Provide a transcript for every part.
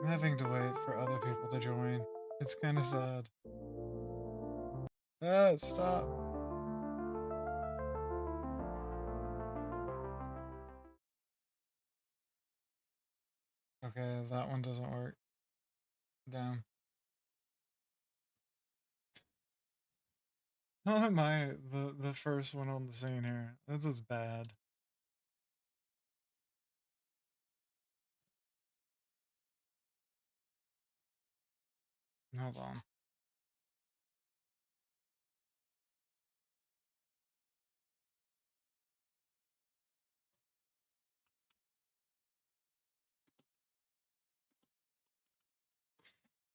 having to wait for other people to join. It's kind of sad. Ah, stop. Okay, that one doesn't work. Damn. How am I the first one on the scene here? This is bad. Hold on.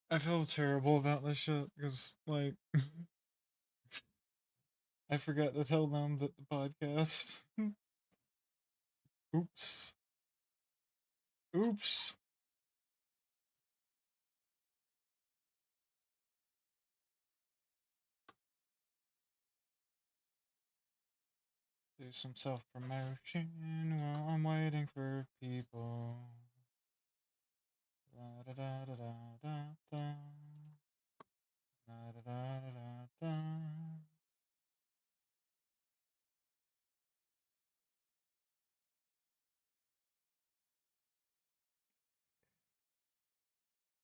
I feel terrible about this shit because, like, I forgot to tell them that the podcast. Oops. Oops. Do some self promotion while I'm waiting for people. Da da da da da da da. Da da da da da da.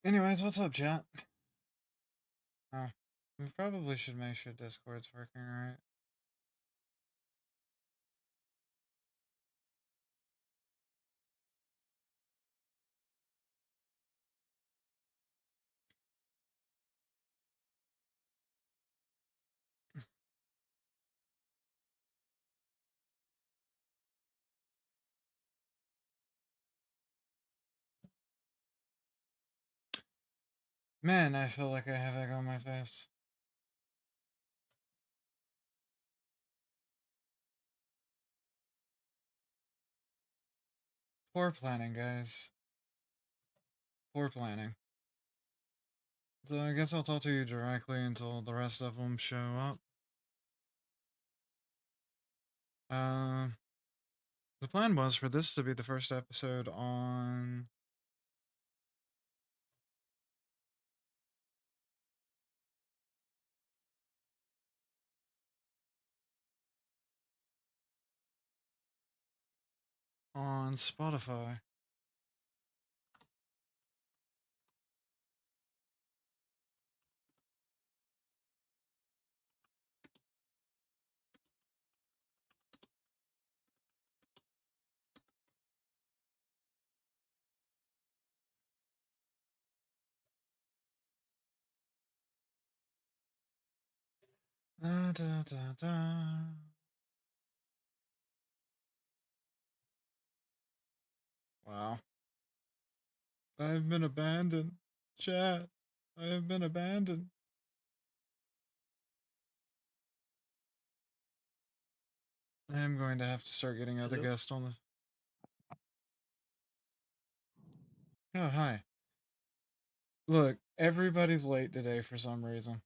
Anyways, what's up, chat? Oh, we probably should make sure Discord's working right. Man, I feel like I have egg on my face. Poor planning, guys. Poor planning. So I guess I'll talk to you directly until the rest of them show up. The plan was for this to be the first episode on Spotify. Da, da, da, da. Wow. I've been abandoned. Chat. I have been abandoned. I am going to have to start getting other Hello? guests on this. Oh, hi. Look, everybody's late today for some reason.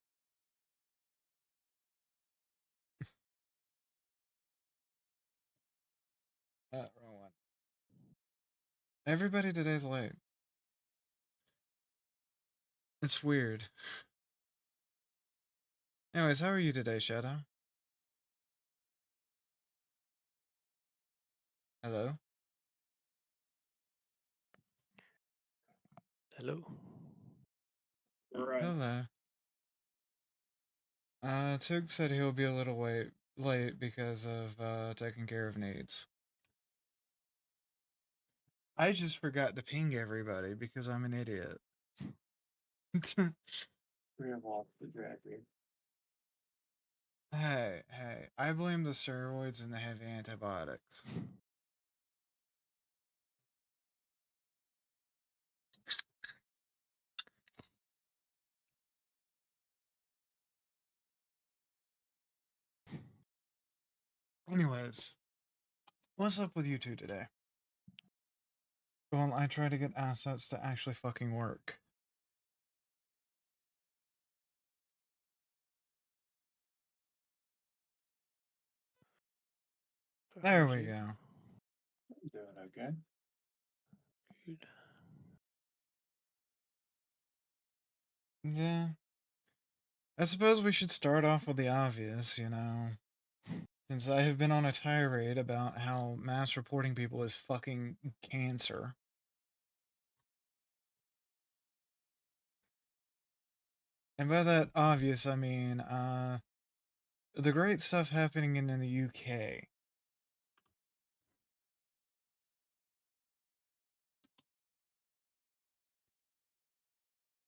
Wrong one. Everybody today's late. It's weird. Anyways, how are you today, Shadow? Hello? Hello? Right. Hello. Tug said he'll be a little late because of taking care of needs. I just forgot to ping everybody because I'm an idiot. We have lost the drag race. Hey, I blame the steroids and the heavy antibiotics. Anyways, what's up with you two today? Well, I try to get assets to actually fucking work. There we go. I'm doing okay. Good. Yeah. I suppose we should start off with the obvious, since I have been on a tirade about how mass reporting people is fucking cancer. And by that obvious, I mean, the great stuff happening in the UK.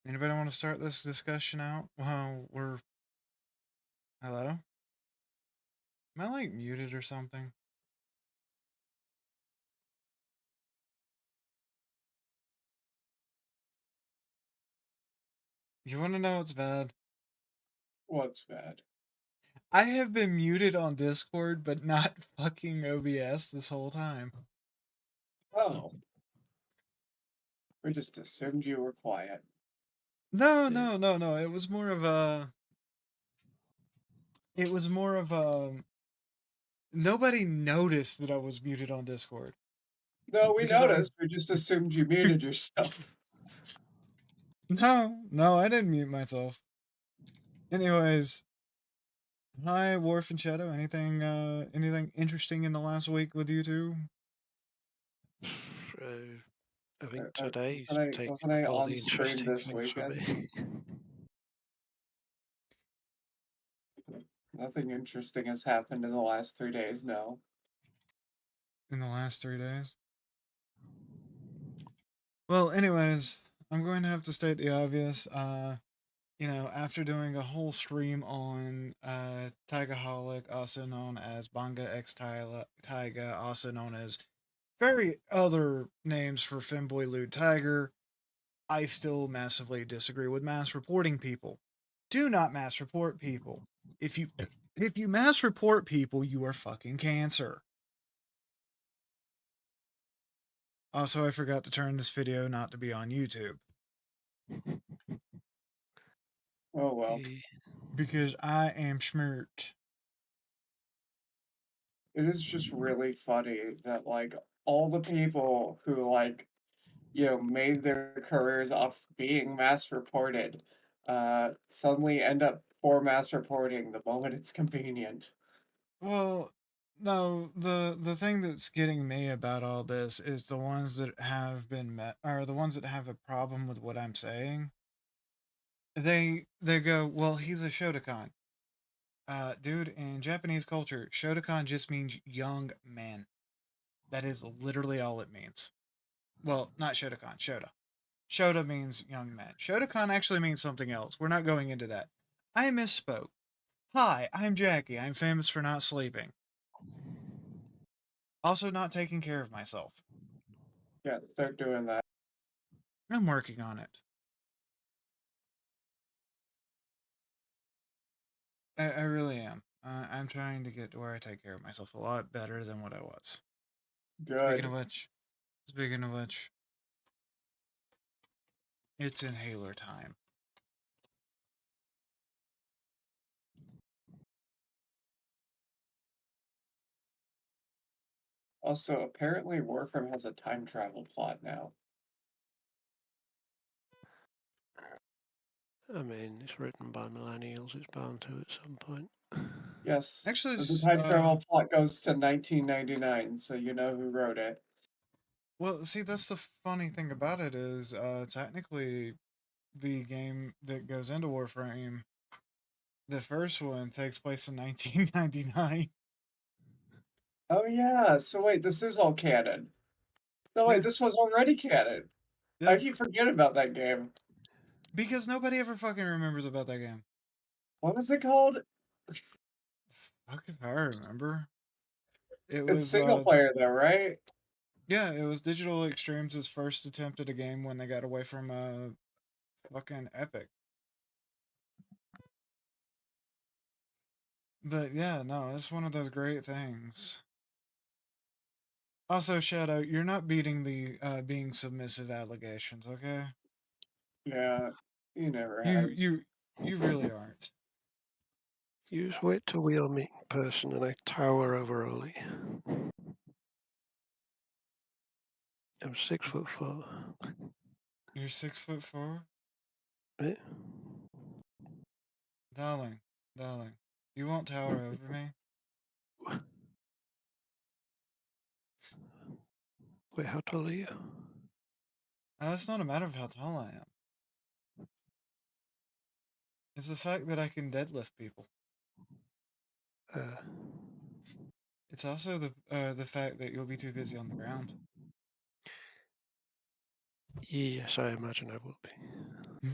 Anybody want to start this discussion out? Well, we're. Hello? Am I like muted or something? You want to know what's bad? What's bad? I have been muted on Discord, but not fucking OBS this whole time. Oh. We just assumed you were quiet. No. It was more of a. It was more of a. Nobody noticed that I was muted on Discord. No, we Because I. noticed. We just assumed you muted yourself. No, I didn't mute myself. Anyways, hi, Wharf and Shadow. Anything interesting in the last week with you two? So I think today's taking Wasn't I up all on the stream interesting this things for weekend? me. Nothing interesting has happened in the last 3 days, no. In the last 3 days? Well, anyways, I'm going to have to state the obvious. After doing a whole stream on Tigaholic, also known as Banga X Taiga, also known as very other names for Femboy Lewd Tiger, I still massively disagree with mass reporting people. Do not mass report people. If you mass report people, you are fucking cancer. Also, I forgot to turn this video not to be on YouTube. Oh well. Because I am schmert. It is just really funny that like all the people who made their careers off being mass reported suddenly end up for mass reporting the moment it's convenient. Well, no, the thing that's getting me about all this is the ones that have been met are the ones that have a problem with what I'm saying. They go, well, he's a Shotokan. Dude, in Japanese culture, Shotokan just means young man. That is literally all it means. Well, not Shotokan, Shota. Shota means young man. Shotokan actually means something else. We're not going into that. I misspoke. Hi, I'm Jackie. I'm famous for not sleeping. Also, not taking care of myself. Yeah, start doing that. I'm working on it. I really am. I'm trying to get to where I take care of myself a lot better than what I was. Good. Speaking of which, it's inhaler time. Also, apparently Warframe has a time travel plot now. I mean, it's written by millennials. It's bound to at some point. Yes. Actually, The time travel plot goes to 1999, so you know who wrote it. well, see, that's the funny thing about it is, technically, the game that goes into Warframe, the first one takes place in 1999. Oh yeah, so wait, this is all canon. No wait, Yeah, this was already canon. I yeah. keep forgetting about that game. Because nobody ever fucking remembers about that game. What is it called? Fuck if I remember. It It's was, single player though, right? yeah, it was Digital Extremes' first attempt at a game when they got away from fucking Epic. But yeah, no, it's one of those great things. Also, Shadow, you're not beating the being submissive allegations, okay? Yeah, he never You has. you you really aren't. You just wait till we all meet in person and I tower over Ollie. I'm 6'4". You're 6'4"? Eh? Darling, darling, you won't tower over me? Wait, how tall are you? It's not a matter of how tall I am. It's the fact that I can deadlift people. Uh, It's also the fact that you'll be too busy on the ground. yes, I imagine I will be.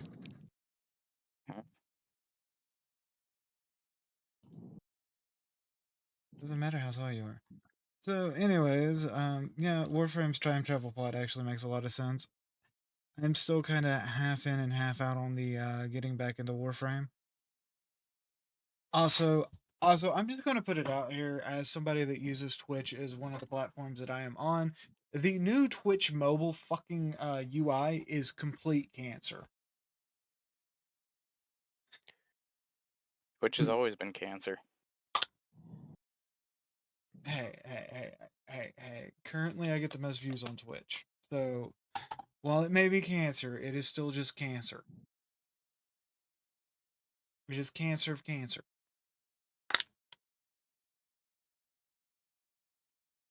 Doesn't matter how tall you are. So, anyways, yeah, Warframe's time travel plot actually makes a lot of sense. I'm still kind of half in and half out on the getting back into Warframe. Also, I'm just going to put it out here as somebody that uses Twitch as one of the platforms that I am on. The new Twitch mobile fucking UI is complete cancer. Which has always been cancer. Hey. Currently, I get the most views on Twitch. So, while it may be cancer, it is still just cancer. It is cancer of cancer.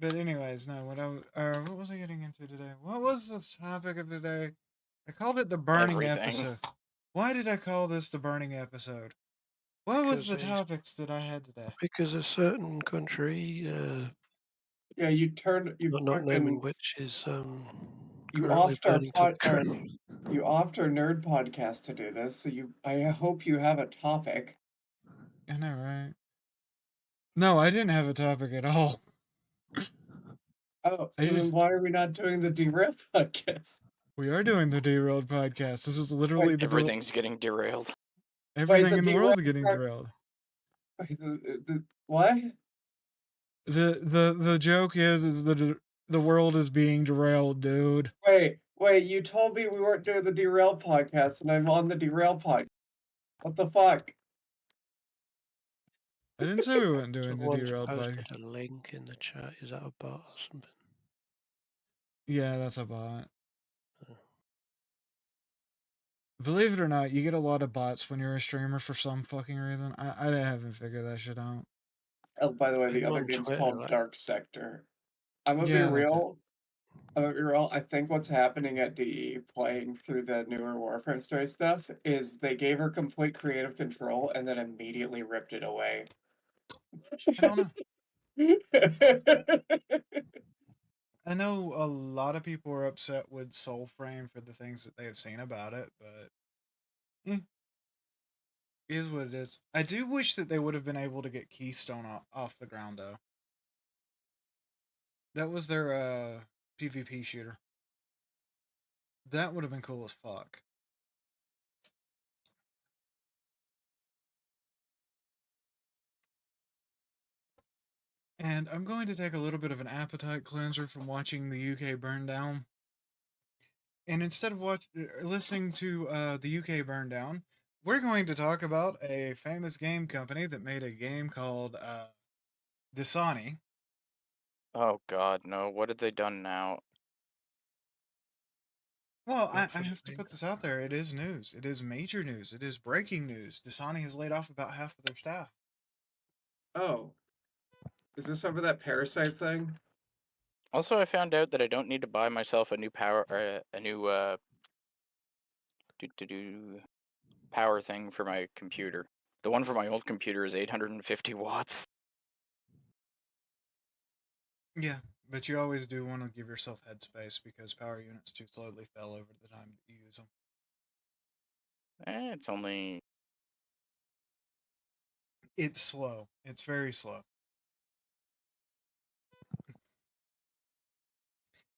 But anyways, no. What was I getting into today? What was this topic of today? I called it the burning Everything. episode. Why did I call this the burning episode? What was the topics that I had today? Because a certain country, Yeah, you not naming which, is you currently offed our burning to the ground. you offed our nerd podcast to do this, so I hope you have a topic. I know, right? No, I didn't have a topic at all. Oh, so then why are we not doing the Derailed podcast? We are doing the Derailed podcast. This is literally everything's getting derailed. Everything in the world is getting derailed. What? The joke is that the world is being derailed, dude. Wait, you told me we weren't doing the Derailed podcast, and I'm on the Derailed podcast. What the fuck? I didn't say we weren't doing the Someone's Derailed posted podcast. a link in the chat. Is that a bot or something? Yeah, that's a bot. Believe it or not, you get a lot of bots when you're a streamer for some fucking reason. I haven't figured that shit out. Oh, by the way, the Even other on game's Twitter, called like- Dark Sector. I'm gonna be Yeah, that's it. real. I think what's happening at DE playing through the newer Warframe story stuff is they gave her complete creative control and then immediately ripped it away. I don't know. I know a lot of people are upset with Soulframe for the things that they have seen about it, but it is what it is. I do wish that they would have been able to get Keystone off the ground though. That was their PvP shooter. That would have been cool as fuck. And I'm going to take a little bit of an appetite cleanser from watching the UK burn down. And instead of listening to the UK burn down, we're going to talk about a famous game company that made a game called Dasani. Oh god, no. What have they done now? Well, I have to put this out there. It is news. It is major news. It is breaking news. Dasani has laid off about half of their staff. Oh. Is this over that Parasite thing? Also, I found out that I don't need to buy myself a new power power thing for my computer. The one for my old computer is 850 watts. Yeah, but you always do want to give yourself headspace because power units too slowly fell over the time that you use them. It's only... It's slow. It's very slow.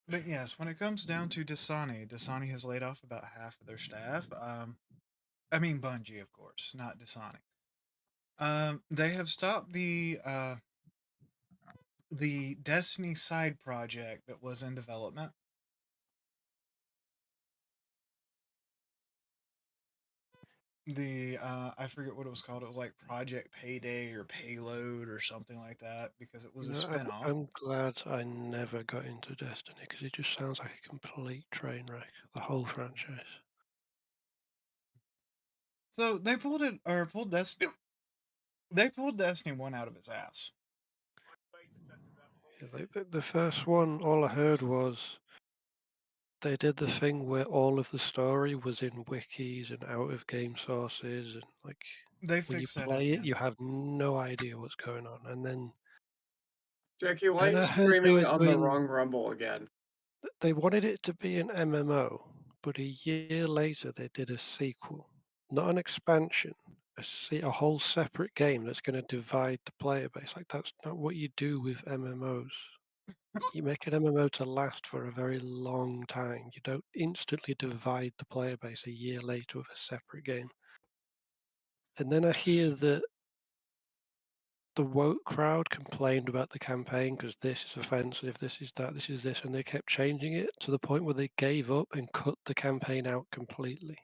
But yes, when it comes down to Dasani has laid off about half of their staff. I mean Bungie, of course, not Dasani. They have stopped the Destiny side project that was in development. I forget what it was called. It was like Project Payday or Payload or something like that because it was a spin-off. I'm glad I never got into Destiny because it just sounds like a complete train wreck. The whole franchise. So they pulled Destiny. They pulled Destiny 1 out of its ass. Yeah, the first one, all I heard was they did the thing where all of the story was in wikis and out of game sources, and like They when you fixed that at play the it, end. you have no idea what's going on. And Jackie, why are then you I heard screaming on the wrong rumble again? they wanted it to be an MMO, but a year later they did a sequel, not an expansion, a whole separate game that's going to divide the player base. Like that's not what you do with MMOs. You make an MMO to last for a very long time. You don't instantly divide the player base a year later with a separate game. And then I hear that the woke crowd complained about the campaign because this is offensive, this is that, this is this, and they kept changing it to the point where they gave up and cut the campaign out completely.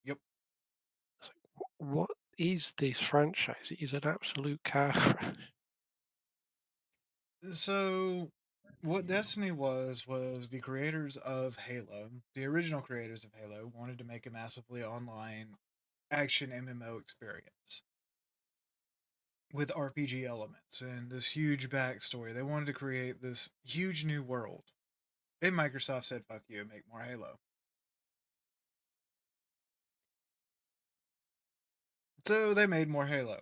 Yep. It's like, what is this franchise? It is an absolute car crash. So, what Destiny was the creators of Halo, the original creators of Halo, wanted to make a massively online action MMO experience with RPG elements and this huge backstory. They wanted to create this huge new world. And Microsoft said, fuck you, make more Halo. So they made more Halo.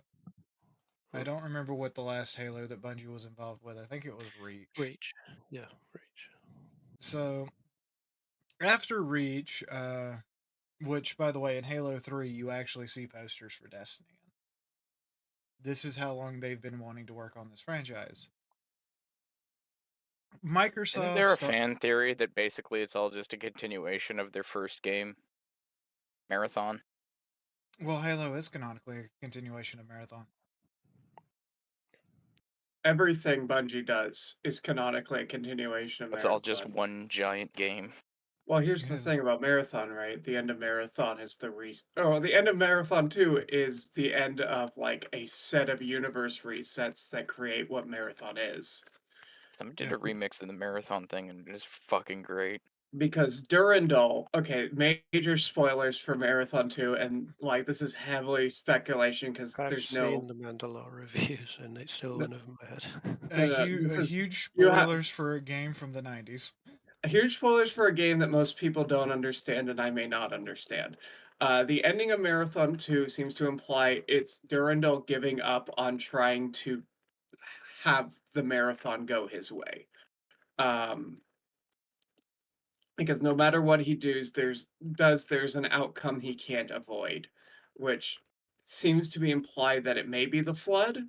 I don't remember what the last Halo that Bungie was involved with. I think it was Reach. Reach. Yeah, Reach. So after Reach, which by the way, in Halo 3, you actually see posters for Destiny. This is how long they've been wanting to work on this franchise. Isn't there a fan theory that basically it's all just a continuation of their first game, Marathon? Well, Halo is canonically a continuation of Marathon. Everything Bungie does is canonically a continuation of It's Marathon. all just one giant game. Well, here's the thing about Marathon, right? The end of Marathon is the end of Marathon 2 is the end of like a set of universe resets that create what Marathon is. Someone did a remix of the Marathon thing and it is fucking great. Because Durandal, okay, major spoilers for Marathon 2, and like this is heavily speculation because I've there's seen the Mandalore reviews and it's still No. went over my head. Huge you have- spoilers for a game from the 90s. huge spoilers for a game that most people don't understand and I may not understand. The ending of Marathon 2 seems to imply it's Durandal giving up on trying to have the marathon go his way. Because no matter what he does, there's an outcome he can't avoid, which seems to be implied that it may be the flood.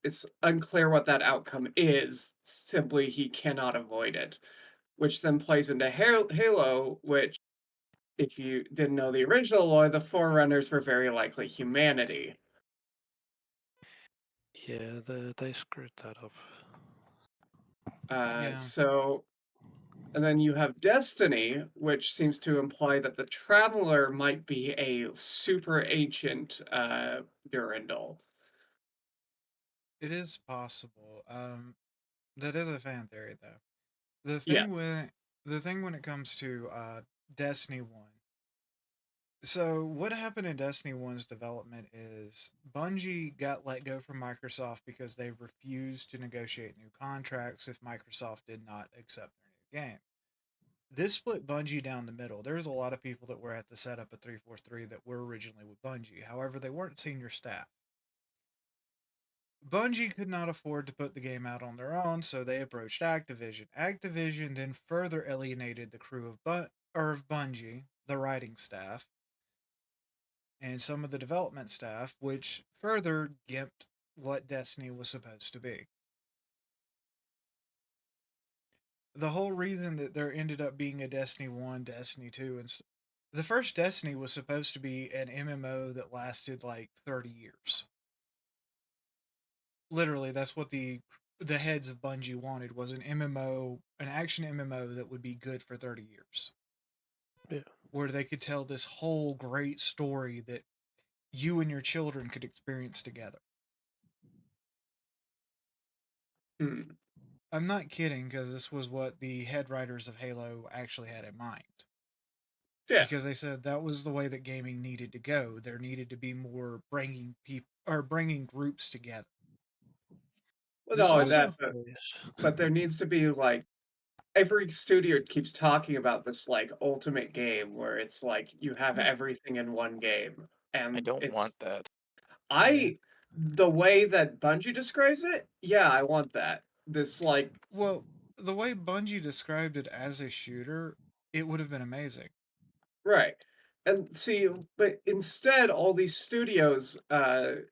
It's unclear what that outcome is. Simply, he cannot avoid it, which then plays into Halo, which, if you didn't know the original lore, the Forerunners were very likely humanity. Yeah, they screwed that up. So, and then you have Destiny, which seems to imply that the Traveler might be a super ancient Durandal. It is possible. That is a fan theory, though. The thing when it comes to Destiny 1. So what happened in Destiny 1's development is Bungie got let go from Microsoft because they refused to negotiate new contracts if Microsoft did not accept their new game. This split Bungie down the middle. There's a lot of people that were at the setup at 343 that were originally with Bungie. However, they weren't senior staff. Bungie could not afford to put the game out on their own, so they approached Activision. Activision then further alienated the crew of Bungie, the writing staff, and some of the development staff, which further gimped what Destiny was supposed to be. The whole reason that there ended up being a Destiny 1, Destiny 2, and the first Destiny was supposed to be an MMO that lasted like 30 years. Literally, that's what the heads of Bungie wanted, was an MMO, an action MMO that would be good for 30 years. Yeah. Where they could tell this whole great story that you and your children could experience together. I'm not kidding, because this was what the head writers of Halo actually had in mind. Yeah. because they said that was the way that gaming needed to go. There needed to be more bringing people or bringing groups together. Well, This no, and also, but there needs to be like every studio keeps talking about this like ultimate game where it's like you have Yeah. everything in one game, I and don't want that. the way that Bungie describes it, yeah, I want that. This like well, the way Bungie described it as a shooter, it would have been amazing. right. And see, but instead, all these studios,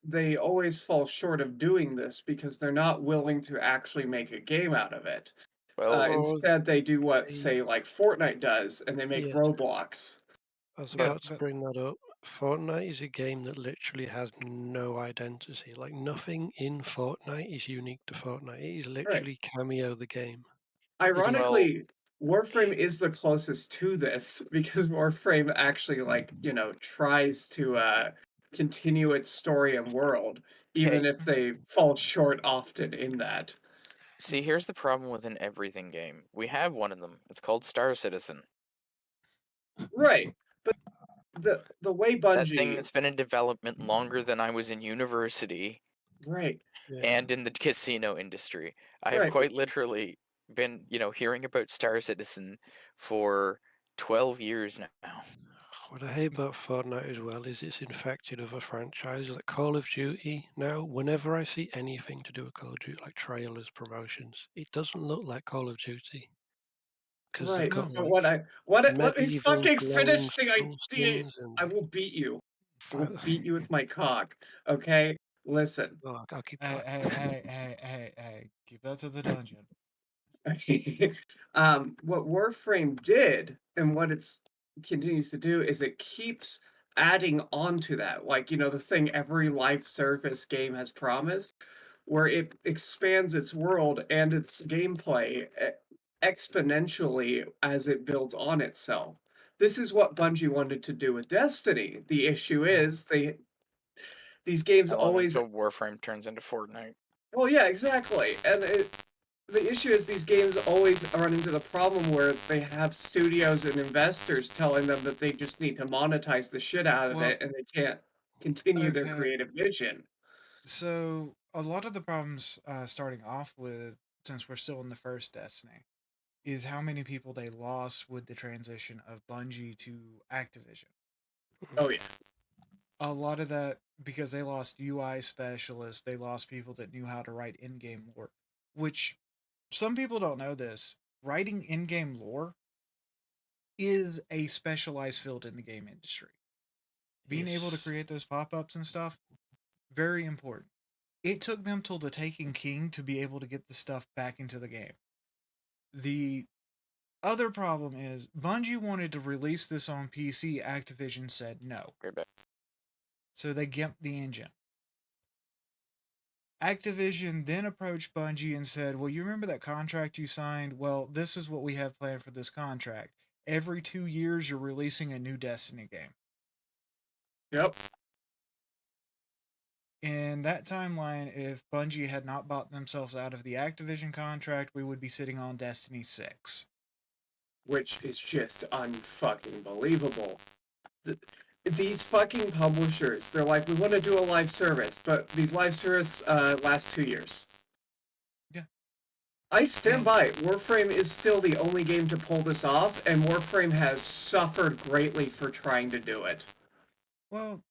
they always fall short of doing this because they're not willing to actually make a game out of it. Well, Or Instead, they do what, they- say, like Fortnite does, and they make Yes. Roblox. I was Yeah, about to but bring that up. Fortnite is a game that literally has no identity. Like nothing in Fortnite is unique to Fortnite. It is Right. literally Cameo the game. well, Ironically, Warframe is the closest to this because Warframe actually, like, tries to continue its story and world, even hey, if they fall short often in that. see, here's the problem with an everything game. We have one of them. It's called Star Citizen. Right. But the way That thing Bungie, that's been in development longer than I was in university right, Yeah. and in the casino industry. I have right. quite literally been, hearing about Star Citizen for 12 years now. What I hate about Fortnite as well is it's infected other franchises like Call of Duty. Now, whenever I see anything to do with Call of Duty, like trailers, promotions, it doesn't look like Call of Duty because they've Right. got no. But like let me medieval fucking glowing finish the skull idea. skins and I will beat you. I will fi- beat you with my cock. Okay? Listen. oh, I'll keep Hey, talking. hey, keep that to the dungeon. What Warframe did and what it's continues to do is it keeps adding on to that. Like, the thing every live service game has promised, where it expands its world and its gameplay exponentially as it builds on itself. This is what Bungie wanted to do with Destiny. The issue is these games How long always until Warframe turns into Fortnite? well, yeah, exactly. And the issue is these games always run into the problem where they have studios and investors telling them that they just need to monetize the shit out of Well, it and they can't continue their okay. creative vision. So a lot of the problems starting off with, since we're still in the first Destiny, is how many people they lost with the transition of Bungie to Activision. Oh yeah. A lot of that because they lost UI specialists, they lost people that knew how to write in-game lore, which some people don't know this. Writing in-game lore is a specialized field in the game industry. Being able to Yes. create those pop-ups and stuff, very important. It took them till the Taken King to be able to get the stuff back into the game. The other problem is Bungie wanted to release this on PC. Activision said no. Right back. So they gimped the engine. Activision then approached Bungie and said, well, you remember that contract you signed? Well, this is what we have planned for this contract. Every 2 years, you're releasing a new Destiny game. Yep. In that timeline, if Bungie had not bought themselves out of the Activision contract, we would be sitting on Destiny 6. Which is just unfucking believable. These fucking publishers, they're like, we want to do a live service, but these live services last 2 years. Yeah. I stand by it. Warframe is still the only game to pull this off, and Warframe has suffered greatly for trying to do it. Well,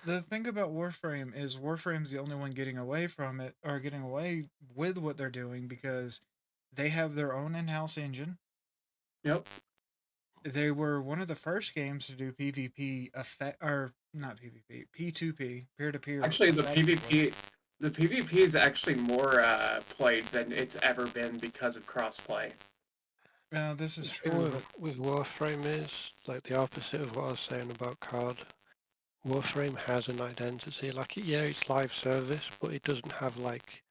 the thing about Warframe is Warframe's the only one getting away from it, or getting away with what they're doing, because they have their own in-house engine. Yep. They were one of the first games to do PvP effect, or not PvP, P2P, peer-to-peer. Actually, effectively. the PvP is actually more played than it's ever been because of crossplay. This The is thing true, but with Warframe is like the opposite of what I was saying about COD. Warframe has an identity. Like, yeah, it's live service, but it doesn't have like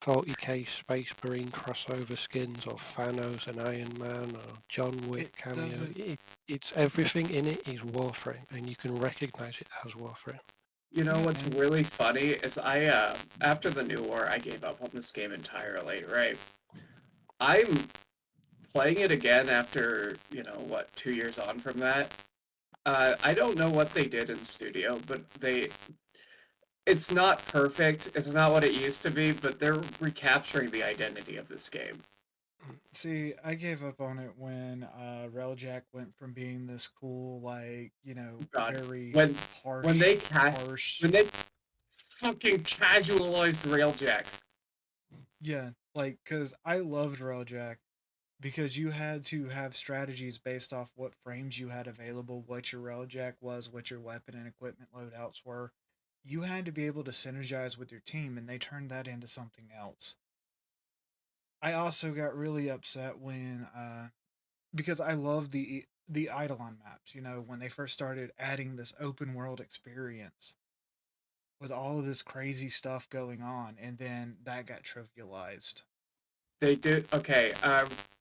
40k Space Marine crossover skins or Thanos and Iron Man or John Wick it cameo. doesn't. It's everything in it is Warframe, and you can recognize it as Warframe. You know Yeah, what's and really funny is I after the New War I gave up on this game entirely, right? I'm playing it again after, 2 years on from that, I don't know what they did in studio, but it's not perfect. It's not what it used to be, but they're recapturing the identity of this game. See, I gave up on it when Railjack went from being this cool, God, very when harsh, when they harsh. when they fucking casualized Railjack. Yeah, because I loved Railjack because you had to have strategies based off what frames you had available, what your Railjack was, what your weapon and equipment loadouts were. You had to be able to synergize with your team, and they turned that into something else. I also got really upset when because I love the Eidolon maps. When they first started adding this open world experience with all of this crazy stuff going on, and then that got trivialized. They did okay.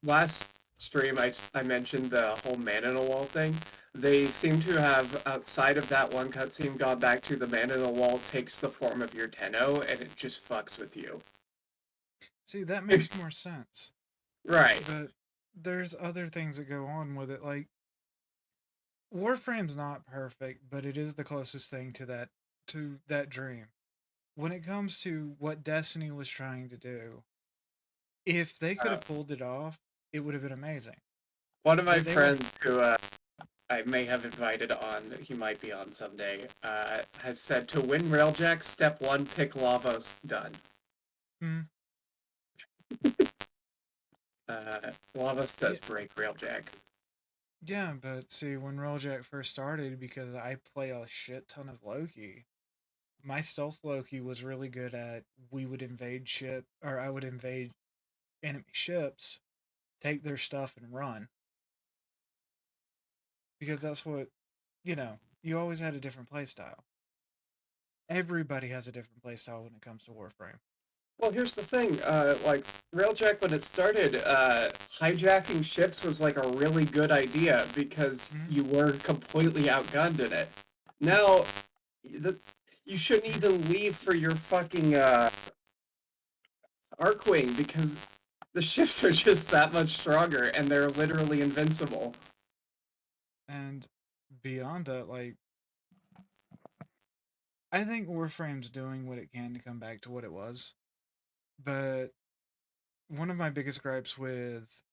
Last stream I mentioned the whole man in a wall thing. They seem to have, outside of that one cutscene, gone back to the man in the wall takes the form of your Tenno and it just fucks with you. See, that makes more sense. Right. But there's other things that go on with it. Like Warframe's not perfect, but it is the closest thing to that dream. When it comes to what Destiny was trying to do, if they could have pulled it off, it would have been amazing. One of my But they were friends who I may have invited on, he might be on someday, has said to win Railjack, step 1, pick Lavos, done. mm, Lavos does break Railjack. yeah, but see, when Railjack first started, because I play a shit ton of Loki, my stealth Loki was really good at we would invade ship, or I would invade enemy ships, take their stuff and run. Because that's what, you always had a different playstyle. Everybody has a different playstyle when it comes to Warframe. Well, here's the thing, like, Railjack, when it started, hijacking ships was, like, a really good idea because you were completely outgunned in it. Now, you shouldn't even leave for your fucking, Arcwing because the ships are just that much stronger and they're literally invincible. And beyond that, I think Warframe's doing what it can to come back to what it was. But one of my biggest gripes with,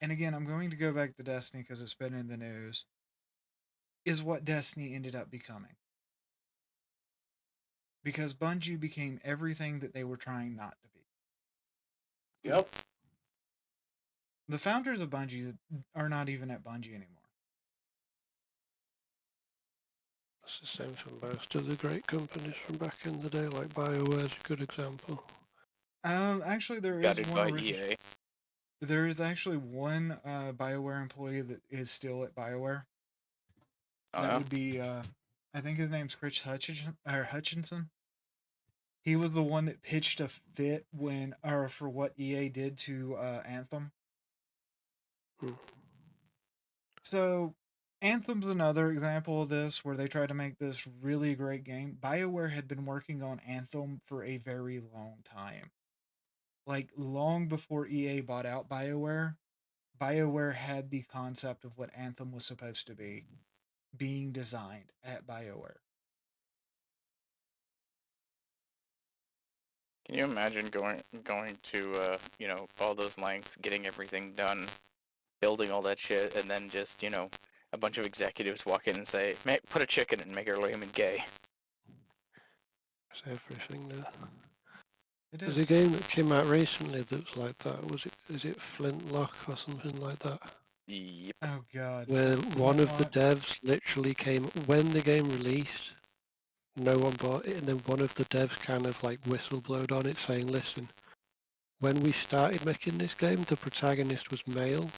and again, I'm going to go back to Destiny because it's been in the news, is what Destiny ended up becoming. Because Bungie became everything that they were trying not to be. Yep. The founders of Bungie are not even at Bungie anymore. It's the same for most of the great companies from back in the day, like BioWare's a good example. Actually, there is Guided one by EA. There is actually one BioWare employee that is still at BioWare. That would be, I think his name's Chris Hutchinson. He was the one that pitched a fit for what EA did to Anthem. So, Anthem's another example of this, where they tried to make this really great game. BioWare had been working on Anthem for a very long time. Like, long before EA bought out BioWare, BioWare had the concept of what Anthem was supposed to be being designed at BioWare. Can you imagine going to all those lengths, getting everything done, building all that shit, and then just a bunch of executives walk in and say, "Put a chick in it and make her lame and gay." It's everything there. It There's is. a game that came out recently that was like that. Is it Flintlock or something like that? Yep. Oh god. Where one of the devs literally came when the game released. No one bought it, and then one of the devs kind of like whistleblowed on it, saying, "Listen, when we started making this game, the protagonist was male,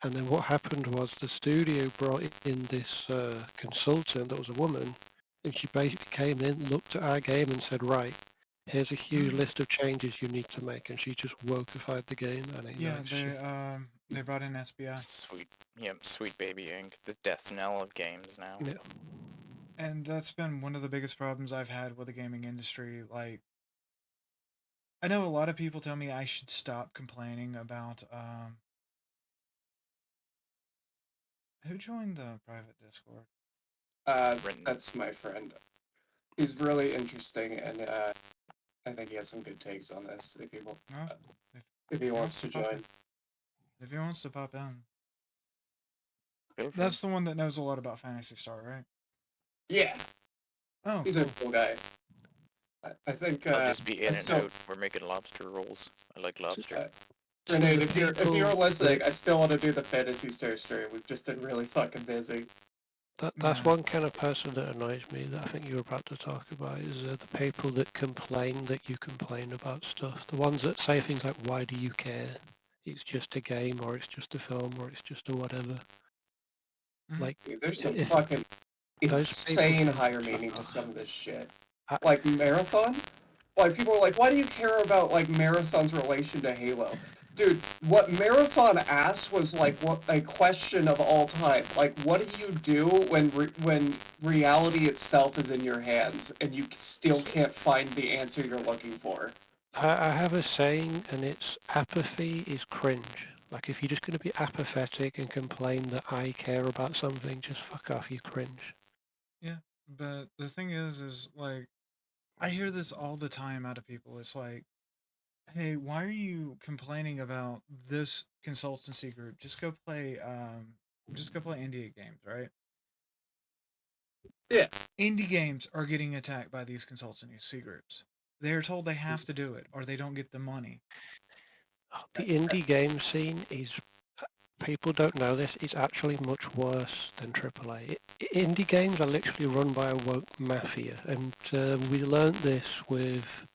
and then what happened was the studio brought in this consultant that was a woman, and she basically came in, looked at our game, and said, right, here's a huge list of changes you need to make," and she just wokeified the game. And they brought in SBI. Sweet Baby Inc., the death knell of games now. Yeah. And that's been one of the biggest problems I've had with the gaming industry. Like, I know a lot of people tell me I should stop complaining about Who joined the private Discord? Brendan. That's my friend. He's really interesting, and I think he has some good takes on this. If he No, if he wants to pop join, in. If he wants to pop in. Feel free. That's the one that knows a lot about Fantasy Star, right? yeah, Oh, he's cool. a cool guy. I think I'll just be in I and still, out. We're making lobster rolls. I like lobster. To Renee, the if you're people listening, that- I still want to do the Fantasy Star stream. We've just been really fucking busy. that's Yeah. one kind of person that annoys me that I think you were about to talk about is the people that complain that you complain about stuff. The ones that say things like, "Why do you care? It's just a game, or it's just a film, or it's just a whatever." Mhm. Like, Dude, there's some if fucking those people insane can higher fuck meaning to off. some of this shit. I- Like Marathon? Like people are like, why do you care about like Marathon's relation to Halo? Dude, what Marathon asked was like what a question of all time. Like, what do you do when reality itself is in your hands and you still can't find the answer you're looking for? I have a saying, and it's apathy is cringe. Like, if you're just going to be apathetic and complain that I care about something, just fuck off, you cringe. Yeah, but the thing is like, I hear this all the time out of people. It's like, hey, why are you complaining about this consultancy group? Just go play indie games, right? Yeah. Indie games are getting attacked by these consultancy groups. They are told they have to do it or they don't get the money. The indie game scene is, people don't know this, it's actually much worse than AAA. Indie games are literally run by a woke mafia, and we learnt this with...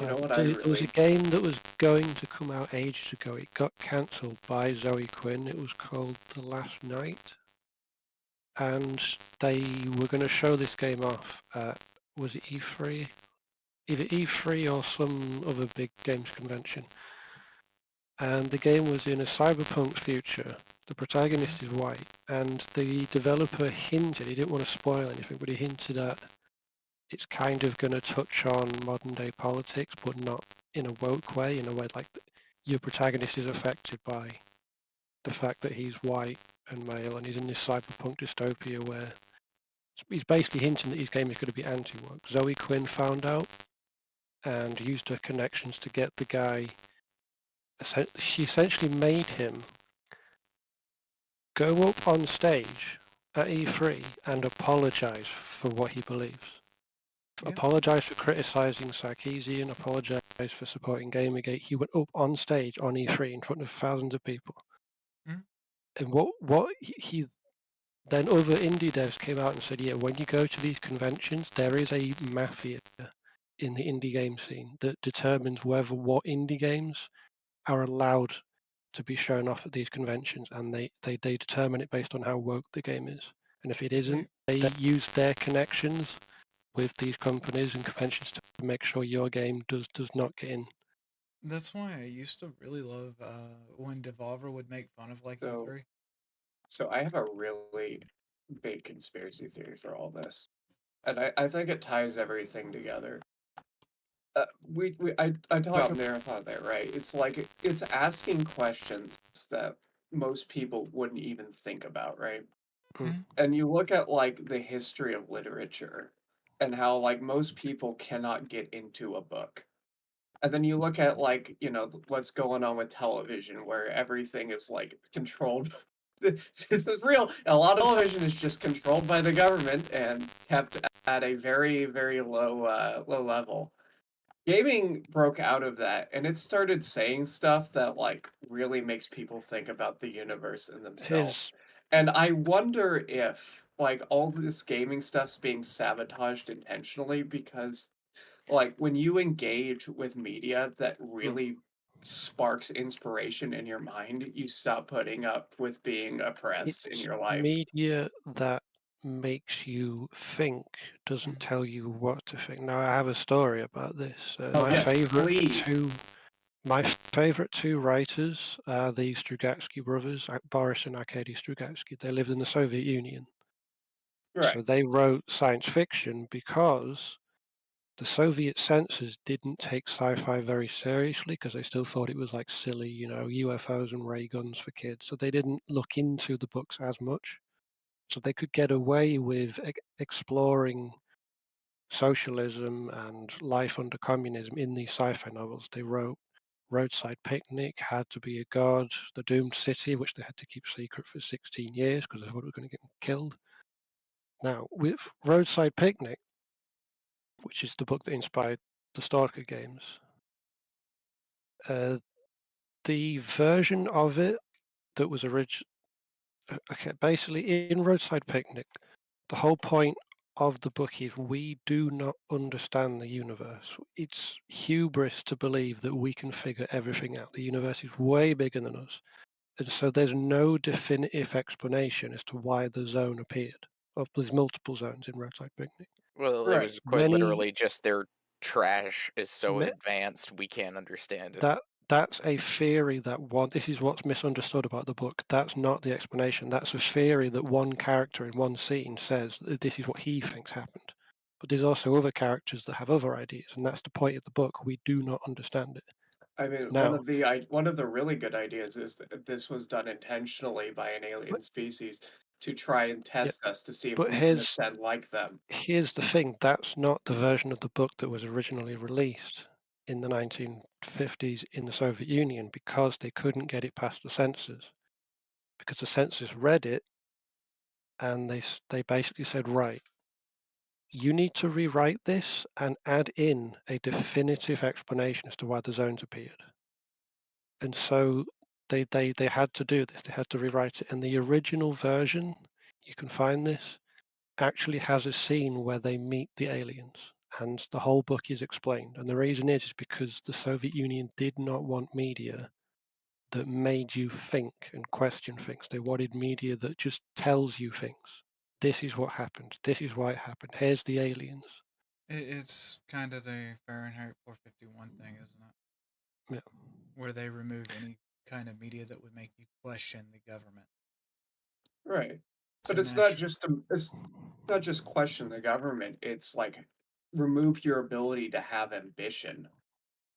You know what I there was a really game that was going to come out ages ago. It got cancelled by Zoe Quinn. It was called The Last Night. And they were going to show this game off at, was it E3? Either E3 or some other big games convention. And the game was in a cyberpunk future. The protagonist is white, and the developer hinted, he didn't want to spoil anything, but he hinted at it's kind of going to touch on modern day politics, but not in a woke way, in a way like your protagonist is affected by the fact that he's white and male, and he's in this cyberpunk dystopia where he's basically hinting that his game is going to be anti-woke. Zoe Quinn found out and used her connections to get the guy. She essentially made him go up on stage at E3 and apologize for what he believes. Yeah. Apologize for criticizing Sarkeesian, apologize for supporting Gamergate. He went up on stage on E3 in front of thousands of people. Mm. And what he then other indie devs came out and said, yeah, when you go to these conventions, there is a mafia in the indie game scene that determines what indie games are allowed to be shown off at these conventions, and they determine it based on how woke the game is. And if it isn't, they use their connections with these companies and conventions to make sure your game does not get in. That's why I used to really love when Devolver would make fun of like so E3. so I have a really big conspiracy theory for all this. And I think it ties everything together. I talked about Marathon there, right? It's like it's asking questions that most people wouldn't even think about, right? Mm. And you look at like the history of literature and how like most people cannot get into a book. And then you look at like, you know, what's going on with television where everything is like controlled. This is real. A lot of television is just controlled by the government and kept at a very, very low level. Gaming broke out of that and it started saying stuff that like really makes people think about the universe and themselves. And I wonder if like all this gaming stuff's being sabotaged intentionally because like when you engage with media that really sparks inspiration in your mind, you stop putting up with being oppressed in It's your life. media that makes you think, doesn't tell you what to think. Now, I have a story about this. Oh, yes, please. My favorite two writers are the Strugatsky brothers, Boris and Arkady Strugatsky. They lived in the Soviet Union. Right. So they wrote science fiction because the Soviet censors didn't take sci-fi very seriously because they still thought it was like silly, UFOs and ray guns for kids. So they didn't look into the books as much. So they could get away with exploring socialism and life under communism in these sci-fi novels. They wrote Roadside Picnic, Had to Be a God, The Doomed City, which they had to keep secret for 16 years because they thought it was going to get them killed. Now, with Roadside Picnic, which is the book that inspired the Stalker games, the version of it that was basically in Roadside Picnic, the whole point of the book is we do not understand the universe. It's hubris to believe that we can figure everything out. The universe is way bigger than us. And so there's no definitive explanation as to why the zone appeared. Well, there's multiple zones in Roadside Picnic. Well, it Right. was quite literally just their trash is so Me- advanced we can't understand it. That's a theory this is what's misunderstood about the book. That's not the explanation. That's a theory that one character in one scene says that this is what he thinks happened. But there's also other characters that have other ideas, and that's the point of the book. We do not understand it. I mean, Now, one of the really good ideas is that this was done intentionally by an alien but, species to try and yeah, test us to see if but we can ascend like them. here's the thing. That's not the version of the book that was originally released in the 1950s in the Soviet Union because they couldn't get it past the censors. Because the censors read it and they basically said, right, you need to rewrite this and add in a definitive explanation as to why the zones appeared. And so they had to do this. They had to rewrite it. And the original version, you can find this, actually has a scene where they meet the aliens. And the whole book is explained. And the reason is because the Soviet Union did not want media that made you think and question things. They wanted media that just tells you things. This is what happened. This is why it happened. Here's the aliens. It's kind of the Fahrenheit 451 thing, isn't it? Yeah. Where they remove any kind of media that would make you question the government. Right. But So it's not just question the government. It's like remove your ability to have ambition.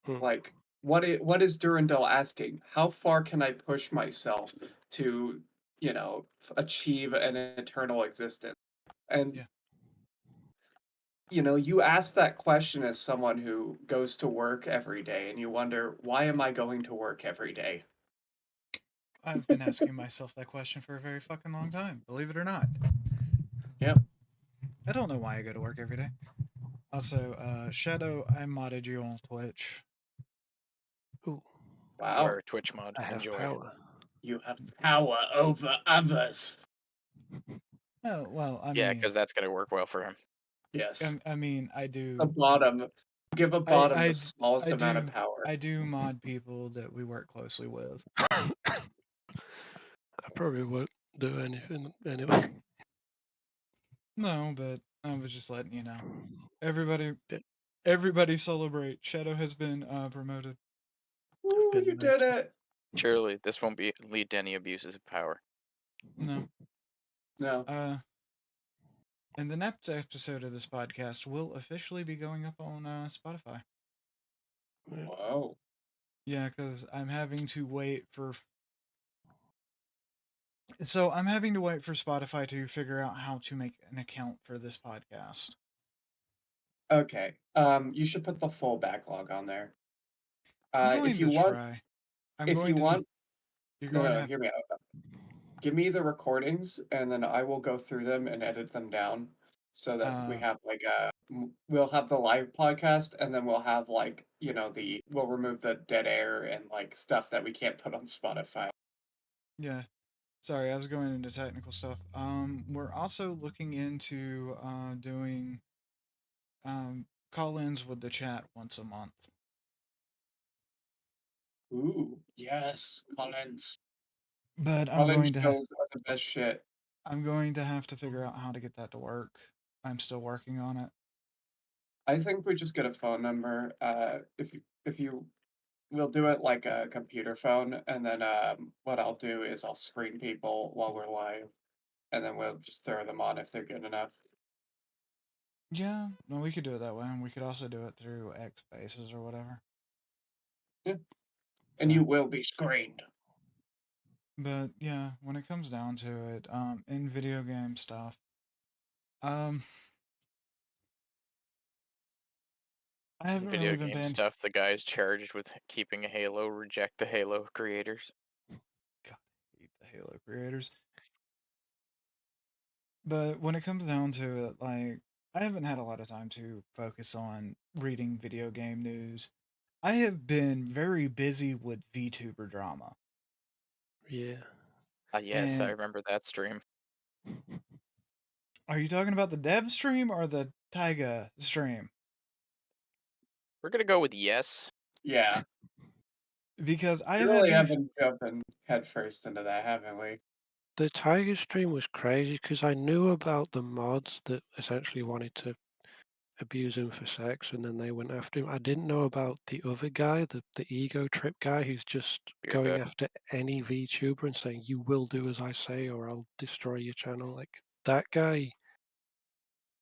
Like what is Durandal asking? How far can I push myself to, achieve an eternal existence? And Yeah. you ask that question as someone who goes to work every day and you wonder, why am I going to work every day? I've been asking myself that question for a very fucking long time, believe it or not. Yep. I don't know why I go to work every day. Also, Shadow, I modded you on Twitch. Ooh, You Wow. are a Twitch mod. I have Enjoy. power. You have power over others. Oh, well, I Yeah, mean, because that's going to work well for him. Yes. I mean, I do. The bottom. Give a bottom the smallest I amount of do. power. I do mod people that we work closely with. I probably won't do anything anyway. No, but I was just letting you know. Bit- Everybody celebrate. Shadow has been promoted. Ooh, been you did it. Surely this won't lead to any abuses of power. No. No. And the next episode of this podcast will officially be going up on Spotify. Whoa. Yeah, because I'm having to wait for. So I'm having to wait for Spotify to figure out how to make an account for this podcast. Okay. You should put the full backlog on there. I'm going If you to want, try. if you want, You're no, going to no, have. hear me out. Give me the recordings, and then I will go through them and edit them down, so that we have we'll have the live podcast, and then we'll have we'll remove the dead air and like stuff that we can't put on Spotify. Yeah. Sorry, I was going into technical stuff. We're also looking into doing call-ins with the chat once a month. Ooh, yes, Collins. But Collins shows are the best shit. I'm going to have to figure out how to get that to work. I'm still working on it. I think we just get a phone number. If you we'll do it like a computer phone, and then what I'll do is I'll screen people while we're live, and then we'll just throw them on if they're good enough. Yeah, no, we could do it that way, and we could also do it through X Spaces or whatever. Yeah. And So, you will be screened. but yeah, when it comes down to it, in video game stuff, um, I In haven't video really been game paying. stuff, the guys charged with keeping a Halo reject the Halo creators. God, I hate the Halo creators. But when it comes down to it, like, I haven't had a lot of time to focus on reading video game news. I have been very busy with VTuber drama. Yeah. Yes, I And remember that stream. are you talking about the dev stream or the Taiga stream? We're gonna go with yes. Yeah. Because I We have had really have beef. been jumping headfirst into that, haven't we? The Tiger stream was crazy because I knew about the mods that essentially wanted to abuse him for sex and then they went after him. I didn't know about the other guy, the ego trip guy who's just Beard going bud. after any VTuber and saying, "You will do as I say or I'll destroy your channel." Like that guy,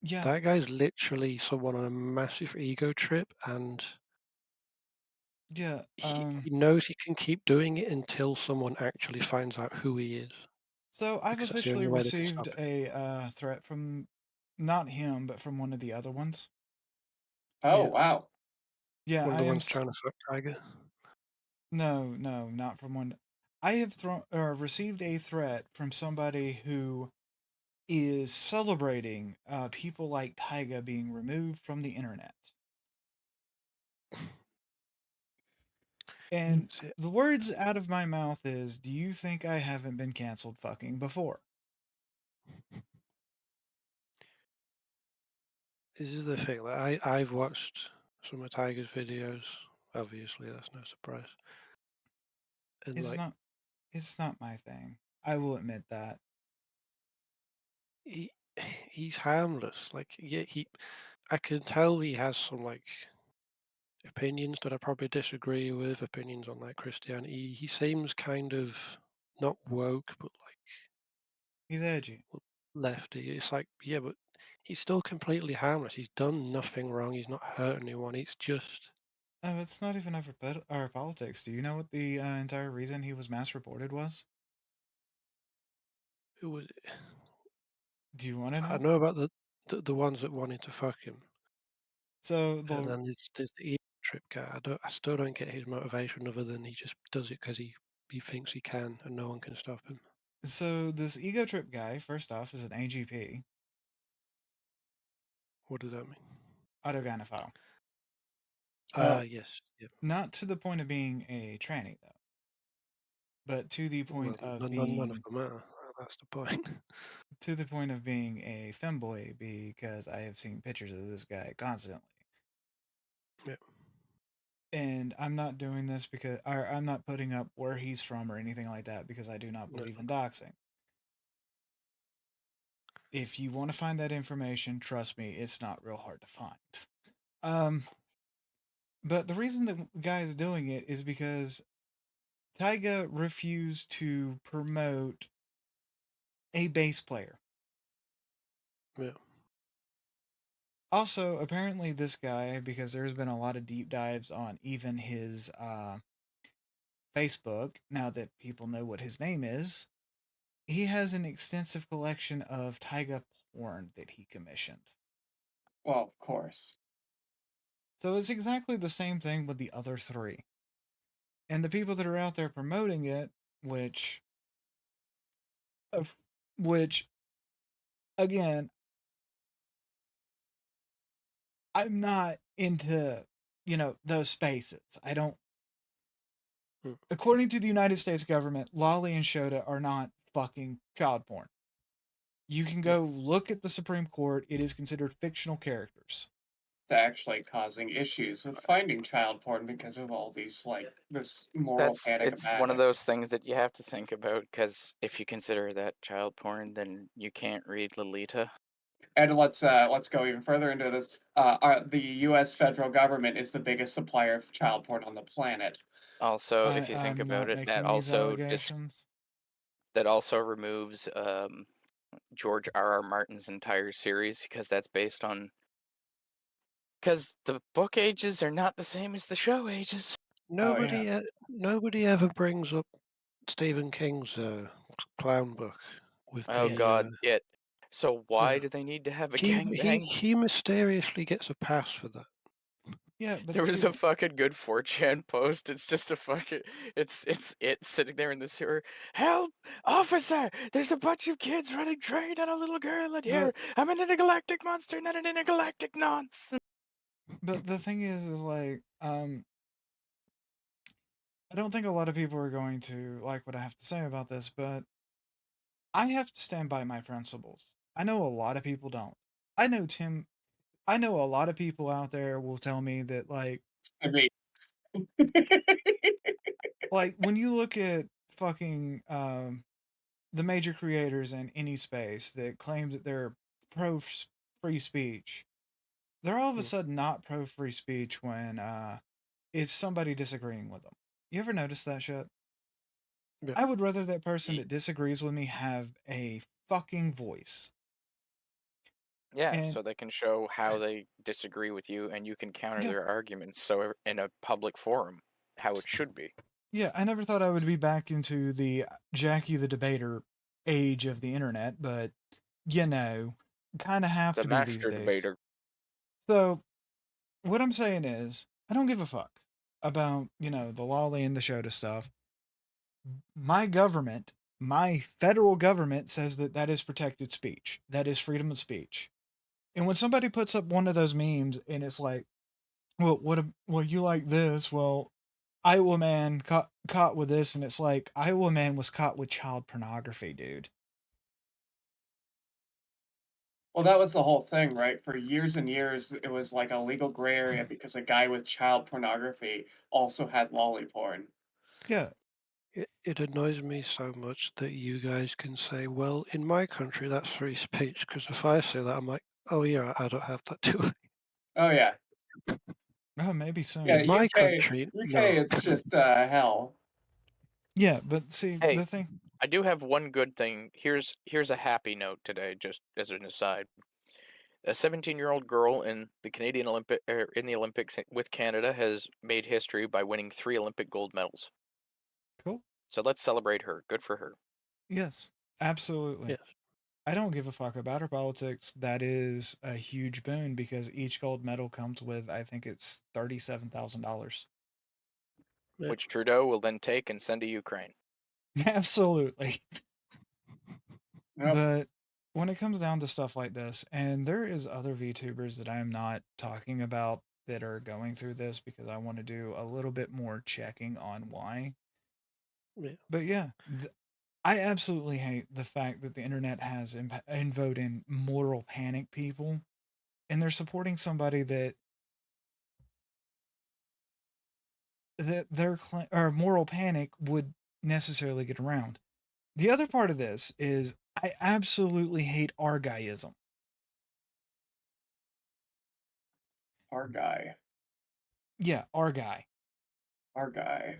Yeah, that guy's literally someone on a massive ego trip and yeah. he knows he can keep doing it until someone actually finds out who he is. So I've Because that's the officially only way they can stop received it. a threat from not him, but from one of the other ones. Oh, Yeah. wow. Yeah, One of I the am. ones trying to fuck Tiger. No, no, not from one. I have thrown or received a threat from somebody who is celebrating people like Taiga being removed from the internet. And That's it. the words out of my mouth is, "Do you think I haven't been canceled fucking before?" This is the thing. Like I've watched some of Tiger's videos. Obviously, that's no surprise. And It's like not. It's not my thing. I will admit that. he, he's harmless. Like yeah, I can tell he has some like opinions that I probably disagree with. Opinions on like Christianity. He seems kind of not woke, but like He's edgy. lefty. It's like yeah, but he's still completely harmless. He's done nothing wrong. He's not hurt anyone. It's just Oh, it's not even over our politics. Do you know what the entire reason he was mass reported was? it was. Do you want to I know? know about the ones that wanted to fuck him. So And the then there's the ego trip guy. I still don't get his motivation other than he just does it because he thinks he can and no one can stop him. this ego trip guy, first off, is an AGP, What does that mean? autogynephile. Oh, Yes, yep. Not to the point of being a tranny though, but to the Well, point of none of being them are. That's the point. to the point of being a femboy because I have seen pictures of this guy constantly. Yep. And I'm not doing this because or I'm not putting up where he's from or anything like that because I do not No. believe in doxing. If you want to find that information, trust me, it's not real hard to find. Um, but the reason the guy is doing it is because Taiga refused to promote a bass player. Yeah. Also, apparently, this guy, because there's been a lot of deep dives on even his Facebook, now that people know what his name is, he has an extensive collection of Taiga porn that he commissioned. well, of course. So it's exactly the same thing with the other three. And the people that are out there promoting it, of which again, I'm not into, those spaces. I don't. Hmm. According to the United States government, Lolly and Shota are not fucking child porn. You can Yep. go look at the Supreme Court. It is considered fictional characters. It's actually causing issues with finding child porn because of all these, like, this moral panic It's about one of it. those things that you have to think about because if you consider that child porn, then you can't read Lolita. And let's go even further into this. The U.S. federal government is the biggest supplier of child porn on the planet. Also, if you think I'm about not it, making these allegations. that also removes George R.R. Martin's entire series because that's based on Because the book ages are not the same as the show ages. Nobody ever brings up Stephen King's clown book with Oh the. God, it. So why Yeah. do they need to have a He gangbang? he mysteriously gets a pass for that. Yeah, but There was see, a fucking good 4chan post. It's just a fucking. It's it sitting there in the sewer. Help, officer! There's a bunch of kids running train on a little girl in here. I'm an intergalactic monster, not an intergalactic nonce. but the thing is like, I don't think a lot of people are going to like what I have to say about this, but I have to stand by my principles. I know a lot of people don't. I know Tim. I know a lot of people out there will tell me that I mean, like when you look at fucking the major creators in any space that claim that they're pro free speech, they're all of a sudden not pro free speech when it's somebody disagreeing with them. You ever notice that shit? Yeah. I would rather that person that disagrees with me have a fucking voice. Yeah, And so they can show how they disagree with you, and you can counter yeah, their arguments. So in a public forum, how it should be. yeah, I never thought I would be back into the Jackie the Debater age of the internet, but kind of have The to be these master days. debater. So, what I'm saying is, I don't give a fuck about, the lolly and the Shota stuff. My government, my federal government says that that is protected speech. That is freedom of speech. And when somebody puts up one of those memes and it's like, well, you like this? Well, Iowa man caught with this, and it's like Iowa man was caught with child pornography, dude. well, that was the whole thing, right? For years and years, it was like a legal gray area because a guy with child pornography also had lolly porn. Yeah, It annoys me so much that you guys can say, well, in my country, that's free speech. Because if I say that, I'm like, oh, yeah, I don't have that, do I? Oh yeah, oh, maybe so. yeah. In my UK, country, UK, no. it's just hell. Yeah, but see, Hey, the thing. I do have one good thing. Here's a happy note today, just as an aside. A 17-year-old girl in the in the Olympics with Canada has made history by winning 3 Olympic gold medals. Cool. So let's celebrate her. Good for her. Yes, absolutely. Yes. I don't give a fuck about her politics. That is a huge boon because each gold medal comes with, I think it's $37,000. Yeah. Which Trudeau will then take and send to Ukraine. Absolutely. Yep. But when it comes down to stuff like this, and there is other VTubers that I am not talking about that are going through this because I want to do a little bit more checking on why. Yeah. But yeah, I absolutely hate the fact that the internet has invoked in moral panic people, and they're supporting somebody that their or moral panic would necessarily get around. The other part of this is I absolutely hate Arguyism. Our guy, Yeah, Arguy. our guy.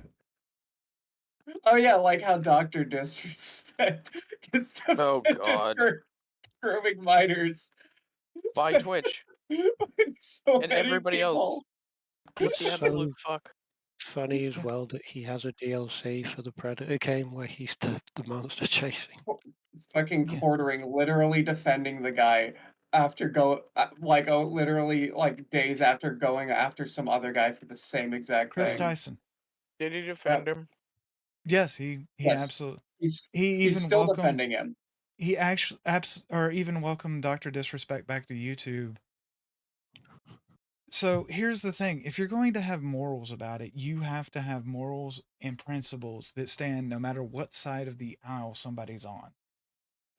Oh yeah, like how Doctor Disrespect gets Oh defended God. for grooming minors. By Twitch So and many everybody else. people. What It's the absolute so fuck? funny as Yeah. well that he has a DLC for the Predator game where he's the monster chasing. Fucking Yeah. quartering, literally defending the guy after literally like days after going after some other guy for the same exact Chris thing. Dyson. Did he defend him? Yes, he Yes, absolutely. he's He even still welcomed. defending him. He actually or even welcomed Doctor Disrespect back to YouTube. So here's the thing: if you're going to have morals about it, you have to have morals and principles that stand no matter what side of the aisle somebody's on.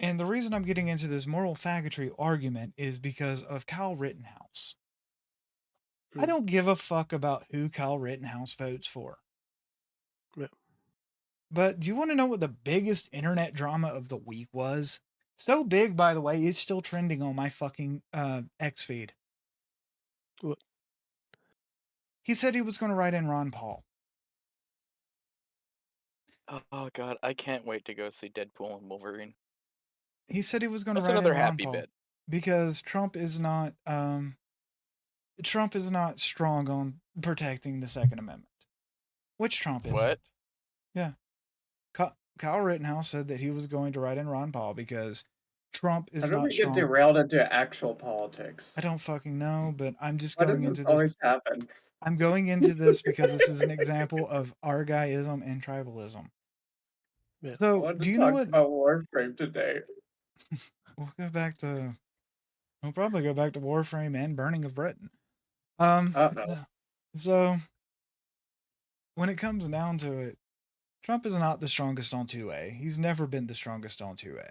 And the reason I'm getting into this moral faggotry argument is because of Kyle Rittenhouse. I don't give a fuck about who Kyle Rittenhouse votes for. Yeah. But do you want to know what the biggest internet drama of the week was? So big, by the way, it's still trending on my fucking X feed. What? He said he was going to write in Ron Paul. Oh God, I can't wait to go see Deadpool and Wolverine. He said he was going to That's write another in Ron happy Paul bit. because Trump is not Trump is not strong on protecting the Second Amendment. Which Trump isn't? What? Yeah. Kyle Rittenhouse said that he was going to write in Ron Paul because Trump How is do we not get strong. derailed into actual politics? I don't fucking know, but I'm just Why going does into this this. always happen? I'm going into this because this is an example of our guyism and tribalism. Yeah. I So, wanted do to you know talk what? about Warframe today. We'll go back to. We'll probably go back to Warframe and Burning of Britain. Uh-oh. So when it comes down to it, Trump is not the strongest on 2A. He's never been the strongest on 2A.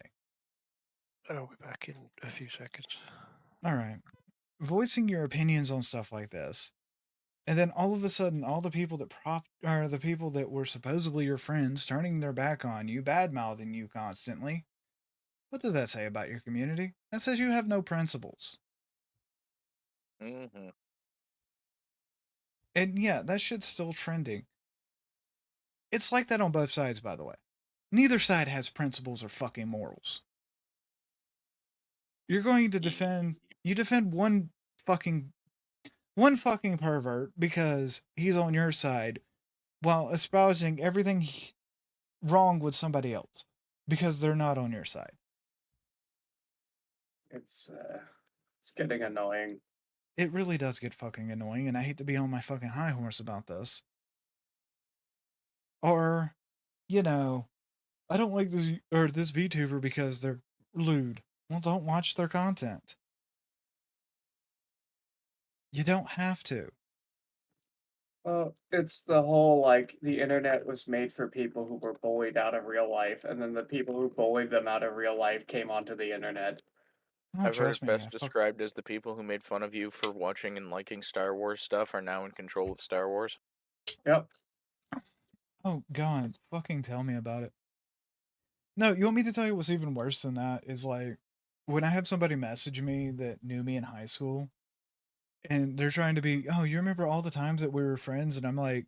I'll be back in a few seconds. All right. Voicing your opinions on stuff like this, and then all of a sudden, all the people that the people that were supposedly your friends turning their back on you, bad mouthing you constantly. What does that say about your community? That says you have no principles. Mm-hmm. And yeah, that shit's still trending. It's like that on both sides, by the way. Neither side has principles or fucking morals. You're going to defend one fucking pervert because he's on your side while espousing everything wrong with somebody else because they're not on your side. It's getting annoying. It really does get fucking annoying, and I hate to be on my fucking high horse about this. Or, you know, I don't like this VTuber because they're lewd. Well, don't watch their content. You don't have to. Well, it's the whole, like, the internet was made for people who were bullied out of real life, and then the people who bullied them out of real life came onto the internet. Oh, I've heard trust it me. best described as the people who made fun of you for watching and liking Star Wars stuff are now in control of Star Wars. Yep. Oh, God. Fucking tell me about it. No, you want me to tell you what's even worse than that is like when I have somebody message me that knew me in high school and they're trying to be, oh, you remember all the times that we were friends? And I'm like,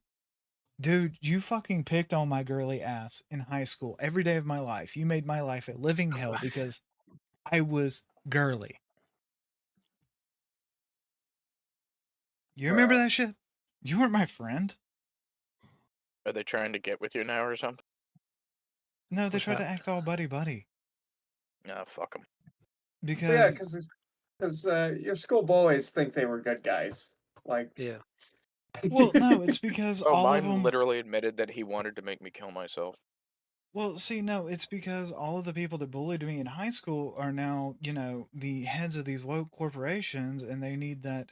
dude, you fucking picked on my girly ass in high school every day of my life. You made my life a living hell because I was girly. You remember that shit? You weren't my friend. Are they trying to get with you now or something? No, they What's tried to that? act all buddy. Nah, fuck them. Yeah, Because because your school bullies think they were good guys. Like, Yeah. well, no, it's because Oh, all of mine them. literally admitted that he wanted to make me kill myself. Well, see, no, it's because all of the people that bullied me in high school are now, you know, the heads of these woke corporations, and they need that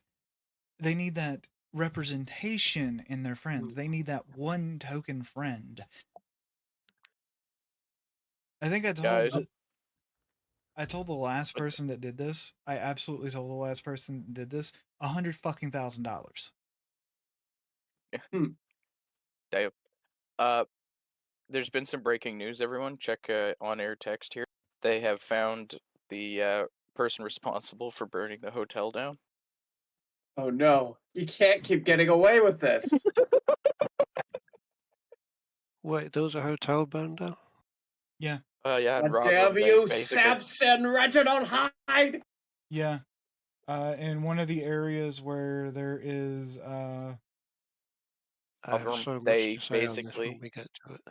representation in their friends. They need that one token friend. I think Guys, I told the last person that did this. I absolutely told the last person that did this $100,000. Damn. There's been some breaking news, everyone. Check on-air text here. They have found the person responsible for burning the hotel down. oh no, you can't keep getting away with this. Wait, there was a hotel burned down? Yeah, Yeah, in God Rotherham, damn you, basically. Samson Reginald Hyde! yeah. In one of the areas where there is I have Rotherham, so much they to say on this basically when we get to it.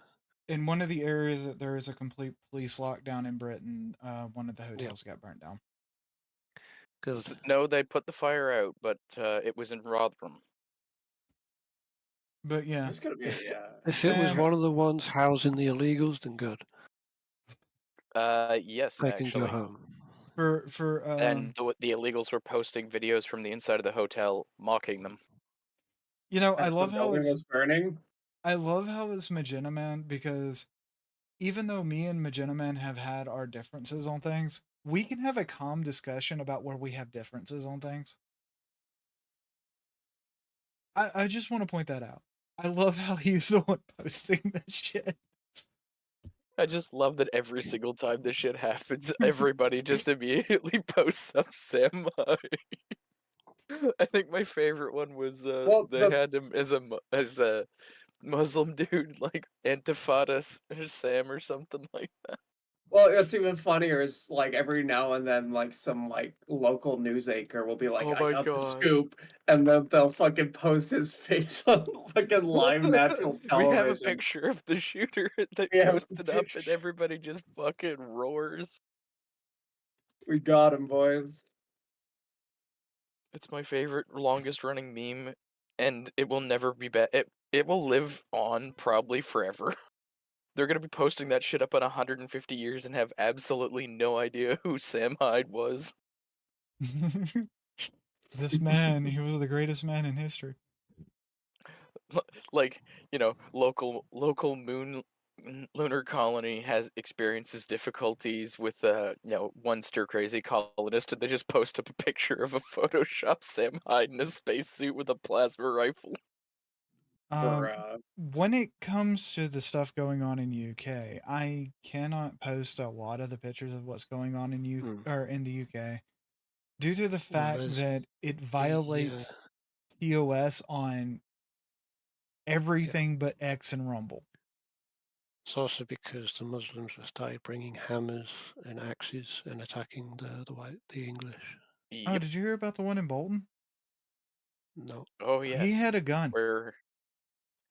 in one of the areas that there is a complete police lockdown in Britain, one of the hotels got burnt down. Good. No, they put the fire out, but it was in Rotherham. But yeah, There's gonna be If a it was Sam- one of the ones housing the illegals, then good. Yes, They can go actually. home. for And the illegals were posting videos from the inside of the hotel mocking them. you know, as the building was burning. I love how it's Magenta Man because even though me and Magenta Man have had our differences on things, we can have a calm discussion about where we have differences on things. I just want to point that out. I love how he's the one posting this shit. I just love that every single time this shit happens, everybody just immediately posts up Sam High. I think my favorite one was they had him as a Muslim dude, like Antifada or Sam or something like that. Well, what's even funnier is like every now and then, like some like local news anchor will be like, Oh "I my got the God. scoop," and then they'll fucking post his face on fucking live natural We have a television. picture of the shooter that We have a posted up, and picture. everybody just fucking roars. We got him, boys. It's my favorite, longest running meme, and it will never be bad. It will live on probably forever. They're gonna be posting that shit up in 150 years and have absolutely no idea who Sam Hyde was. This man, he was the greatest man in history. Like, local lunar colony experiences difficulties with one stir crazy colonist, and they just post up a picture of a Photoshop Sam Hyde in a spacesuit with a plasma rifle. Bruh. When it comes to the stuff going on in UK, I cannot post a lot of the pictures of what's going on in in the UK due to the fact there's that it the, violates TOS on everything but X and Rumble. It's also because the Muslims have started bringing hammers and axes and attacking the English. Oh, Yep. did you hear about the one in Bolton? No. Oh yes. He had a gun. Where?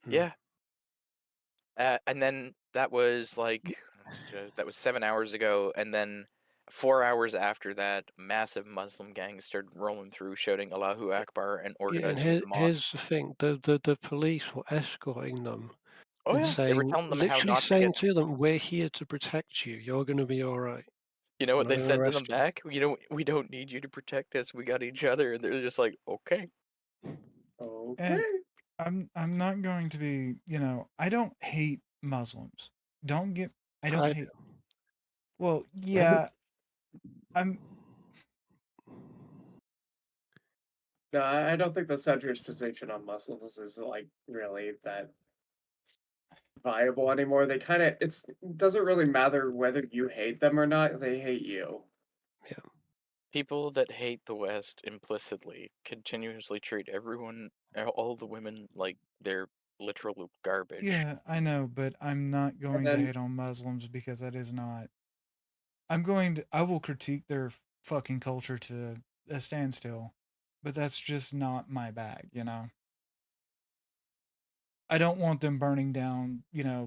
Hmm. Yeah. And then that was like that was 7 hours ago, and then 4 hours after that, massive Muslim gangs started rolling through, shouting Allahu Akbar and Yeah, and organizing the here's mosques. the thing: the police were escorting them Oh and yeah, they were saying, telling them how literally not to saying get. to them, "We're here to protect you. You're going to be all right." You know what We're they not gonna said to them arrest you." back? We don't need you to protect us. We got each other, and they're just like, okay. Okay. And I'm not going to be, I don't hate Muslims. I don't I hate. Well, Every- yeah, I'm No, I don't think the center's position on Muslims is like really that viable anymore. They kind of it doesn't really matter whether you hate them or not. They hate you. Yeah. People that hate the West implicitly continuously treat everyone, all the women, like they're literal garbage. yeah, I know, but I'm not And going to then hate on Muslims because that is not. I will critique their fucking culture to a standstill, but that's just not my bag, I don't want them burning down,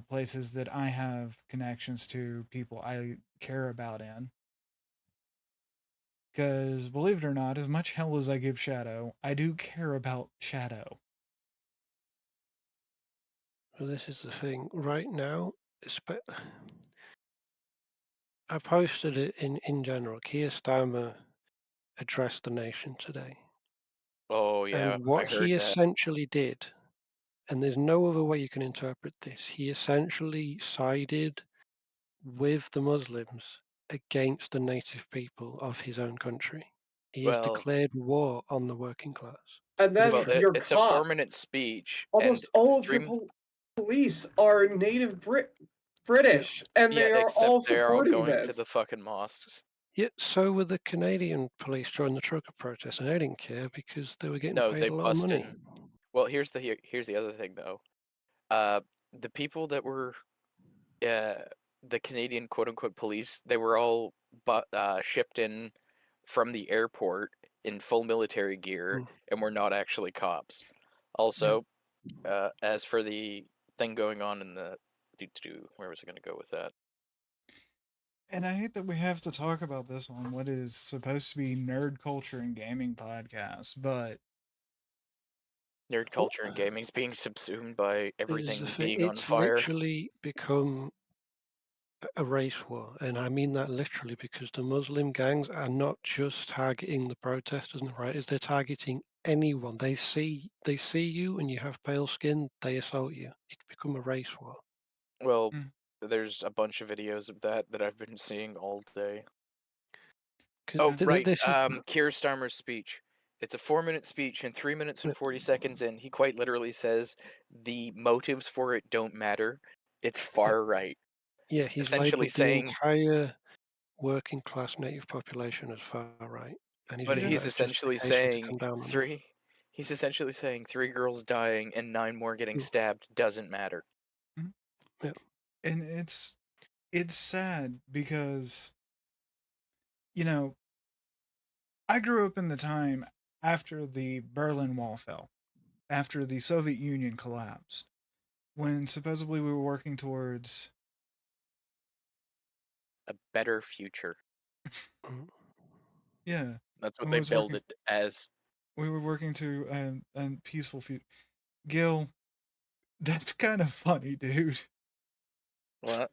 places that I have connections to, people I care about in. Because believe it or not, as much hell as I give Shadow, I do care about Shadow. Well, this is the thing. Right now, I posted it in general. Keir Starmer addressed the nation today. Oh yeah, And I what heard he that. essentially did, and there's no other way you can interpret this, he essentially sided with the Muslims against the native people of his own country. He has Well, declared war on the working class. and then Literally. your it's a cops. 4-minute speech, Almost and all of your 3. police are native British, and Yeah, they are except all they're all supporting going to the this. fucking mosques. Yet so were the Canadian police during the trucker protest, and they didn't care because they were getting No, paid they a lot of bust money. in. Well, here's the other thing though. The people that were the Canadian quote unquote police, they were all shipped in from the airport in full military gear, and were not actually cops. Also, as for the thing going on in the where was I going to go with that? And I hate that we have to talk about this on what is supposed to be nerd culture and gaming podcast, but Nerd culture and gaming is being subsumed by This is the everything thing. being on It's fire. literally become a race war, and I mean that literally because the Muslim gangs are not just targeting the protesters and the rioters; they're targeting anyone. They see you, and you have pale skin, they assault you. It's become a race war. Well, Mm. there's a bunch of videos of that I've been seeing all day. 'Cause Oh, right. this is Keir Starmer's speech. It's a 4-minute speech, and 3 minutes and 40 seconds in, he quite literally says the motives for it don't matter. It's far right. yeah. He's Essentially labelled the saying, entire working class native population as far right, and he's but using yeah, that as justification to come down on them. he's essentially saying 3 girls dying and 9 more getting Mm. stabbed doesn't matter. mm. Yeah. And it's it's sad because, you know, I grew up in the time after the Berlin Wall fell, after the Soviet Union collapsed, when supposedly we were working towards. A better future. Mm. Yeah, That's what we they was build working. it as. We were working to a peaceful future. Gil, that's kind of funny, dude. What?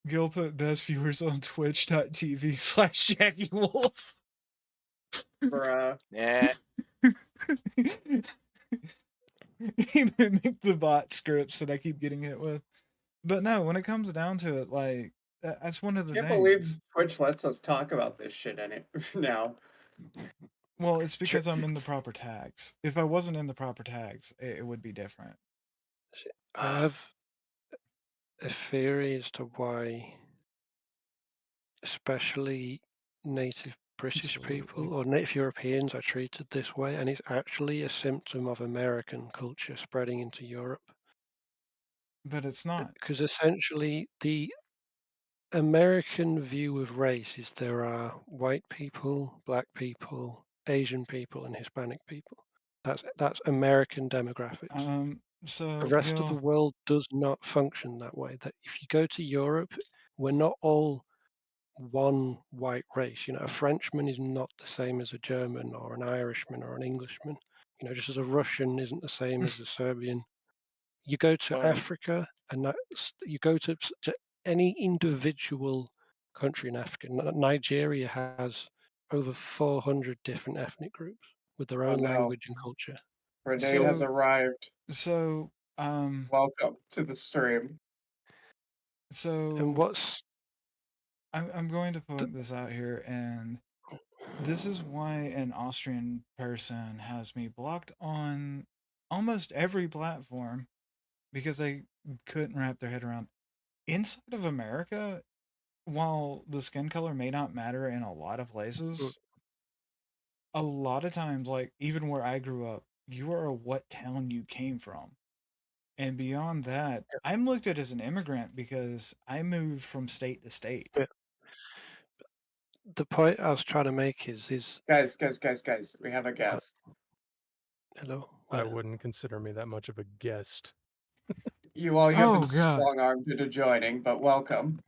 Gil put best viewers on twitch.tv/Jackie Wolf. Bruh. Yeah. He mimicked the bot scripts that I keep getting hit with. But no, when it comes down to it, like, that's one of the Can't things. believe Twitch lets us talk about this shit in it now. Well, it's because I'm in the proper tags. If I wasn't in the proper tags, it would be different. I have a theory as to why, especially native British Absolutely. people or native Europeans are treated this way, and it's actually a symptom of American culture spreading into Europe. But it's not. Because essentially, the American view of race is there are white people, black people, Asian people, and Hispanic people. That's American demographics. So The rest of the Gil, world does not function that way. That if you go to Europe, we're not all one white race. A Frenchman is not the same as a German or an Irishman or an Englishman. Just as a Russian isn't the same as a Serbian. You go to Well, Africa, and you go to any individual country in Africa. Nigeria has over 400 different ethnic groups with their Oh own no. language and culture. Renee has So- arrived. so Welcome to the stream. And what's I'm going to put this out here, and this is why an Austrian person has me blocked on almost every platform because they couldn't wrap their head around. Inside of America, while the skin color may not matter in a lot of places, a lot of times, like even where I grew up, you are what town you came from. And beyond that, I'm looked at as an immigrant because I moved from state to state. Yeah. The point I was trying to make is Guys, we have a what? guest. Hello. I Where? wouldn't consider me that much of a guest. You have been Oh, God. strong-armed into joining, but welcome.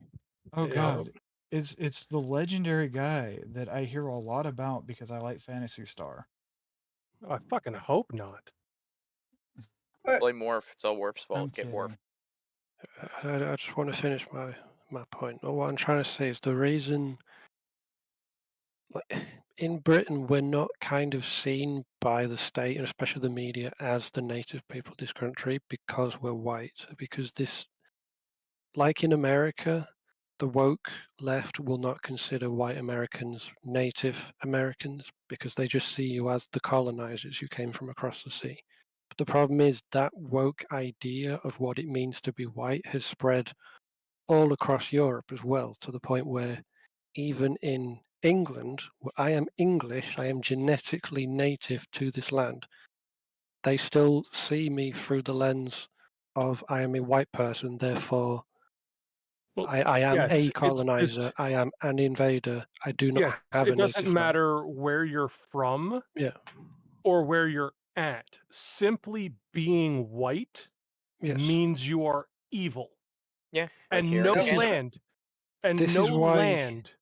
Oh Yeah. God. It's the legendary guy that I hear a lot about because I like Fantasy Star. I fucking hope not. Blame Morph. It's all Warp's I'm fault. Get kidding. Warph. I just want to finish my point. What I'm trying to say is the reason, like, in Britain, we're not kind of seen by the state and especially the media as the native people of this country because we're white. Because this, like in America, the woke left will not consider white Americans Native Americans because they just see you as the colonizers who came from across the sea. But the problem is that woke idea of what it means to be white has spread all across Europe as well, to the point where even in England, where I am English, I am genetically native to this land, they still see me through the lens of I am a white person, therefore Well, I am yeah, a colonizer, I am an invader, I do not have a it doesn't native land. matter where you're from Yeah. or where you're at. Simply being white Yes. means you are evil. Yeah. Like And here no in This is- Canada. land and this no is why- land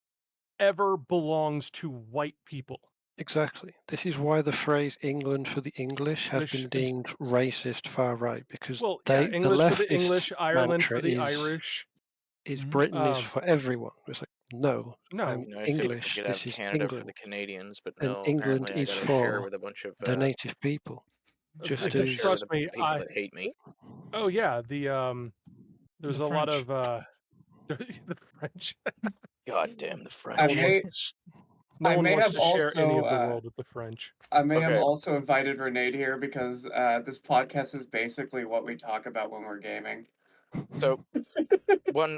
ever belongs to white people. Exactly. This is why the phrase England for the English has English- been deemed racist far right, because Well, yeah, the English for the leftist English, Ireland mantra for the is, Irish. Mhm. Britain is Um, for everyone. It's like, no, No, I'm You know, I say English, we could this have is Canada for England, the Canadians, but and no, England apparently I is gotta share for with a bunch of the native people. Just I gotta as share with trust a bunch me, of people that hate me. oh yeah, there's The a lot French. of the French. God damn the I French. may, No I one may wants have to share any of also, the world with the French. I may have Okay. also invited Renee here because this podcast is basically what we talk about when we're gaming. So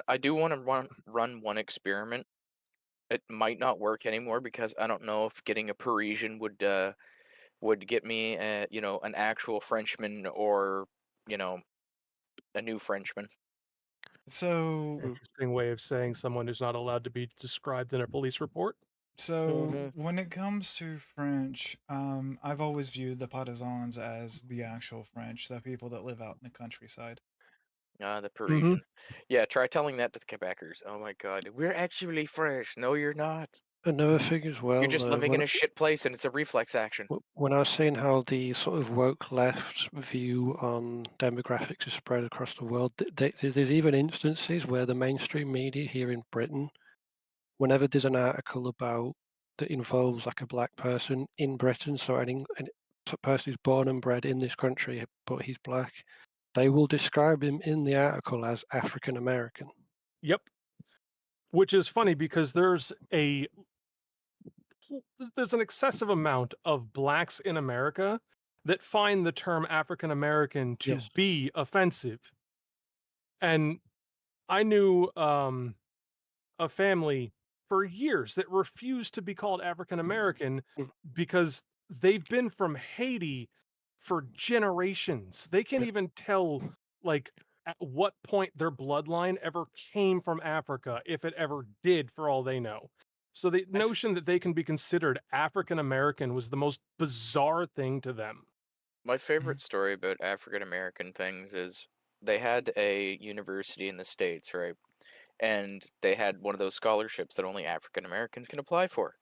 I do want to run one experiment. It might not work anymore because I don't know if getting a Parisian would get me an actual Frenchman or a new Frenchman. So Interesting way of saying someone who's not allowed to be described in a police report. So when it comes to French, I've always viewed the partisans as the actual French, the people that live out in the countryside. The Parisians. Yeah, try telling that to the Quebecers. Oh my god, we're actually French. No, you're not. Another thing as well, You're just living in a shit place and it's a reflex action. when I was saying how the sort of woke left view on demographics is spread across the world, there's even instances where the mainstream media here in Britain, whenever there's an article about that involves like a black person in Britain, so a person who's born and bred in this country but he's black, they will describe him in the article as African American. Yep. Which is funny because there's an excessive amount of blacks in America that find the term African American to Yes. be offensive. And I knew a family for years that refused to be called African American because they've been from Haiti for generations. They can't even tell like at what point their bloodline ever came from Africa, if it ever did, for all they know. So the notion that they can be considered African American was the most bizarre thing to them. My favorite story about African American things is they had a university in the States, right? And they had one of those scholarships that only African Americans can apply for.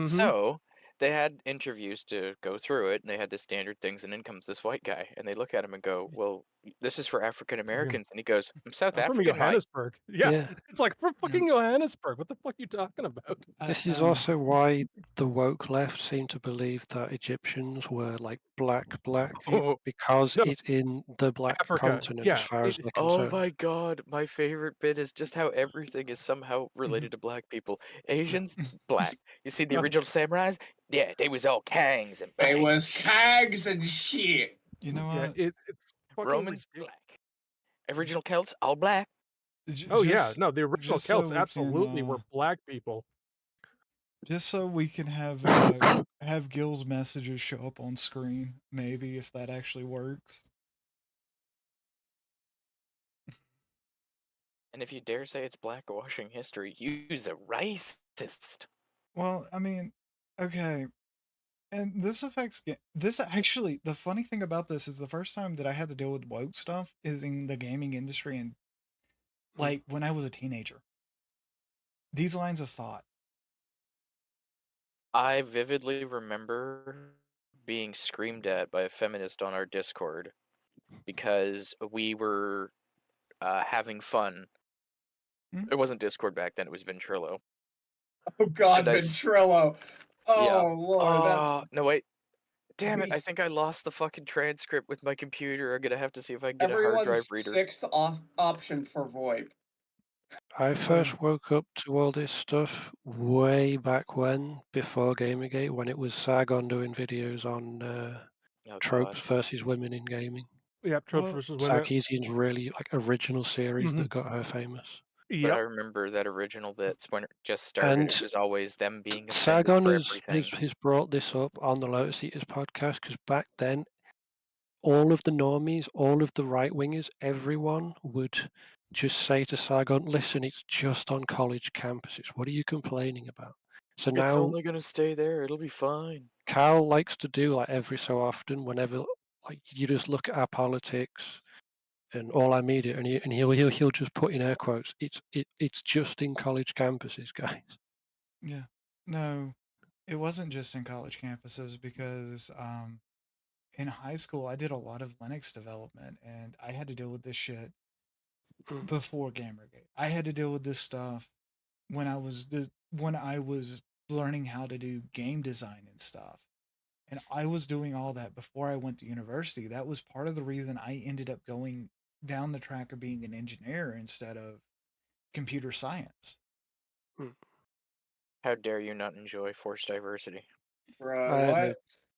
So they had interviews to go through it, and they had the standard things, and in comes this white guy, and they look at him and go, "Well, this is for African Americans," and he goes, "I'm South I'm from African, mate." Johannesburg. Yeah, Yeah. it's like from fucking Johannesburg. What the fuck are you talking about? This is also why the woke left seem to believe that Egyptians were like black, because No. it's in the black Africa, continent yeah, as far as they're Oh concerned. my god, my favorite bit is just how everything is somehow related to black people. Asians, black. You see the No. original samurais? Yeah, they was all kangs and They black. was tags and shit. You know Yeah, what? it's fucking Romans, ridiculous. black. Original Celts, all black. Oh yeah, no, the original just so Celts we absolutely can, were black people. Just so we can have Gil's messages show up on screen, maybe if that actually works. And if you dare say it's blackwashing history, you's a racist. Well, I mean, okay. And this affects this actually. The funny thing about this is the first time that I had to deal with woke stuff is in the gaming industry, and like when I was a teenager. These lines of thought. I vividly remember being screamed at by a feminist on our Discord because we were having fun. It wasn't Discord back then; it was Ventrilo. Oh God, And Ventrilo. Oh Yeah. Lord, that's No, wait. Damn it! I Beast. think I lost the fucking transcript with my computer. I'm gonna have to see if I can get a hard everyone's drive reader. sixth option for VoIP. I first woke up to all this stuff way back when, before Gamergate, when it was Sargon doing videos on tropes versus women in gaming. Yep, tropes versus women. Sarkeesian's really like original series that got her famous. But I remember that original bits when it just started. And it was always them being offended Sargon for has everything. brought this up on the Lotus Eaters podcast because back then, all of the normies, all of the right wingers, everyone would just say to Sargon, "Listen, it's just on college campuses. What are you complaining about?" So It's now only gonna stay there. It'll be fine. Cal likes to do like every so often, whenever like you just look at our politics and all our media, and he'll just put in air quotes, "It's just in college campuses, guys." Yeah. No, it wasn't just in college campuses because in high school I did a lot of Linux development and I had to deal with this shit before Gamergate. I had to deal with this stuff when I was learning how to do game design and stuff. And I was doing all that before I went to university. That was part of the reason I ended up going down the track of being an engineer instead of computer science. How dare you not enjoy forced diversity? Bro, I had what?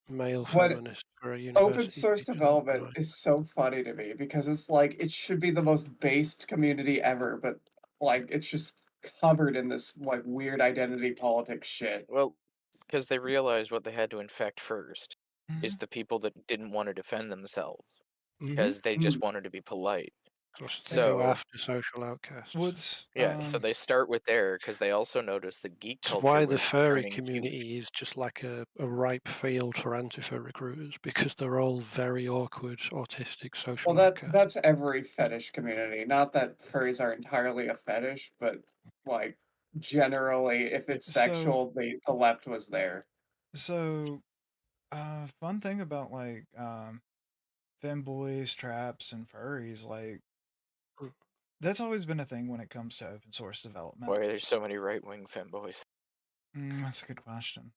a male What feminist for a university. open source development is so funny to me because it's like it should be the most based community ever, but like it's just covered in this like weird identity politics shit. Well, because they realized what they had to infect first is the people that didn't want to defend themselves because they just wanted to be polite. They go So after social outcasts. What's yeah, so they start with there because they also noticed that geek It's culture why the was furry turning huge. community is just like a ripe field for anti-fur recruiters because they're all very awkward, autistic social Well, outcasts. that's every fetish community. Not that furries are entirely a fetish, but like generally, if it's So- sexual, the left was there. so fun thing about like femboys, traps, and furries, like Mm. that's always been a thing when it comes to open source development. Why are there so many right-wing femboys? That's a good question.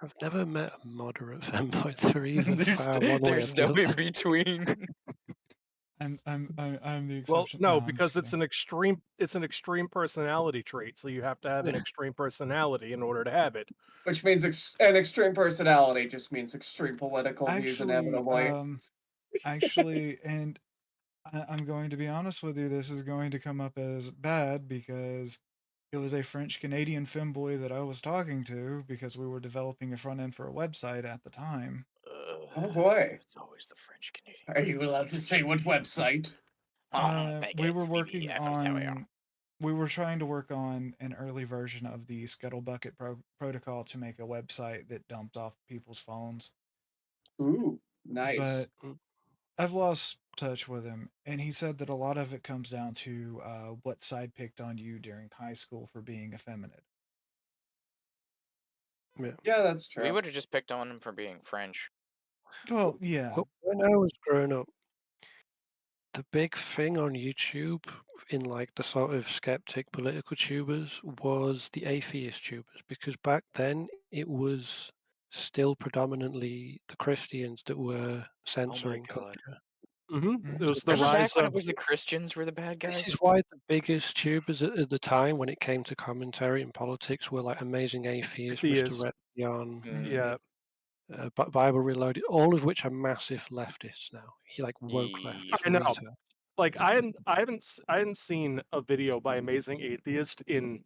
I've never met a moderate femboy. They're either There's far one way or there's the no other. in between. I'm the Well, exception. no, I'm because just it's an extreme personality trait, so you have to have an Yeah. extreme personality in order to have it. Which means an extreme personality just means extreme political views kidding. inevitably. Actually, and I'm going to be honest with you. This is going to come up as bad because it was a French Canadian femboy that I was talking to because we were developing a front end for a website at the time. Oh boy. It's always the French Canadian. Are you allowed to say what website? We were working on. We were trying to work on an early version of the Scuttlebucket protocol to make a website that dumped off people's phones. Ooh, nice. But I've lost touch with him, and he said that a lot of it comes down to what side picked on you during high school for being effeminate. Yeah, that's true. We would have just picked on him for being French. Well, yeah. Well, when I was growing up, the big thing on YouTube in like the sort of skeptic political tubers was the atheist tubers, because back then it was still predominantly the Christians that were censoring God. culture. It was the Remember rise back when of it was the Christians were the bad This guys? is why the biggest tubers at the time, when it came to commentary and politics, were like Amazing Atheist, Atheist. Mr. Reption, Mm. Yeah, Bible Reloaded, all of which are massive leftists now. He like woke Yep. leftists. I know. Retard. Like I hadn't seen a video by Amazing Atheist in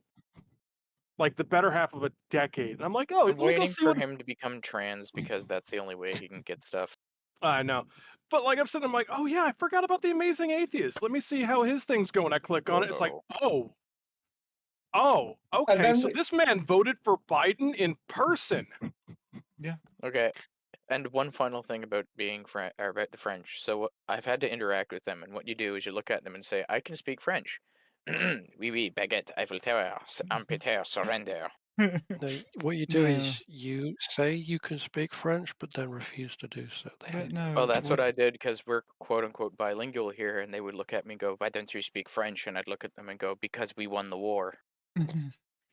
like the better half of a decade. And I'm like, oh, I'm let me go waiting see for what him to become trans because that's the only way he can get stuff. I know. But like I'm sitting, I'm like, oh yeah, I forgot about the Amazing Atheist. Let me see how his thing's going. I click on it. It's like, no. oh, okay. then So the- this man voted for Biden in person. Okay. And one final thing about being about the French. So I've had to interact with them, and what you do is you look at them and say, "I can speak French." Oui, oui, baguette, Eiffel Tower, Empire, surrender. No, what you do No. is you say you can speak French, but then refuse to do so. They But hate no. Oh, that's what I did because we're quote unquote bilingual here, and they would look at me and go, "Why don't you speak French?" And I'd look at them and go, "Because we won the war."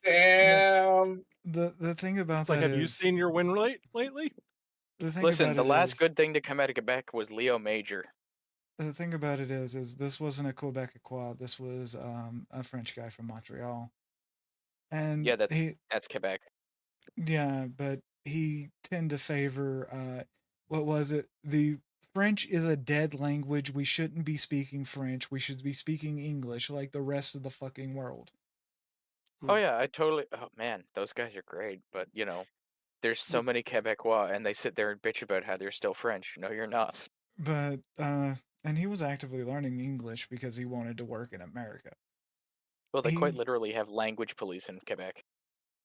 Damn. The thing about It's like, that have you is seen your win rate lately? the thing Listen, about the it last is- good thing to come out of Quebec was Leo Major. The thing about it is this wasn't a Quebecois. This was a French guy from Montreal, and Yeah, that's Quebec. yeah, but he tend to favor what was it? The French is a dead language. We shouldn't be speaking French. We should be speaking English like the rest of the fucking world. Oh yeah, I totally. Oh man, those guys are great, but there's so many Quebecois, and they sit there and bitch about how they're still French. No, you're not. But and he was actively learning English because he wanted to work in America. Well, they quite He- literally have language police in Quebec.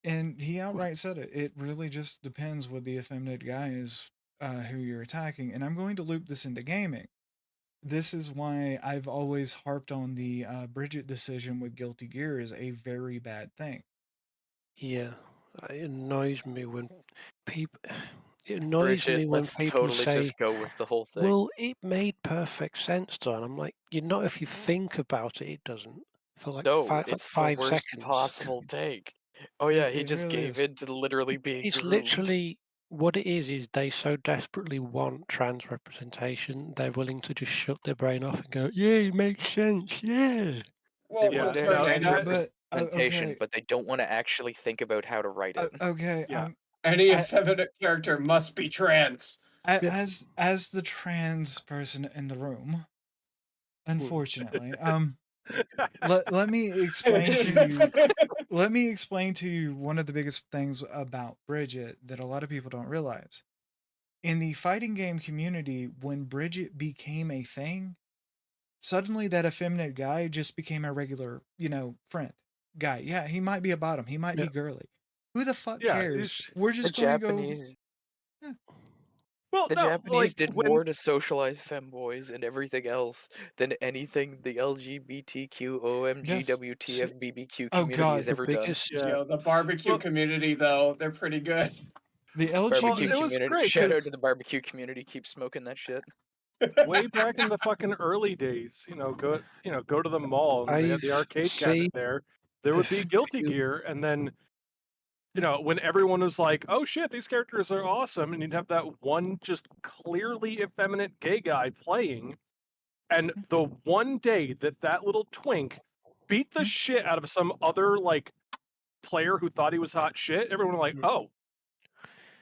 And he outright said it. It really just depends with the effeminate guys who you're attacking. And I'm going to loop this into gaming. This is why I've always harped on the Bridget decision with Guilty Gear is a very bad thing. Yeah, it annoys me when people. It annoys Bridget, me when let's people totally say, just go with the whole thing. "Well, it made perfect sense, Don." I'm like, "You're not. If you think about it, it doesn't." For like no, five, it's the 5 worst seconds. possible take. Oh yeah, he It just really gave is. in to literally being It's groomed. literally what it is they so desperately want trans representation, they're willing to just shut their brain off and go, "Yeah, it makes sense. Yeah." Well, They Yeah, want to no, have and trans that- representation, okay. but they don't want to actually think about how to write it. Okay. Yeah. any I- effeminate character must be trans. As the trans person in the room, unfortunately, let me explain to you. Let me explain to you one of the biggest things about Bridget that a lot of people don't realize. In the fighting game community, when Bridget became a thing, suddenly that effeminate guy just became a regular, friend guy. Yeah, he might be a bottom. He might Yeah. be girly. Who the fuck Yeah, cares? it's- We're The just going to go. Japanese, Yeah. well, the no, Japanese like did when more to socialize femboys and everything else than anything the LGBTQ Yes. OMGWTF BBQ Oh, community God. has The ever done. biggest, yeah, The barbecue well, community, though, they're pretty good. The well, Barbecue it LGBT. was community. great Shout out because to the barbecue community. Keep smoking that shit. way back in the fucking early days, go to the mall and they had the I've arcade seen cabinet there. There a would be Guilty few. Gear, and then when everyone was like, "Oh shit, these characters are awesome," and you'd have that one just clearly effeminate gay guy playing, and the one day that little twink beat the shit out of some other like player who thought he was hot shit, everyone was like, "Oh,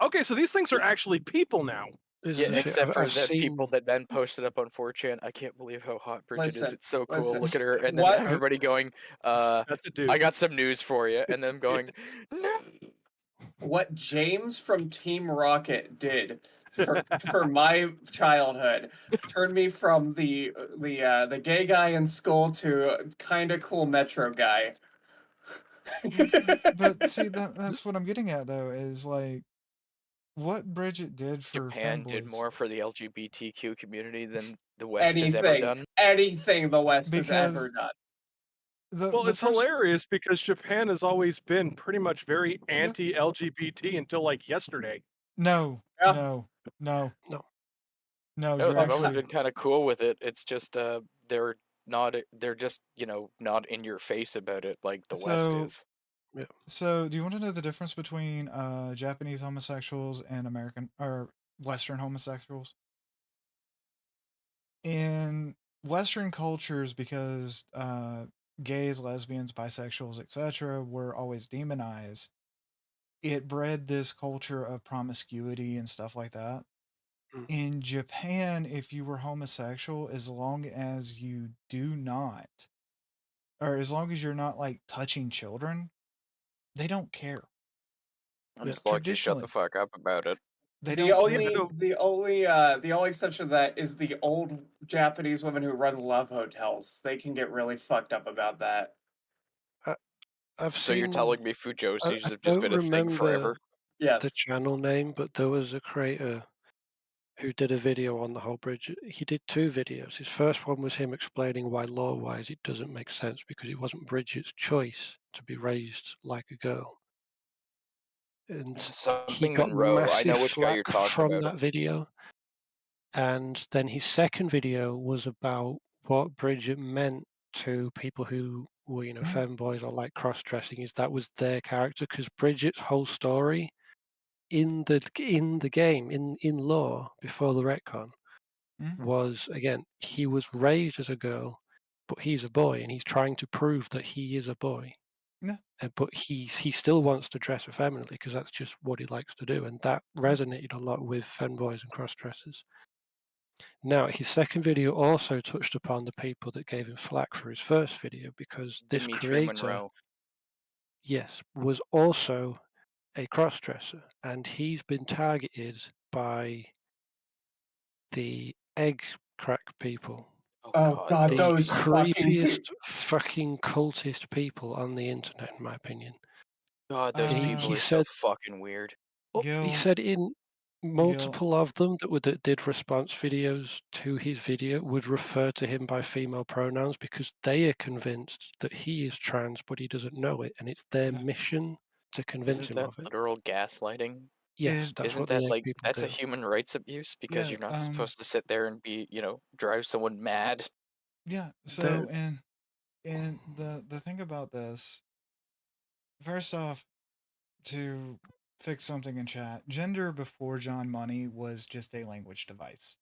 okay, so these things are actually people now." This Yeah, is the thing. except for I've the people seen. that Ben posted up on 4chan. I can't believe how hot Bridget is. Listen, It's so cool. listen. Look at her. And then What everybody going, That's a dude. I got some news for you. And then going, no. what James from Team Rocket did for my childhood turned me from the gay guy in school to kind of cool metro guy. But see, that's what I'm getting at, though, is like what Bridget did for Japan did fanboys. more for the LGBTQ community than the West has ever done. anything the West has ever Because done. Well, the it's first, hilarious because Japan has always been pretty much very Yeah. anti-LGBT until like yesterday. no, Yeah. no, no, No. no, No, you're they've always actually been kind of cool with it. It's just they're not. They're just not in your face about it like the West so. is. So, do you want to know the difference between Japanese homosexuals and American or Western homosexuals? In Western cultures, because gays, lesbians, bisexuals, etc., were always demonized, it bred this culture of promiscuity and stuff like that. Mm. In Japan, if you were homosexual, as long as you do not, or as long as you're not like touching children, they don't care. I'm Yeah. just like, you shut the Traditionally, fuck up about it. they The don't Yeah, only care. no, the only exception to that is the old Japanese women who run love hotels. They can get really fucked up about that. I've So you're seen. telling me I Fujoshis have just don't been a thing forever? remember Yes. the channel name, but there was a creator who did a video on the whole bridge. He did two videos. His first one was him explaining why law-wise it doesn't make sense because it wasn't Bridget's choice to be raised like a girl. And he Something got Monroe. I massive know which guy you're flack talking from about. that video. And then his second video was about what Bridget meant to people who were, femboys or like cross-dressing, is that was their character, because Bridget's whole story in the game, in lore before the retcon, Mhm. was, again, he was raised as a girl, but he's a boy, and he's trying to prove that he is a boy. Yeah. But he still wants to dress effeminately because that's just what he likes to do, and that resonated a lot with femboys and cross-dressers. Now, his second video also touched upon the people that gave him flack for his first video because this Dimitri creator, Monroe. yes, was also a cross-dresser, and he's been targeted by the egg crack people. Oh God, The those creepiest fucking cultist people on the internet, in my opinion. God, those And people he are so said, fucking weird. he Gil, said in multiple of them that did response videos to his video would refer to him by female pronouns because they are convinced that he is trans, but he doesn't know it, and it's their Yeah. mission to convince Isn't him that of it. literal gaslighting? Yes, It- that's Isn't what the that egg like people that's do. a human rights abuse because Yeah, you're not supposed to sit there and be, drive someone mad? yeah. So, and the thing about this, first off, to fix something in chat, gender before John Money was just a language device.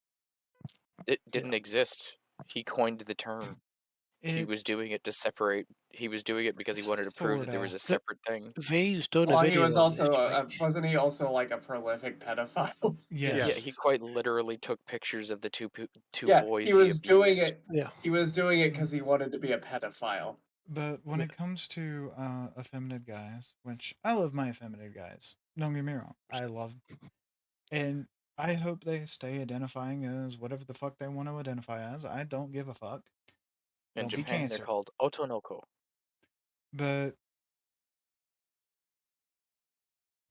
It didn't exist. He coined the term. He It was doing it to separate. He was doing it because he wanted to prove that there was a sorta. separate thing. V's done a Well, he video was on also this. Like, wasn't he also like a prolific pedophile? Yes. Yeah, he quite literally took pictures of the two Yeah, boys he he was doing abused. it. yeah, He was doing it because he wanted to be a pedophile. But when Yeah. it comes to effeminate guys, which I love my effeminate guys, don't get me wrong, I love them. And I hope they stay identifying as whatever the fuck they want to identify as. I don't give a fuck. In Won't be Japan, they're cancer. called otonoko. But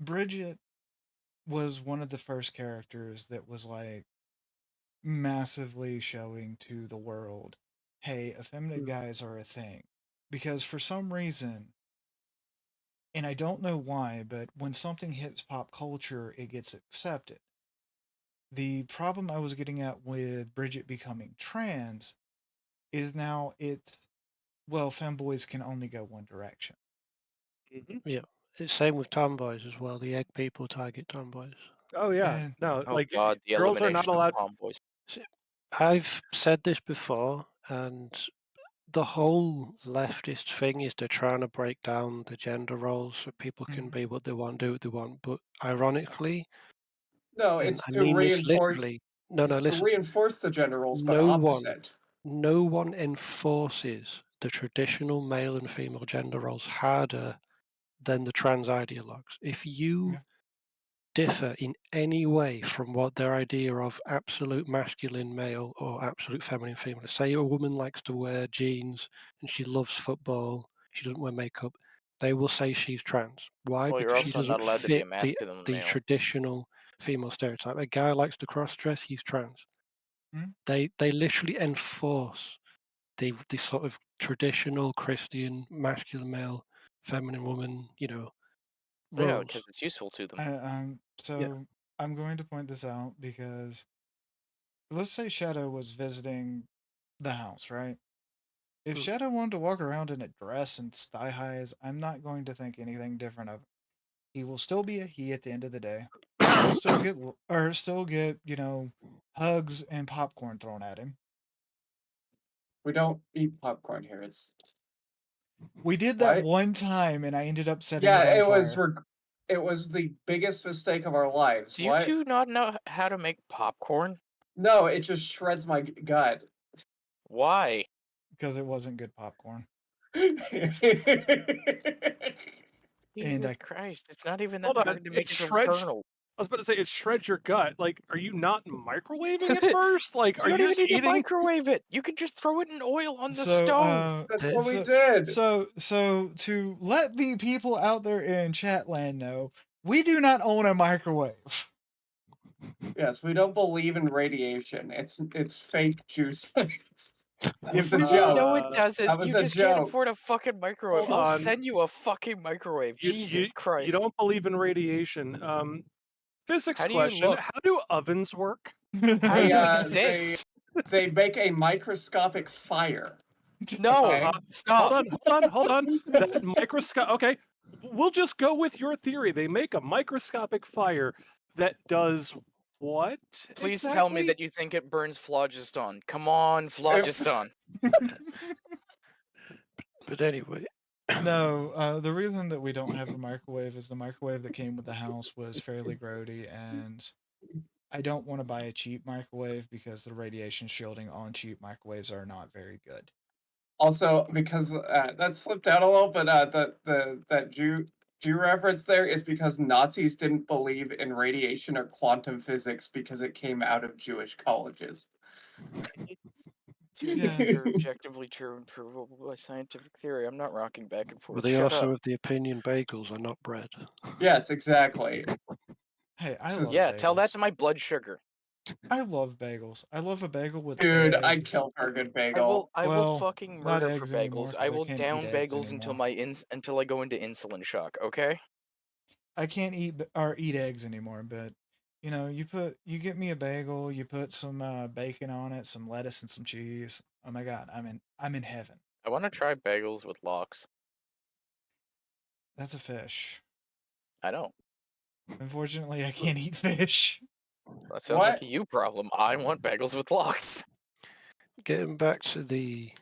Bridget was one of the first characters that was like massively showing to the world, hey, effeminate guys are a thing. Because for some reason, and I don't know why, but when something hits pop culture, it gets accepted. The problem I was getting at with Bridget becoming trans is now it's, well, femboys can only go one direction. Yeah. It's same with tomboys as well. The egg people target tomboys. Oh yeah, And no, Oh like God, the girls are not elimination of allowed. tomboys. I've said this before, and the whole leftist thing is they're trying to break down the gender roles so people can be what they want, do what they want. But ironically, No, and it's I to mean this reinforce. literally, no, It's to listen, reinforce the gender roles, but no one, opposite. no one enforces the traditional male and female gender roles harder than the trans ideologues. If you Yeah. differ in any way from what their idea of absolute masculine male or absolute feminine female is, say a woman likes to wear jeans and she loves football, she doesn't wear makeup, they will say she's trans. Why? Well, you're Because she also not doesn't allowed to be a fit masculine the male. traditional female stereotype. A guy likes to cross dress, he's trans. Mhm. They literally enforce the sort of traditional Christian masculine male, feminine woman, Yeah, roles. because it's useful to them. So I'm going to point this out because let's say Shadow was visiting the house, right? If Mm. Shadow wanted to walk around in a dress and thigh highs, I'm not going to think anything different of it. He will still be a he at the end of the day. He'll still get hugs and popcorn thrown at him. We don't eat popcorn here. It's We did that What? one time, and I ended up setting yeah. it on It was fire. it was the biggest mistake of our lives. Do you What? two not know how to make popcorn? No, it just shreds my gut. Why? Because it wasn't good popcorn. Jesus And Christ, it's not even Hold that on, hard to make it it from shreds. kernel. I was about to say it shreds your gut. Like, are you not microwaving it first? Like, You are don't you even just need to eating? microwave it. You can just throw it in oil on the so, stove. That's Uh, what we so, did. so to let the people out there in Chatland know, we do not own a microwave. Yes, we don't believe in radiation. It's fake juice. That If was a we joke. No, it That doesn't. was You a just can't joke. afford a fucking microwave. Hold I'll on. send you a fucking microwave. You, Jesus you Christ. don't believe in radiation. Physics How do you question: look? how do ovens work? How do you They exist? they make a microscopic fire. No, Okay. stop. Hold on. That microscope. Okay, we'll just go with your theory. They make a microscopic fire that does what? Please exactly? tell me that you think it burns phlogiston. Come on, phlogiston. But anyway, No, the reason that we don't have a microwave is the microwave that came with the house was fairly grody, and I don't want to buy a cheap microwave because the radiation shielding on cheap microwaves are not very good. Also, because that slipped out a little, but that Jew reference there is because Nazis didn't believe in radiation or quantum physics because it came out of Jewish colleges. Two Yeah. things are objectively true and provable by scientific theory. I'm not rocking back and were forth. they Shut also up. of the opinion bagels are not bread? Yes, exactly. Hey, I So- love Yeah, bagels. tell that to my blood sugar. I love bagels. I love a bagel with Dude, eggs. I'd kill for a good I bagel. will Well, fucking not murder for eggs anymore, bagels. 'cause I I will can't down eat eggs bagels until anymore. until I go into insulin shock, okay? I can't eat eggs anymore, but you get me a bagel, you put some bacon on it, some lettuce and some cheese. Oh my god, I'm in heaven. I want to try bagels with lox. That's a fish. I know. Unfortunately, I can't eat fish. That sounds like What? a you problem. I want bagels with lox. Getting back to the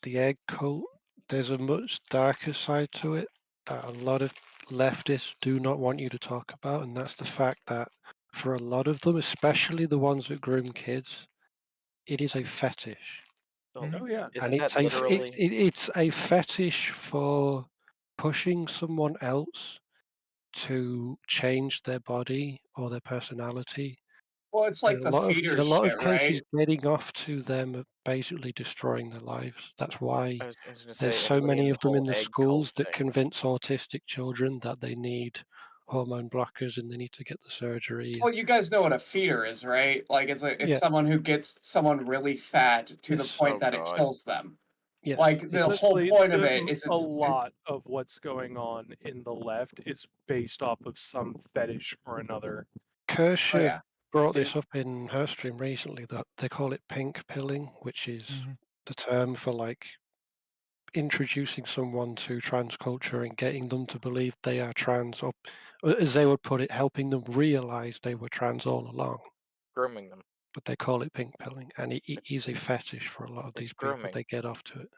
egg cult, there's a much darker side to it that a lot of leftists do not want you to talk about, and that's the fact that for a lot of them, especially the ones that groom kids, it is a fetish. Oh, Mhm. Oh yeah. isn't And that literally? it's a fetish for pushing someone else to change their body or their personality Well, it's like in the a lot of feeder in a lot of shit, cases, right? getting off to them basically destroying their lives. That's why I was gonna there's say so anybody in many the of them in whole the egg cult schools that thing. convince autistic children that they need hormone blockers and they need to get the surgery. Well, you guys know what a feeder is, right? Like, it's Yeah. someone who gets someone really fat to the Yes. point Oh that it God. kills them. Yes. Like, the whole Honestly, point of it is a lot of what's going on in the left is based off of some fetish or another. oh Kirsche yeah, brought Stu. this up in her stream recently that they call it pink pilling, which is Mhm. the term for like introducing someone to trans culture and getting them to believe they are trans, or as they would put it, helping them realize they were trans all along. Grooming them. But they call it pink pilling, and it is a fetish for a lot of these It's people. grooming. They get off to it.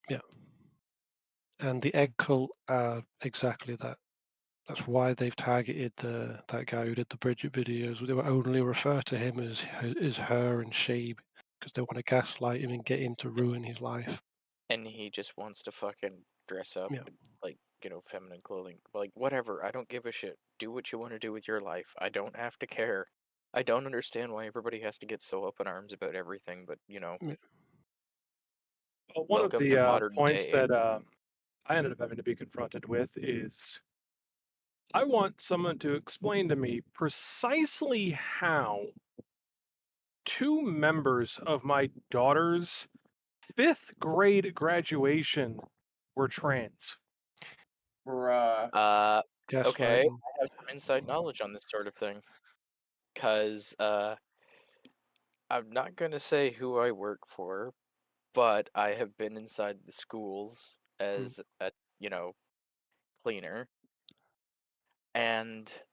Yeah. And the egg cult are exactly that. That's why they've targeted that guy who did the Bridget videos. They will only refer to him as her and she because they want to gaslight him and get him to ruin his life. And he just wants to fucking dress up Yeah. in, like, feminine clothing. Like, whatever. I don't give a shit. Do what you want to do with your life. I don't have to care. I don't understand why everybody has to get so up in arms about everything, but Yeah. Well, one of welcome to the modern points day. that I ended up having to be confronted with is I want someone to explain to me precisely how two members of my daughter's 5th grade graduation were trans. Bruh. Okay, Gaslighting. I have some inside knowledge on this sort of thing. Cause I'm not gonna say who I work for, but I have been inside the schools as a, cleaner, and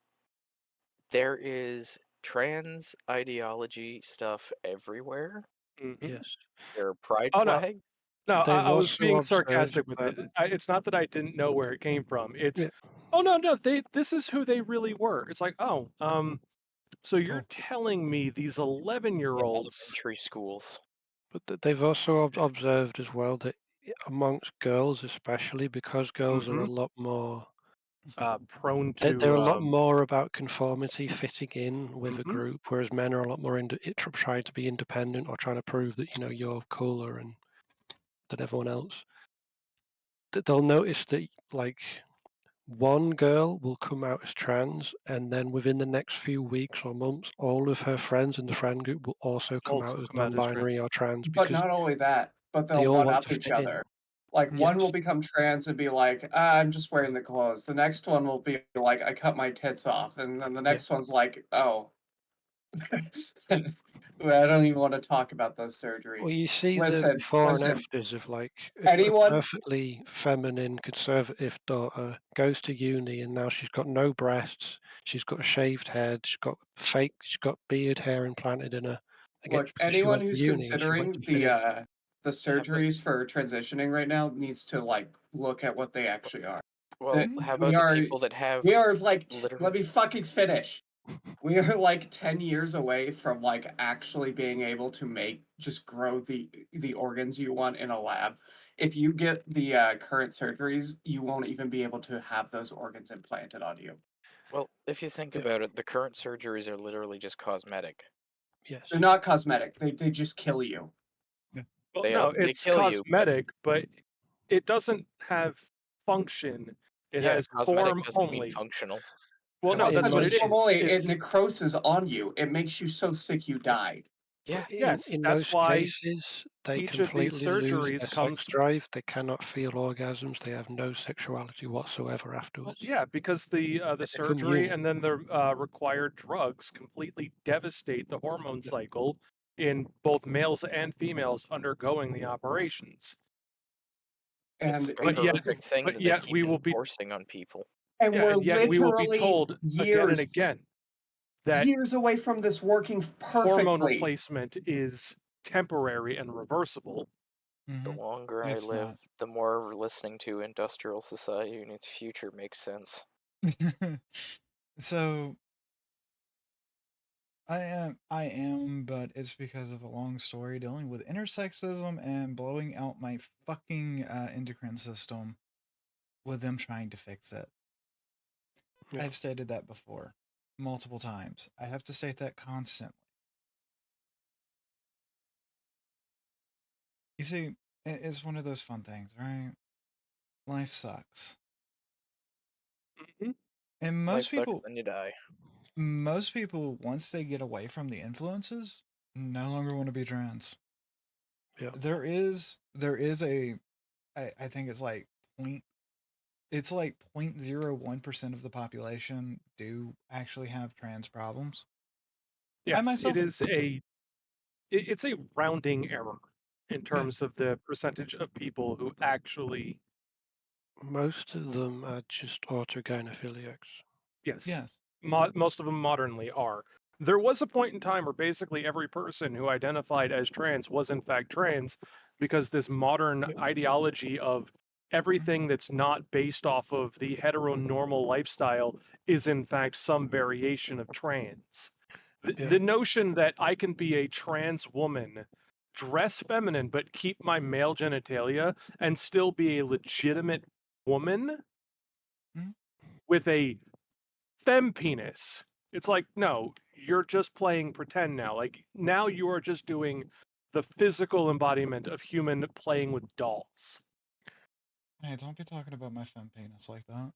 there is trans ideology stuff everywhere. Mm-hmm. Yes. There are pride Oh no, flags. no, They've I was also being observed sarcastic with that. it. It's not that I didn't know where it came from. It's, Yeah. oh no, this is who they really were. It's like, oh, so you're Cool. telling me these 11-year-olds? Elementary schools. But they've also observed as well that amongst girls, especially because girls are a lot more. Prone They're a lot to more about conformity, fitting in with a mhm. group, whereas men are a lot more trying to be independent or trying to prove that you're cooler than everyone else. They'll notice that like one girl will come out as trans, and then within the next few weeks or months, all of her friends in the friend group will also come out also as come out as trans. non-binary or trans But because not only that, but they they'll all one want up to each fit in. other. Like, one will Yes. become trans and be like, I'm just wearing the clothes. The next one will be like, I cut my tits off. And then the next one's like, oh. I don't even want to talk about those surgeries. Well, you see the Listen, before and listen. afters of like a Anyone, perfectly feminine, conservative daughter goes to uni and now she's got no breasts, she's got a shaved head, she's got beard hair implanted in her. Again, look, it's because she anyone went to who's uni and she went considering to fit in. the Yeah, but surgeries for transitioning right now needs to like look at what they actually are. well, Mm. how We about the are people that have we are like let literally? me fucking finish. We are like 10 years away from like actually being able to just grow the organs you want in a lab. If you get the current surgeries, you won't even be able to have those organs implanted on you. Well, if you think Yeah. about it, the current surgeries are literally just cosmetic. Yes. They're not cosmetic. They just kill you. Well, They no, they it's kill you, but cosmetic, but it doesn't have function. It yeah, has cosmetic form doesn't mean only. functional. Well, Well, no, it's In that's not what just it most, is. formally, it It's necroses on you. It makes you so sick you die. Yeah, yes, in that's most why cases, they each of these completely lose their surgeries sex comes. drive. They cannot feel orgasms. They have no sexuality whatsoever Well, afterwards. yeah, because the They become surgery human. and then the required drugs completely devastate the hormone cycle in both males and females undergoing the operations. it's And a But yet, horrific thing that they yet keep we will be enforcing on people. we're and yet we will be literally told again and again that years away from this working hormone perfectly. replacement is temporary and reversible. The Mhm. longer I It's live, not. the more listening to industrial society and its future makes sense. So I am, but it's because of a long story dealing with intersexism and blowing out my fucking endocrine system with them trying to fix it. Yeah. I've stated that before. multiple times. I have to state that constantly. You see, it's one of those fun things, right? Life sucks. Mhm. And Life sucks, then you die. most people, once they get away from the influences, no longer want to be trans. Yeah. There is a, I think it's like point, it's like 0.01% of the population do actually have trans problems. Yes, myself- it's a rounding error in terms of the percentage of people who actually Most of them are just autogynephiliacs. yes, Yes. most of them modernly are. There was a point in time where basically every person who identified as trans was in fact trans, because this modern Yep. ideology of everything that's not based off of the heteronormal lifestyle is in fact some variation of trans. Yeah. The notion that I can be a trans woman, dress feminine, but keep my male genitalia and still be a legitimate woman Mhm. with a fem penis. It's like, no, you're just playing pretend now. Like, now you are just doing the physical embodiment of human playing with dolls. Hey, don't be talking about my fem penis like that.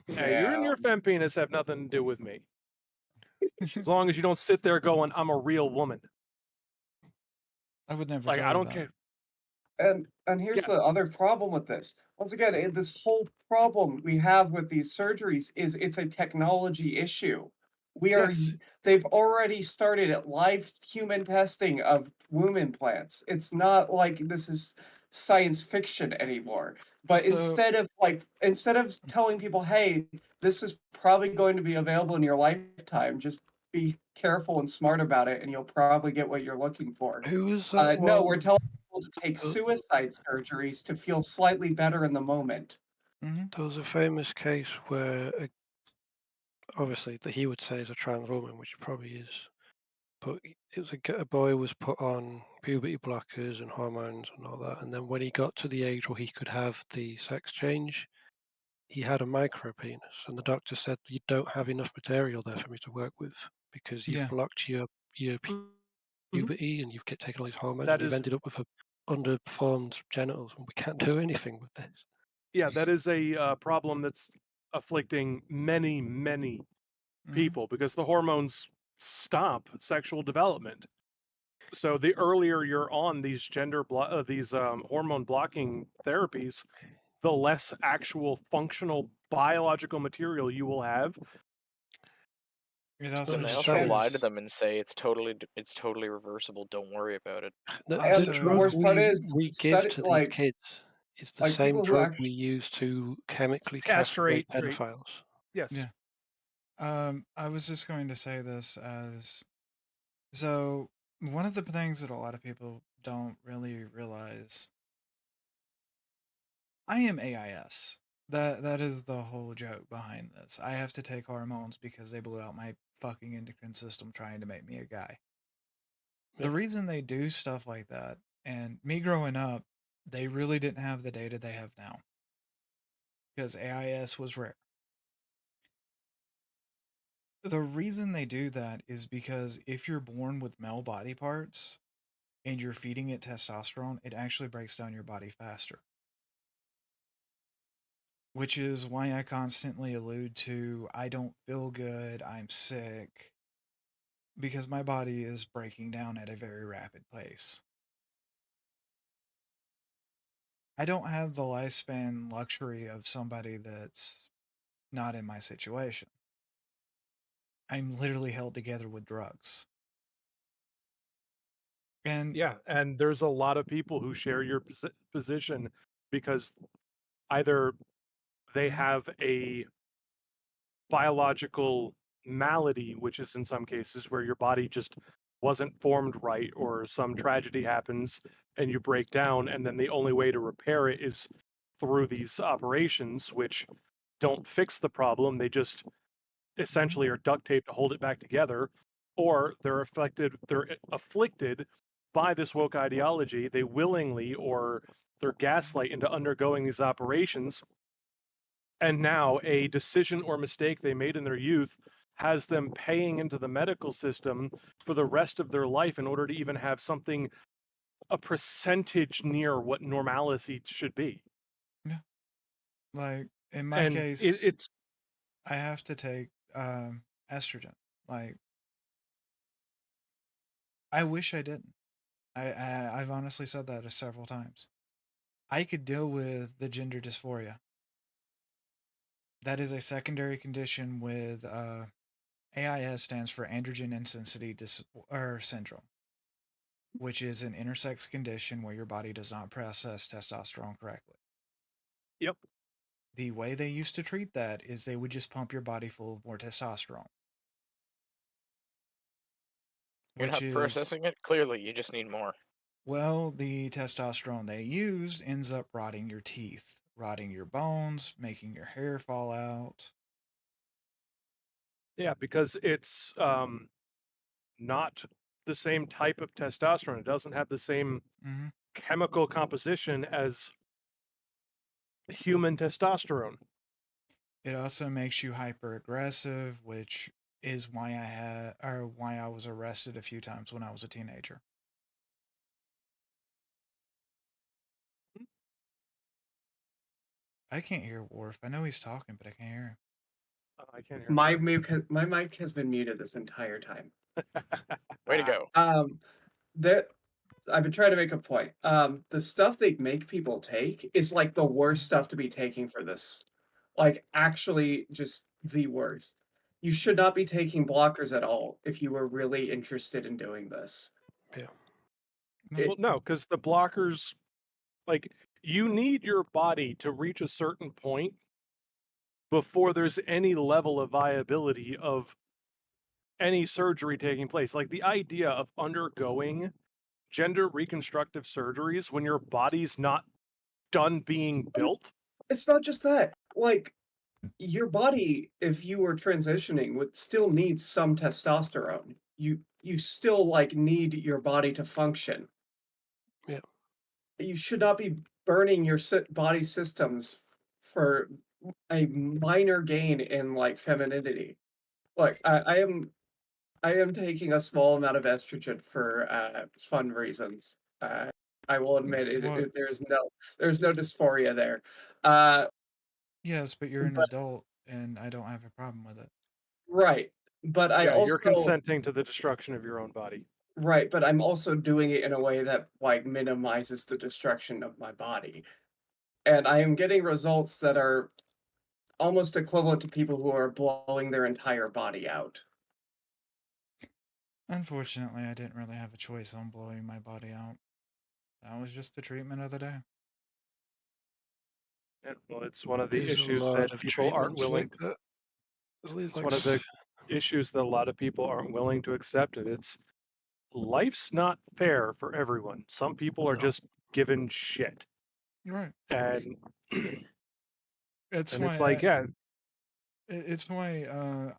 Hey, you and Yeah. your fem penis have nothing to do with me. As long as you don't sit there going, I'm a real woman. I would never Like, tell I you don't that. care. And here's the other problem with this. Once again, this whole problem we have with these surgeries is it's a technology issue. Yes. They've already started at live human testing of womb implants. It's not like this is science fiction anymore. But So- instead of telling people, hey, this is probably going to be available in your lifetime, just be careful and smart about it, and you'll probably get what you're looking for. Who was that No, one? we're telling people to take suicide surgeries to feel slightly better in the moment. Mhm. There was a famous case where, obviously, that he would say is a trans woman, which it probably is, but it was a boy was put on puberty blockers and hormones and all that, and then when he got to the age where he could have the sex change, he had a micro penis, and the doctor said, "You don't have enough material there for me to work with because you've Yeah. blocked your Mhm. puberty and you've taken all these hormones, That and you've is, ended up with underperformed genitals, and we can't do anything with this." yeah, that is a problem that's afflicting many, many Mhm. people because the hormones stop sexual development. So the earlier you're on these hormone blocking therapies, the less actual functional biological material you will have. It not also And they just also trans. lie to them and say it's totally reversible. Don't worry about it. The Also- drug worst part is, we give study- to these like- kids is the like same people who drug actu- we use to chemically Castrate, castrate pedophiles. Yes. Yeah. I was just going to say this as so one of the things that a lot of people don't really realize. I am AIS. That is the whole joke behind this. I have to take hormones because they blew out my fucking endocrine system trying to make me a guy. The Yeah. reason they do stuff like that, and me growing up, they really didn't have the data they have now. Because AIS was rare. The reason they do that is because if you're born with male body parts and you're feeding it testosterone, it actually breaks down your body faster. Which is why I constantly allude to I don't feel good, I'm sick, because my body is breaking down at a very rapid pace. I don't have the lifespan luxury of somebody that's not in my situation. I'm literally held together with drugs. And Yeah, and there's a lot of people who share your position because either they have a biological malady, which is in some cases where your body just wasn't formed right, or some tragedy happens and you break down, and then the only way to repair it is through these operations, which don't fix the problem. They just essentially are duct tape to hold it back together, or they're afflicted by this woke ideology. They willingly or they're gaslight into undergoing these operations, and now a decision or mistake they made in their youth has them paying into the medical system for the rest of their life in order to even have something, a percentage near what normality should be. Yeah. Like in my And case, it's I have to take estrogen. Like I wish I didn't. I've honestly said that several times. I could deal with the gender dysphoria. That is a secondary condition with AIS stands for androgen intensity syndrome, which is an intersex condition where your body does not process testosterone correctly. yep. The way they used to treat that is they would just pump your body full of more testosterone. You're Which not is, processing it clearly. You just need more. well, the testosterone they used ends up rotting your teeth, rotting your bones, making your hair fall out. Yeah, because it's not the same type of testosterone. It doesn't have the same Mm-hmm. chemical composition as human testosterone. It also makes you hyper aggressive, which is why I was arrested a few times when I was a teenager. I can't hear Worf. I know he's talking, but I can't hear him. I can't hear. My mic has been muted this entire time. Way to go. That I've been trying to make a point. The stuff they make people take is like the worst stuff to be taking for this. Like actually just the worst. You should not be taking blockers at all if you were really interested in doing this. Yeah. Well, no, because the blockers, like, you need your body to reach a certain point before there's any level of viability of any surgery taking place. Like the idea of undergoing gender reconstructive surgeries when your body's not done being built. It's not just that. Like your body, if you were transitioning, would still need some testosterone. You still like need your body to function. Yeah. You should not be burning your body systems for a minor gain in like femininity. Look, I am taking a small amount of estrogen for fun reasons. I will admit there's no dysphoria there. Yes, but you're an But adult, and I don't have a problem with it. right, but I Yeah, also you're consenting to the destruction of your own body. right, but I'm also doing it in a way that like minimizes the destruction of my body, and I am getting results that are almost equivalent to people who are blowing their entire body out. Unfortunately, I didn't really have a choice on blowing my body out. That was just the treatment of the day. And, well, it's one of the There's a issues lot that of people aren't treatments willing. like that. It's one of the issues that a lot of people aren't willing to accept. And it's life's not fair for everyone. Some people are No. just given shit, Right. and It's and why it's like, yeah, it's why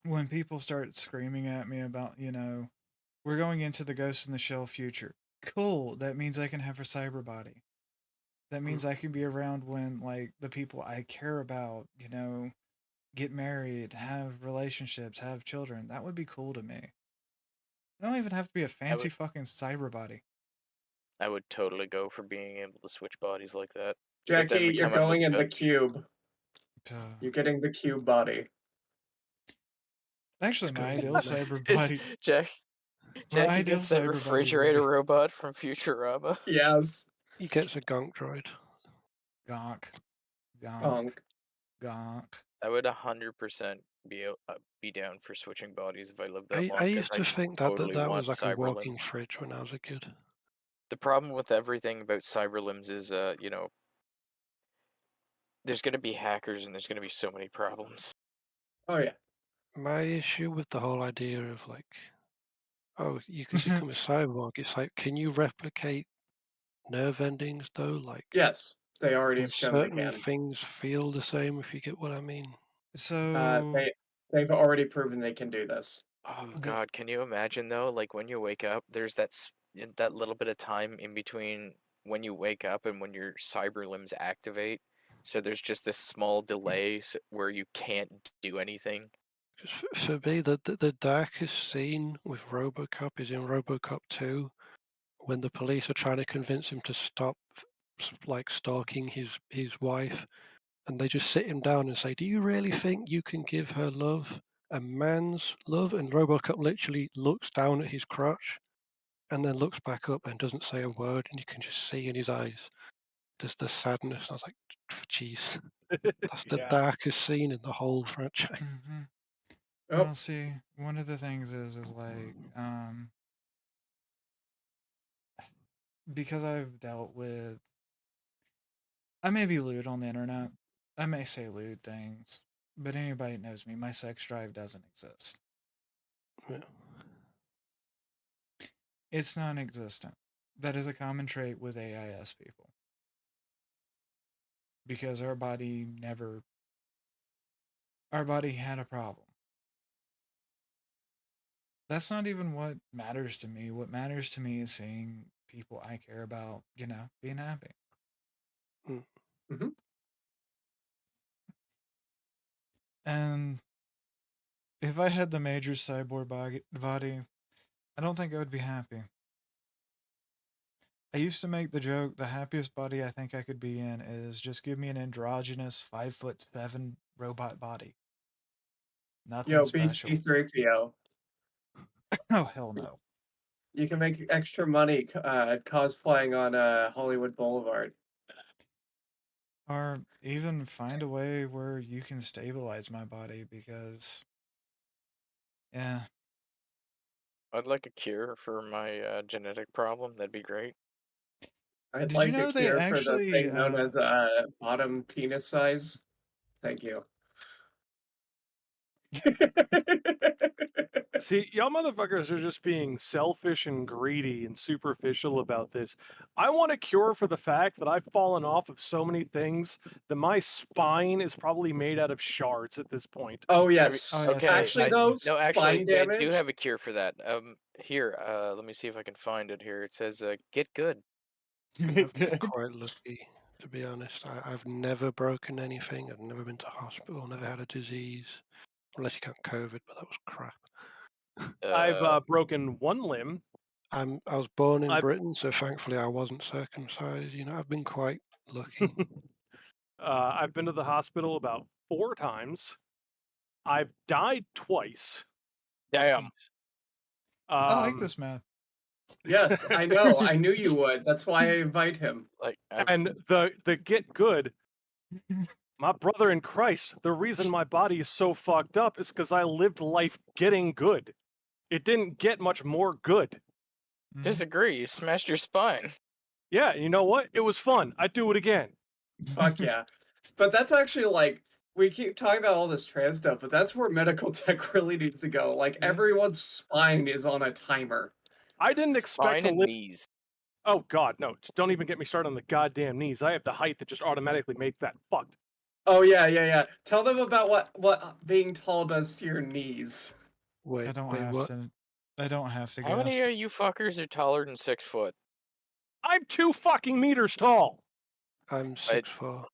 when people start screaming at me about, we're going into the Ghost in the Shell future. Cool. That means I can have a cyber body. That means I can be around when like the people I care about, get married, have relationships, have children. That would be cool to me. I don't even have to be a fancy fucking cyber body. I would totally go for being able to switch bodies like that. But Jackie, then we you're come up with going in the ghost- cube. You're getting the cube body. Actually, my ideal cyber Is body. Jackie ideal gets that cyber body would refrigerator be- robot from Futurama. Yes. He gets a gunk droid. Gonk. Gonk. Gonk. Gonk. I would 100% be down for switching bodies if I lived that long. I 'cause used to think that totally that want was like a cyber walking limbs. fridge when I was a kid. The problem with everything about cyber limbs is, there's going to be hackers and there's going to be so many problems. Oh yeah. My issue with the whole idea of like, oh, you could become a cyborg. It's like, can you replicate nerve endings though? Like, Yes, they already will have shown they certain can. things feel the same if you get what I mean? So They've already proven they can do this. Oh God, can you imagine though? Like when you wake up, there's that little bit of time in between when you wake up and when your cyber limbs activate. So there's just this small delay where you can't do anything. For me, the darkest scene with RoboCop is in RoboCop 2, when the police are trying to convince him to stop, like, stalking his wife, and they just sit him down and say, "Do you really think you can give her love, a man's love?" And RoboCop literally looks down at his crotch and then looks back up and doesn't say a word, and you can just see in his eyes just the sadness. I was like, "Jeez, that's the Yeah. darkest scene in the whole franchise." Hmm. Oh, Well, see, one of the things is like, because I've dealt with, I may be lewd on the internet, I may say lewd things, but anybody that knows me, my sex drive doesn't exist. Yeah. It's non-existent. That is a common trait with AIS people because our body had a problem. That's not even what matters to me. What matters to me is seeing people I care about, being happy. mhm. And if I had the major cyborg body, I don't think I would be happy. I used to make the joke the happiest body I think I could be in is just give me an androgynous 5'7" robot body. Nothing Yo, special. BC3PO. Oh hell no. You can make extra money cosplaying on Hollywood Boulevard. Or even find a way where you can stabilize my body because, yeah. I'd like a cure for my genetic problem. That'd be great. I'd Did you like a know they cure for the actually thing known as bottom penis size. Thank you. See, y'all motherfuckers are just being selfish and greedy and superficial about this. I want a cure for the fact that I've fallen off of so many things that my spine is probably made out of shards at this point. Oh I mean, yes. Oh yes, okay, Actually, absolutely. though, no, actually, spine they do damage. have a cure for that. Here, let me see if I can find it here. It says, "Get good." I've been quite lucky, to be honest. I've never broken anything. I've never been to hospital. Never had a disease, unless you count COVID, but that was crap. I've Uh, broken one limb. I was born in I've Britain, so thankfully I wasn't circumcised. I've been quite lucky. I've been to the hospital about 4 times. I've died twice. damn. I like Um, this man. Yes, I know. I knew you would. That's why I invite him. Like, and the get good. My brother in Christ, the reason my body is so fucked up is because I lived life getting good. It didn't get much more good. Mhm. disagree. You smashed your spine. Yeah, you know what? It was fun. I'd do it again. Fuck yeah. But that's actually like we keep talking about all this trans stuff, but that's where medical tech really needs to go. Like Yeah. everyone's spine is on a timer. I didn't expect Spine to and live. knees. Oh God, no! Don't even get me started on the goddamn knees. I have the height that just automatically make that fucked. Oh yeah. Tell them about what being tall does to your knees. I Wait, don't wait, have what? to. I don't have to How many guess. of you fuckers are taller than 6 foot? I'm 2 fucking meters tall. I'm 6'4".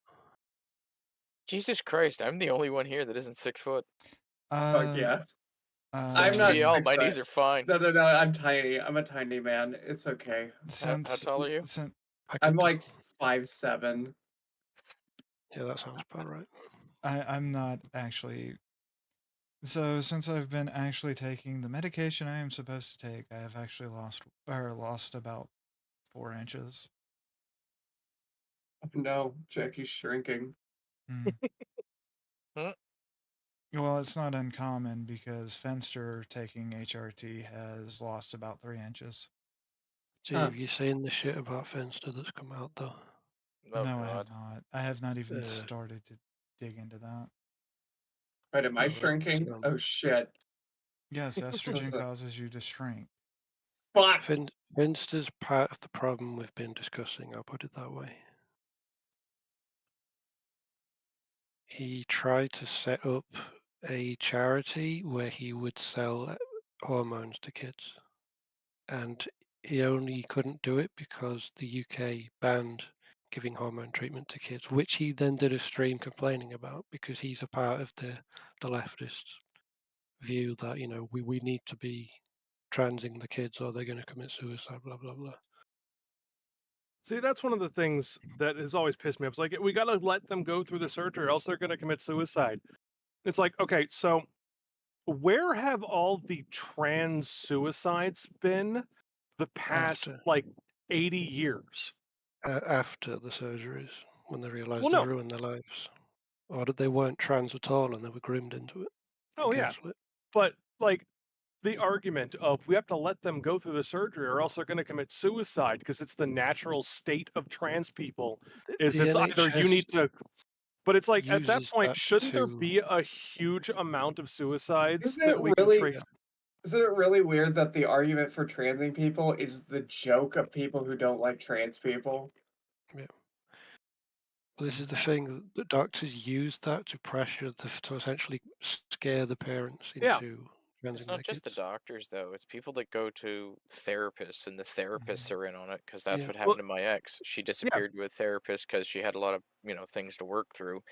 Jesus Christ, I'm the only one here that isn't 6 foot. Fuck Uh, yeah. uh, I'm not 6'3" my 6'. knees are fine. No, I'm tiny. I'm a tiny man. It's okay. How tall are you? since I I'm could like tell. 5'7". Yeah, that sounds about right. I'm not actually. So since I've been actually taking the medication I am supposed to take, I have actually lost about 4 inches. No, Jackie's shrinking. Mm. Hmm? Well, it's not uncommon because Fenster taking HRT has lost about 3 inches. Gee, Huh. have you seen the shit about Fenster that's come out though? Oh No, I have God. not. I have not even Uh, started to dig into that. Wait, am I Oh, that shrinking? sounds- Oh shit. Yes, estrogen Listen. causes you to shrink. Fuck! Finster's part of the problem we've been discussing, I'll put it that way. He tried to set up a charity where he would sell hormones to kids, and he only couldn't do it because the UK banned giving hormone treatment to kids, which he then did a stream complaining about because he's a part of the leftists. view that we need to be transing the kids or they're going to commit suicide, blah blah blah. See, that's one of the things that has always pissed me off. It's like, we got to let them go through the surgery or else they're going to commit suicide. It's like, okay, so where have all the trans suicides been the past, After. like, 80 years? After the surgeries, when they realised Well, they no. ruined their lives, or that they weren't trans at all and they were groomed into it. Oh, yeah. Gaslit. But, like, the argument of we have to let them go through the surgery or else they're going to commit suicide because it's the natural state of trans people is The it's either you need NHS to, but it's like at that uses point that shouldn't there to. be a huge amount of suicides Isn't it that we can really trace? isn't it really weird that the argument for transing people is the joke of people who don't like trans people? Well, this is the thing that doctors use that to pressure to essentially scare the parents Yeah. into It's transing their not just the kids. doctors though. It's people that go to therapists, and the therapists are in on it because that's Yeah. what happened to my ex. She disappeared to a therapist because she had a lot of things to work through.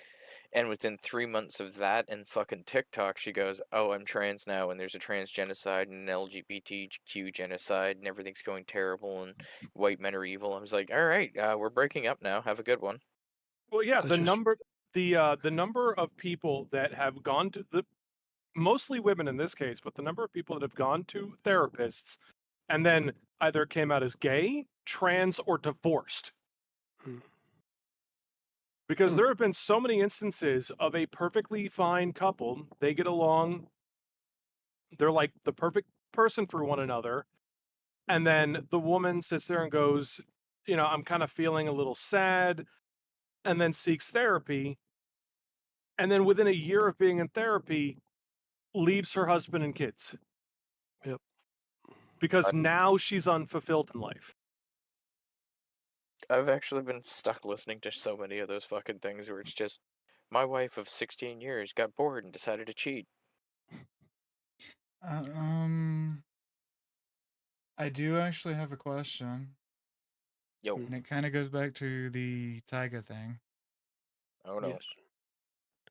And within 3 months of that and fucking TikTok, she goes, "Oh, I'm trans now, and there's a trans genocide and an LGBTQ genocide, and everything's going terrible, and white men are evil." I was like, "All right, we're breaking up now. Have a good one." Well, yeah, That's just the number of people that have gone to the mostly women in this case, but the number of people that have gone to therapists and then either came out as gay, trans, or divorced. Hmm. Because there have been so many instances of a perfectly fine couple, they get along, they're like the perfect person for one another, and then the woman sits there and goes, I'm kind of feeling a little sad, and then seeks therapy, and then within a year of being in therapy, leaves her husband and kids. Yep. Because now she's unfulfilled in life. I've actually been stuck listening to so many of those fucking things where it's just, my wife of 16 years got bored and decided to cheat. I do actually have a question, Yo, and it kind of goes back to the Taiga thing. oh no. Yes.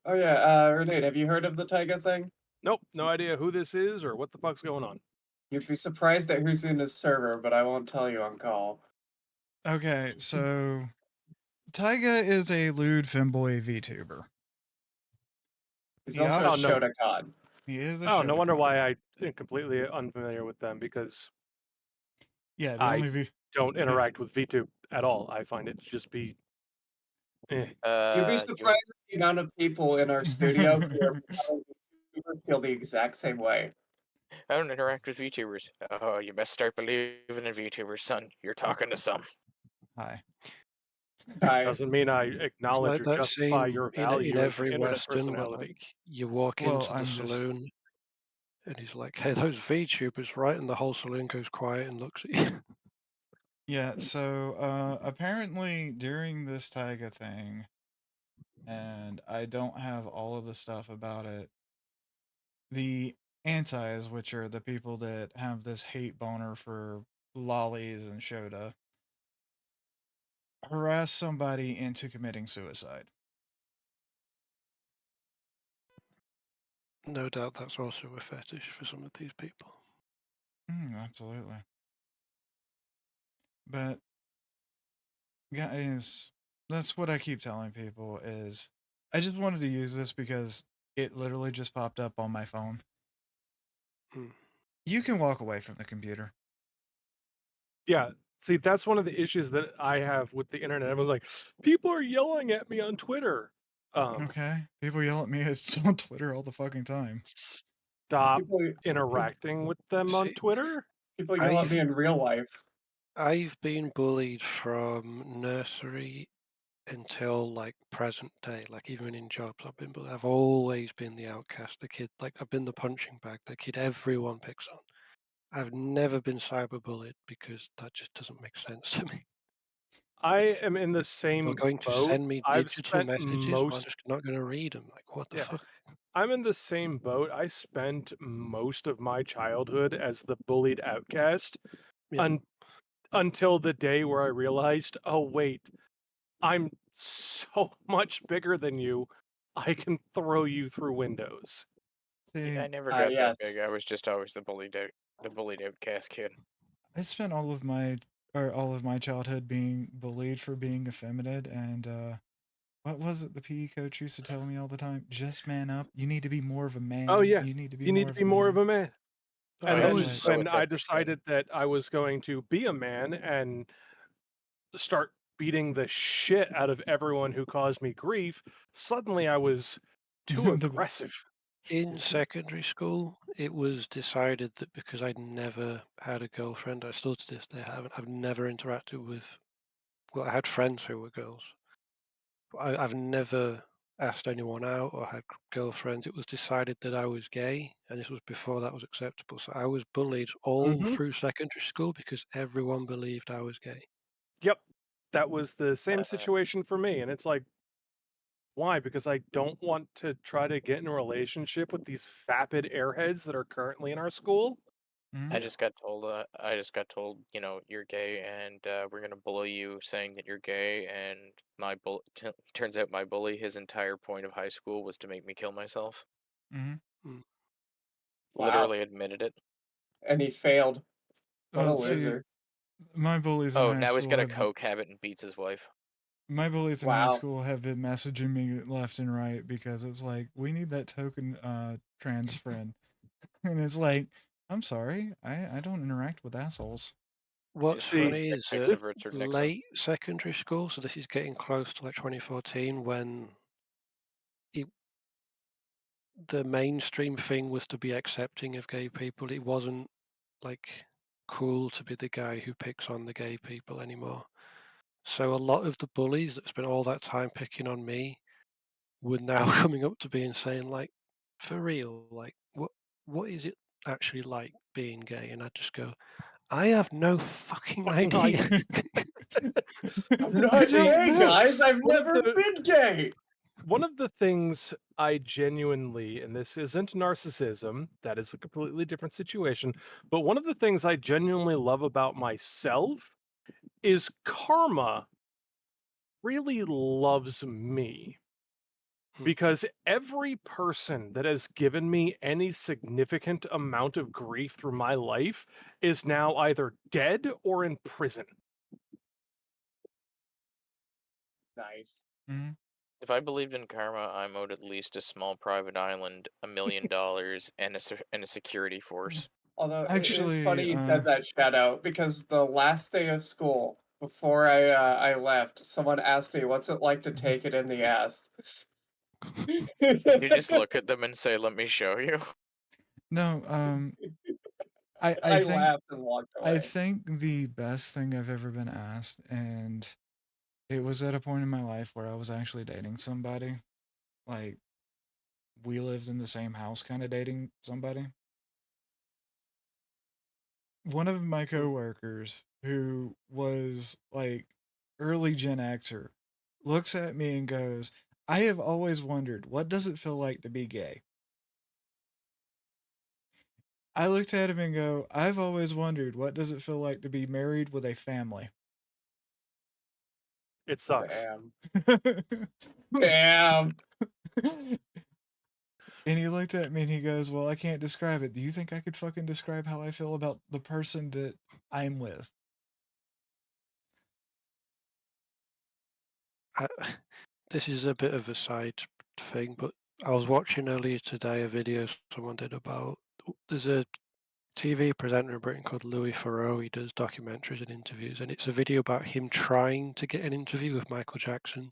Oh yeah, Renee, have you heard of the Taiga thing? Nope, no idea who this is or what the fuck's going on. You'd be surprised at who's in his server, but I won't tell you on call. Okay, so Taiga is a lewd femboy VTuber. He's Yeah. also Oh, a no. Shotokan. He is a Oh, no wonder Shotokan. why I am completely unfamiliar with them, because Yeah, the I only V. don't interact with VTube at all. I find it to just be You'd be You surprised at the amount of people in our studio who are becoming YouTubers feel the exact same way. I don't interact with VTubers. Oh, you best start believing in VTubers, son. You're talking to some. Hi. doesn't mean I acknowledge Like or that justify scene your in value as an every internet Western where personality. like you walk Well, into the I'm just- saloon and he's like, "Hey, those VTubers," right? And the whole saloon goes quiet and looks at you. Yeah, so apparently during this Taiga thing, and I don't have all of the stuff about it, the antis, which are the people that have this hate boner for lollies and Shota, harass somebody into committing suicide. No doubt that's also a fetish for some of these people. Absolutely. But guys, that's what I keep telling people is I just wanted to use this because it literally just popped up on my phone. Hmm. You can walk away from the computer. Yeah, see, that's one of the issues that I have with the internet. I was like, people are yelling at me on Twitter. Okay. People yell at me on Twitter all the fucking time. Stop People, interacting with them on See, Twitter. people yell at me in real life. I've been bullied from nursery until like present day. Like even in jobs, I've been bullied. I've always been the outcast, the kid. Like I've been the punching bag, the kid everyone picks on. I've never been cyberbullied because that just doesn't make sense to me. I am in the You're same going to boat. send me I've digital spent messages, but I'm most. just not going to read them. Like what the Yeah. fuck? I'm in the same boat. I spent most of my childhood as the bullied outcast Yeah. until the day where I realized, oh, wait, I'm so much bigger than you. I can throw you through windows. See, I never got Yes. that big. I was just always the bullied outcast kid. I spent all of my childhood being bullied for being effeminate, and what was it the PE coach used to tell me all the time? Just man up. You need to be more of a man. Oh yeah, You need to be you need more to of be a more of man. a man. I And It's then like, was when I thick as shit. decided that I was going to be a man and start beating the shit out of everyone who caused me grief, suddenly I was too the aggressive. in secondary school. It was decided that because I'd never had a girlfriend, I still to this day haven't. I've never interacted with. Well, I had friends who were girls. But I've never asked anyone out or had girlfriends. It was decided that I was gay, and this was before that was acceptable. So I was bullied all Mhm. through secondary school because everyone believed I was gay. Yep, that was the same Uh, situation for me, and it's like, why? Because I don't want to try to get in a relationship with these vapid airheads that are currently in our school. Mhm. I just got told. I just got told. You're gay, and we're gonna bully you, saying that you're gay. And turns out my bully, his entire point of high school was to make me kill myself. Mhm. Mm. Wow. Literally admitted it. And he failed. What a See, loser. my bullies in Oh, high now he's school got a have coke habit and beats his wife. my bullies in high Wow. school have been messaging me left and right because it's like we need that token trans friend, and it's like I'm sorry, I don't interact with assholes. What's Just See, funny dick is pics that of Richard Nixon. late secondary school, so this is getting close to like 2014, when the mainstream thing was to be accepting of gay people. It wasn't like cool to be the guy who picks on the gay people anymore. So a lot of the bullies that spent all that time picking on me were now coming up to me and saying, like, for real, like, what is it actually like being gay? And I just go, I have no fucking fucking idea. I'm You not See, don't gay, know. guys. I've one of never the been gay. one of the things I genuinely, and this isn't narcissism, that is a completely different situation, but one of the things I genuinely love about myself is karma really loves me. Because every person that has given me any significant amount of grief through my life is now either dead or in prison. Nice. Mhm. If I believed in karma, I'm owed at least a small private island, $1 million, and a security force. Although it is funny Actually, you said that, Shadow, because the last day of school, before I left, someone asked me, "What's it like to take it in the ass?" You just look at them and say, "Let me show you." no, I I think laughed and walked I away. think the best thing I've ever been asked, and it was at a point in my life where I was actually dating somebody. Like, we lived in the same house, kind of dating somebody. One of my coworkers, who was like early Gen Xer, looks at me and goes, I have always wondered, what does it feel like to be gay? I looked at him and go, I've always wondered, what does it feel like to be married with a family? It sucks. Damn. Damn. And he looked at me and he goes, well, I can't describe it. Do you think I could fucking describe how I feel about the person that I'm with? This is a bit of a side thing, but I was watching earlier today a video someone did about. There's a TV presenter in Britain called Louis Theroux. He does documentaries and interviews, and it's a video about him trying to get an interview with Michael Jackson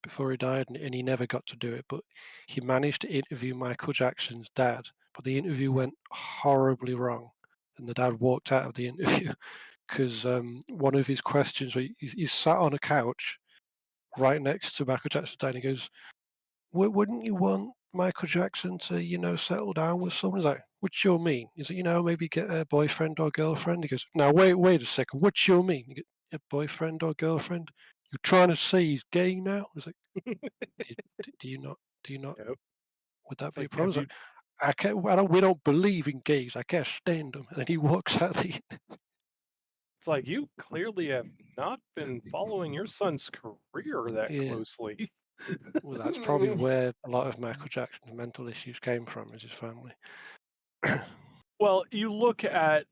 before he died, and he never got to do it. But he managed to interview Michael Jackson's dad, but the interview went horribly wrong, and the dad walked out of the interview because one of his questions, he's sat on a couch right next to Michael Jackson's dad, and he goes, wouldn't you want Michael Jackson to, settle down with someone? He's like, what you mean? He's like, maybe get a boyfriend or girlfriend. He goes, now wait a second, what you mean? You get a boyfriend or girlfriend? You're trying to say he's gay now? He's like, do you not? Yep. Would that It's be a like, problem? have He's you? like, we don't believe in gays. I can't stand them. And then he walks out the. It's like you clearly have not been following your son's career that Yeah. closely. Well, that's probably where a lot of Michael Jackson's mental issues came from, is his family. Well, you look at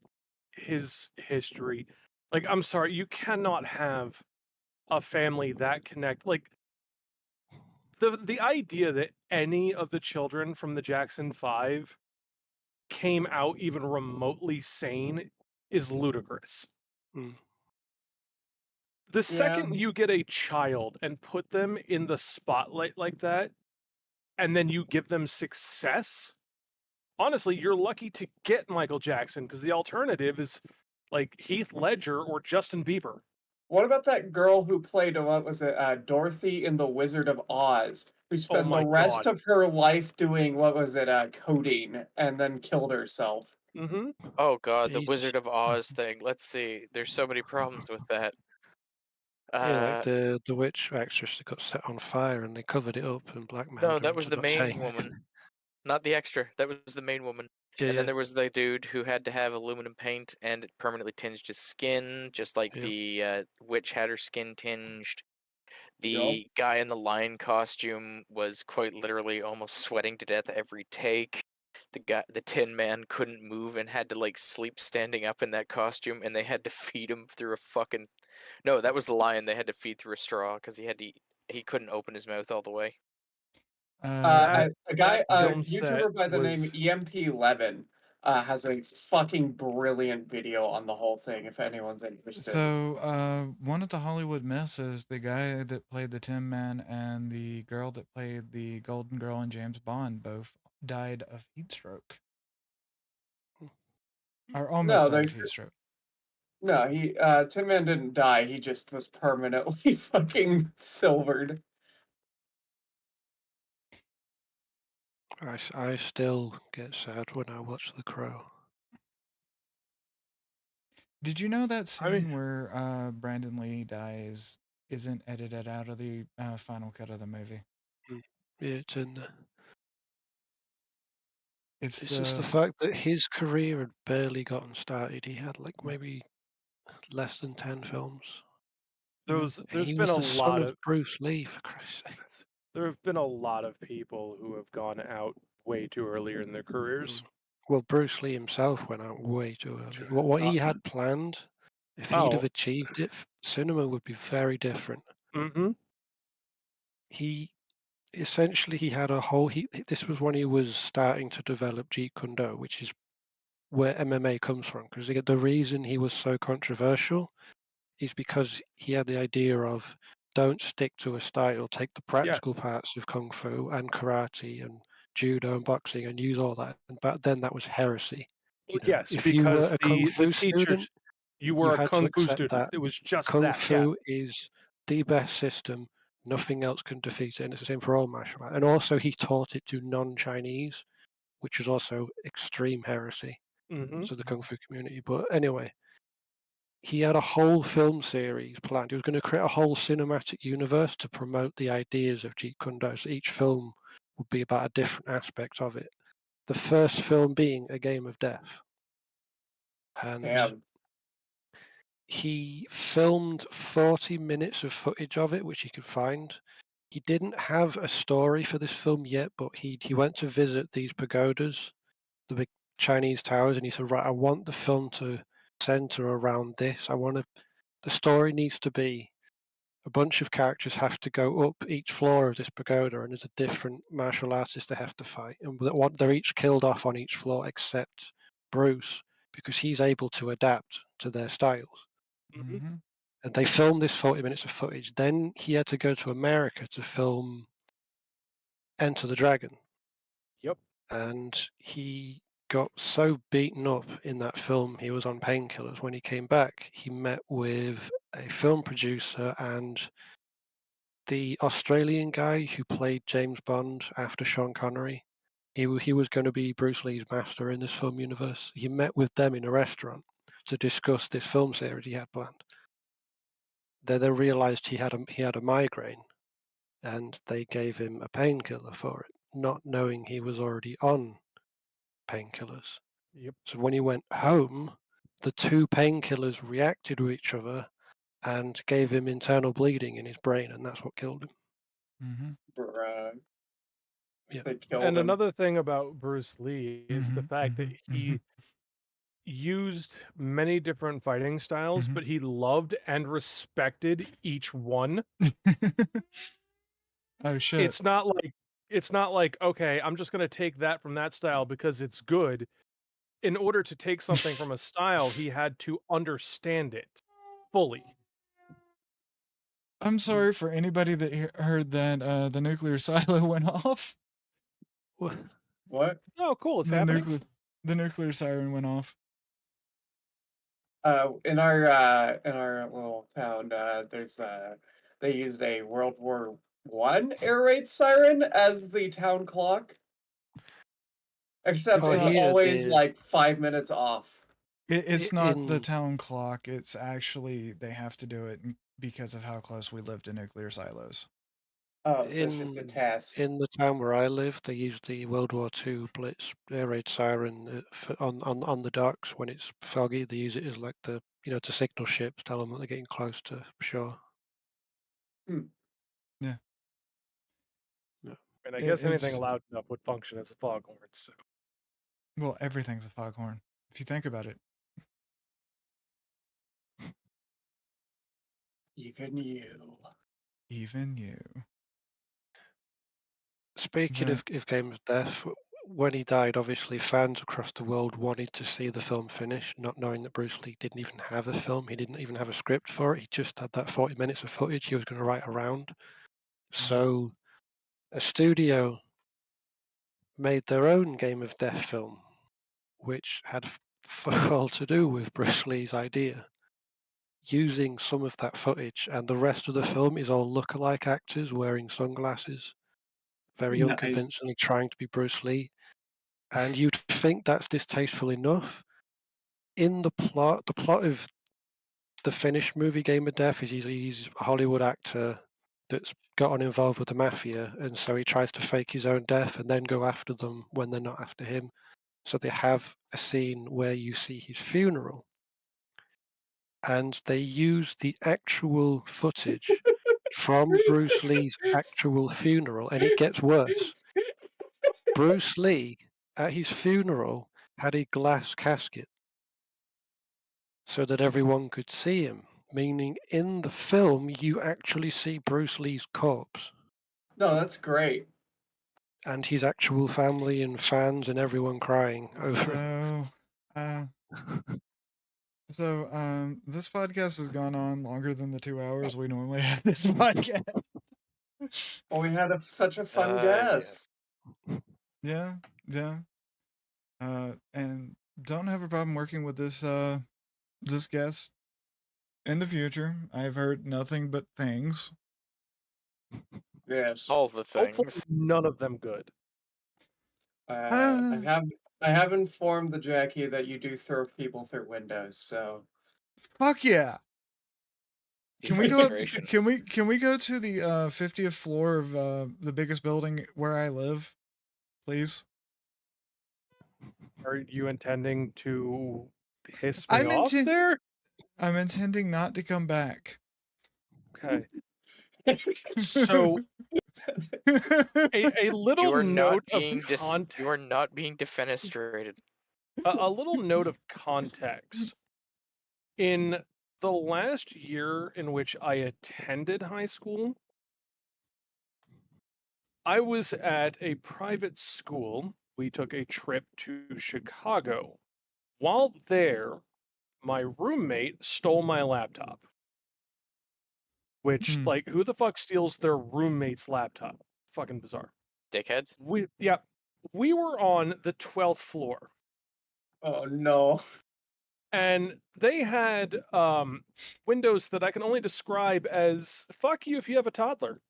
his history. Like, I'm sorry, you cannot have a family that connect. Like, the idea that any of the children from the Jackson 5 came out even remotely sane is ludicrous. Mm. The Yeah. second you get a child and put them in the spotlight like that, and then you give them success, honestly, you're lucky to get Michael Jackson, because the alternative is like Heath Ledger or Justin Bieber. What about that girl who played, what was it, Dorothy in The Wizard of Oz, who spent the my rest God. of her life doing, what was it, codeine, and then killed herself? Mm-hmm. Oh god, the Jesus. Wizard of Oz thing. Let's see. There's so many problems with that. Yeah, like the witch actress that got set on fire and they covered it up and blackmailed No, her that was into the not saying main it. woman, not the extra. That was the main woman. Yeah, And then yeah. there was the dude who had to have aluminum paint and it permanently tinged his skin, just like Yep. the witch had her skin tinged. The Yup. guy in the lion costume was quite literally almost sweating to death every take. The Tin Man couldn't move and had to like sleep standing up in that costume, and they had to feed him through a fucking. No, that was the lion. They had to feed through a straw because he couldn't open his mouth all the way. A guy, that a film set YouTuber by the name was ep5 has a fucking brilliant video on the whole thing, if anyone's interested. So, one of the Hollywood messes, the guy that played the Tin Man and the girl that played the Golden Girl in James Bond both died of heat stroke. Or almost No, died they of heat stroke. no, Tin Man didn't die. He just was permanently fucking silvered. I still get sad when I watch The Crow. Did you know that I mean- scene where Brandon Lee dies isn't edited out of the final cut of the movie? Yeah, it's in there. It's just the the fact that his career had barely gotten started. He had like maybe less than 10 films. there's And he been was a the son lot of of Bruce Lee, for Christ's sake. there have been a lot of people who have gone out way too earlier in their careers. Well, Bruce Lee himself went out way too early. What he had planned, if he'd have Oh. achieved it, cinema would be very different. Mm-hmm. He essentially he had a whole. This was when he was starting to develop Jeet Kune Do, which is where MMA comes from. Because the reason he was so controversial is because he had the idea of don't stick to a style, take the practical parts of kung fu and karate and judo and boxing and use all that. And back then, that was heresy. Well, You know, yes, if you were because a kung the fu teachers, student, you were you a had to kung fu accept student. that It was just kung that. fu is the best system. Nothing else can defeat it, and it's the same for all martial arts. And also, he taught it to non-Chinese, which was also extreme heresy Mm-hmm. to the kung fu community. But anyway, he had a whole film series planned. He was going to create a whole cinematic universe to promote the ideas of Jeet Kune Do. So each film would be about a different aspect of it. The first film being A Game of Death. And Damn. he filmed 40 minutes of footage of it, which he could find. He didn't have a story for this film yet, but he went to visit these pagodas, the big Chinese towers, and he said, right, I want the film to center around this. The story needs to be a bunch of characters have to go up each floor of this pagoda, and there's a different martial artist they have to fight, and they're each killed off on each floor except Bruce, because he's able to adapt to their styles. Mm-hmm. And they filmed this 40 minutes of footage. Then he had to go to America to film Enter the Dragon. Yep. And he got so beaten up in that film, he was on painkillers. When he came back, he met with a film producer and the Australian guy who played James Bond after Sean Connery. He was going to be Bruce Lee's master in this film universe. He met with them in a restaurant to discuss this film series he had planned. They then realized he had a migraine, and they gave him a painkiller for it, not knowing he was already on painkillers. Yep. So when he went home, the two painkillers reacted with each other and gave him internal bleeding in his brain, and that's what killed him. Mm-hmm. Yeah. They killed And him. another thing about Bruce Lee is the Mhm, fact that mhm, he used many different fighting styles, Mhm. but he loved and respected each one. Oh shit. It's not like, okay, I'm just gonna take that from that style because it's good. In order to take something from a style, he had to understand it fully. I'm sorry for anybody that heard that the nuclear silo went off. Well, What? Oh, cool, it's The happening. nuclear siren went off. In our little town, there's they used a World War I air raid siren as the town clock. Except It's it's not- here always they like 5 minutes off. It's not the in town clock. It's actually they have to do it because of how close we live to nuclear silos. Oh, so it's just a test. in the town where I live, they use the World War II Blitz air raid siren on the docks when it's foggy. They use it as like the to signal ships, tell them that they're getting close to shore. Yeah. And I guess anything It's loud enough would function as a foghorn. So well, everything's a foghorn if you think about it. Even you. Even you. Speaking of Game of Death, when he died, obviously fans across the world wanted to see the film finish, not knowing that Bruce Lee didn't even have a film. He didn't even have a script for it. He just had that 40 minutes of footage he was going to write around. So a studio made their own Game of Death film, which had fuck all to do with Bruce Lee's idea, using some of that footage, and the rest of the film is all lookalike actors wearing sunglasses, very Nice. unconvincingly trying to be Bruce Lee. And you'd think that's distasteful enough. In the plot of the finished movie Game of Death is he's a Hollywood actor that's gotten involved with the mafia, and so he tries to fake his own death and then go after them when they're not after him. So they have a scene where you see his funeral, and they use the actual footage from Bruce Lee's actual funeral, and it gets worse. Bruce Lee, at his funeral, had a glass casket so that everyone could see him, meaning in the film you actually see Bruce Lee's corpse No, that's great. and his actual family and fans and everyone crying over it. So, this podcast has gone on longer than the 2 hours we normally have this podcast. Well, we had such a fun Yes. guest. Yeah. And don't have a problem working with this guest in the future. I've heard nothing but things. Yes. All the hopefully things. none of them good. I have informed the Jackie that you do throw people through windows, so Fuck yeah. Can we go up, Defenestration. can we go to the 50th floor of the biggest building where I live? Please. Are you intending to piss me I'm off there? I'm intending not to come back. Okay. So a little You are not note of being context. you are not being defenestrated. A little note of context. In the last year in which I attended high school, I was at a private school. We took a trip to Chicago. While there, my roommate stole my laptop. Which, like, who the fuck steals their roommate's laptop? Fucking bizarre. Dickheads. We were on the 12th floor, oh no. and they had windows that I can only describe as "fuck you if you have a toddler,"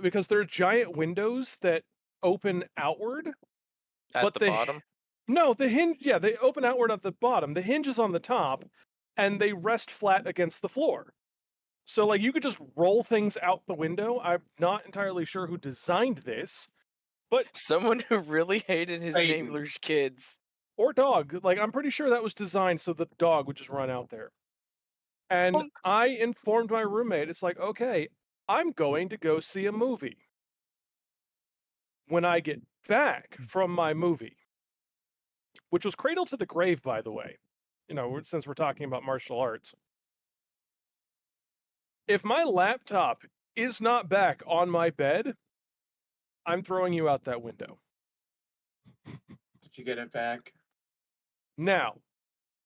because they're giant windows that open outward. At But the bottom. No, the hinge. Yeah, they open outward at the bottom. The hinge is on the top, and they rest flat against the floor. So, like, you could just roll things out the window. I'm not entirely sure who designed this, but Someone who really hated his Satan. neighbor's kids. or dog. Like, I'm pretty sure that was designed so the dog would just run out there. And Honk. I informed my roommate. It's like, okay, I'm going to go see a movie. When I get back from my movie, which was Cradle to the Grave, by the way, since we're talking about martial arts, if my laptop is not back on my bed, I'm throwing you out that window. Did you get it back? Now,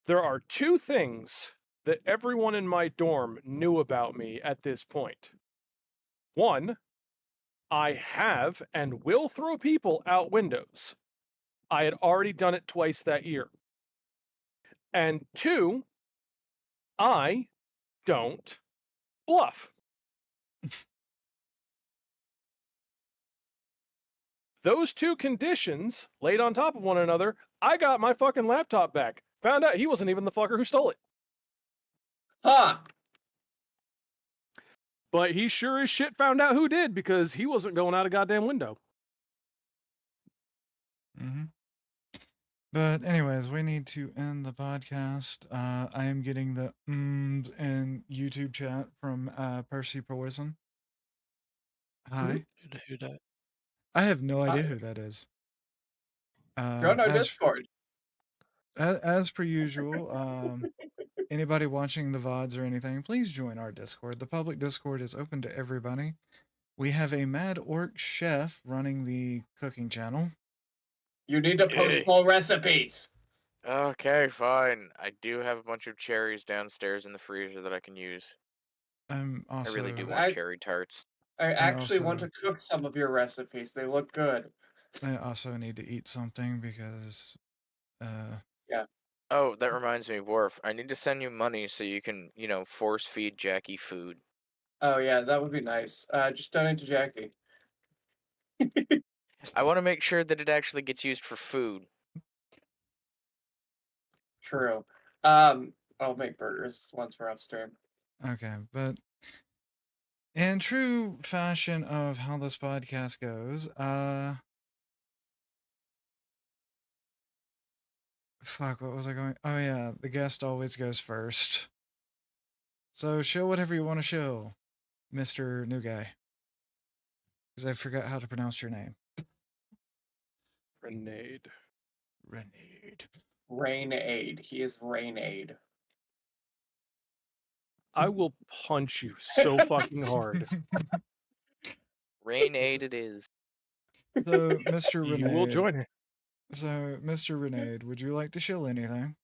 there are two things that everyone in my dorm knew about me at this point. One, I have and will throw people out windows. I had already done it twice that year. And two, I don't bluff. Those two conditions laid on top of one another, I got my fucking laptop back. Found out he wasn't even the fucker who stole it. Huh! But he sure as shit found out who did, because he wasn't going out a goddamn window. Mm-hmm. But anyways, we need to end the podcast. I am getting the in YouTube chat from Percy Poison. Hi. Who that? I have no idea Hi. who that is. Join our Discord. As per usual, anybody watching the VODs or anything, please join our Discord. The public Discord is open to everybody. We have a Mad Orc chef running the cooking channel. You need to post Hey. more recipes. Okay, fine. I do have a bunch of cherries downstairs in the freezer that I can use. I'm also I really do want I- cherry tarts. I actually want also- to cook some of your recipes. They look good. I also need to eat something because Oh, that reminds me, Worf. I need to send you money so you can, force feed Jackie food. Oh yeah, that would be nice. Just donate to Jackie. I want to make sure that it actually gets used for food. True. I'll make burgers once we're off stream. okay, but in true fashion of how this podcast goes, fuck, what was I going? Oh yeah, the guest always goes first. So show whatever you want to show, Mr. New Guy. Because I forgot how to pronounce your name. Grenade. Renade. Rain-Aid. He is Rain-Aid. I will punch you so fucking hard. Rain-Aid it is. So, Mr. You will Renade. join it. So, Mr. Renade, would you like to show anything?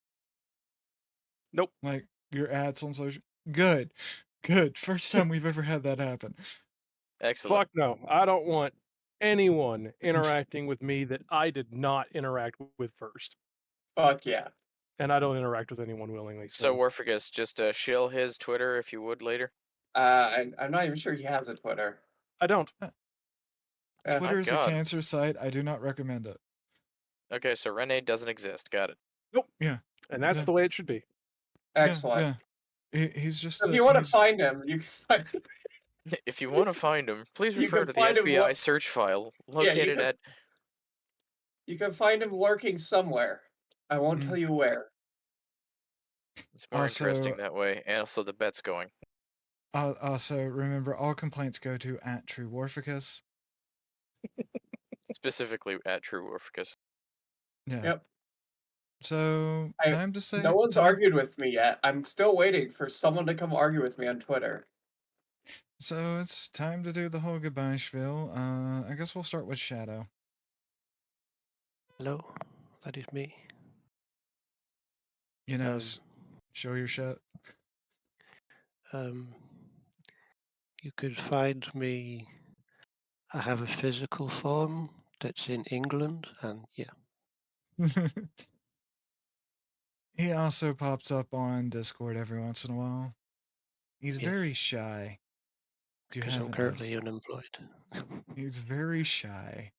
Nope. Like your ads on social? Good. Good. First time we've ever had that happen. Excellent. Fuck no. I don't want anyone interacting with me that I did not interact with first. Fuck yeah. And I don't interact with anyone willingly. So, Warficus, just shill his Twitter if you would later. I'm not even sure he has a Twitter. I don't. Yeah. Twitter is a God. cancer site. I do not recommend it. Okay, so Renee doesn't exist. Got it. And that's Yeah. the way it should be. Excellent. Yeah. He's just. So if you want to find him, you can find him. If you want to find him, please You refer can to the find him FBI search file located can- at. You can find him lurking somewhere. I won't Mm. tell you where. It's more Also- interesting that way, and also the bet's going. Also, remember, all complaints go to @TrueWarficus. Specifically at True Warficus. Yeah. Yep. So, I- time to say. No one's time- argued with me yet. I'm still waiting for someone to come argue with me on Twitter. So, it's time to do the whole goodbye spiel. I guess we'll start with Shadow. Hello, that is me. You know, Um, show your shit. You could find me. I have a physical form that's in England, and yeah, He also pops up on Discord every once in a while. He's Yeah. very shy. Do you because I'm haven't currently unemployed. He's very shy.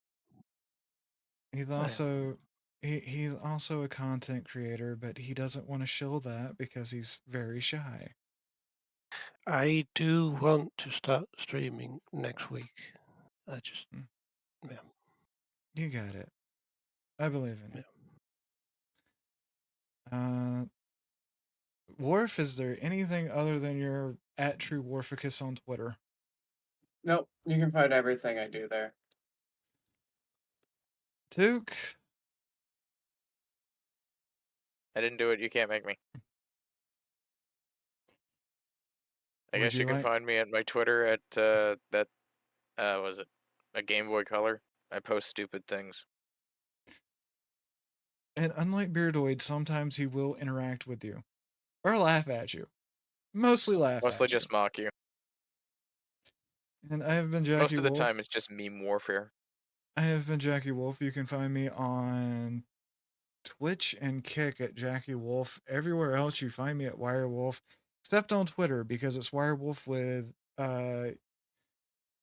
He's am. also he's also a content creator, but he doesn't want to show that because he's very shy. I do want to start streaming next week. I just You got it. I believe in it. Worf, is there anything other than your @TrueWarficus on Twitter? Nope, you can find everything I do there. Took. I didn't do it. You can't make me. I Would guess you you can like- find me at my Twitter at that was it a Game Boy Color? I post stupid things. And unlike Beardoid, sometimes he will interact with you. Or laugh at you. Mostly laugh Mostly at just mock you. you. And I have been Jackie Most of the Wolf. time, it's just meme warfare. I have been Jackie Wolf. You can find me on Twitch and Kick at Jackie Wolf. Everywhere else, you find me at Wirewolf, except on Twitter because it's Wirewolf with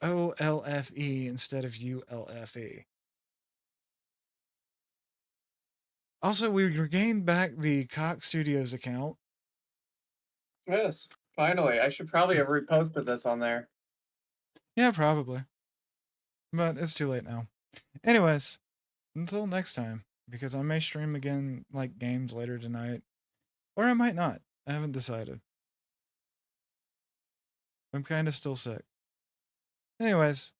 OLFE instead of ULFE. Also, we regained back the Cox Studios account. Yes, finally. I should probably have reposted this on there. Yeah, probably. But it's too late now. Anyways, until next time, because I may stream again, like games later tonight. Or I might not. I haven't decided. I'm kind of still sick. Anyways,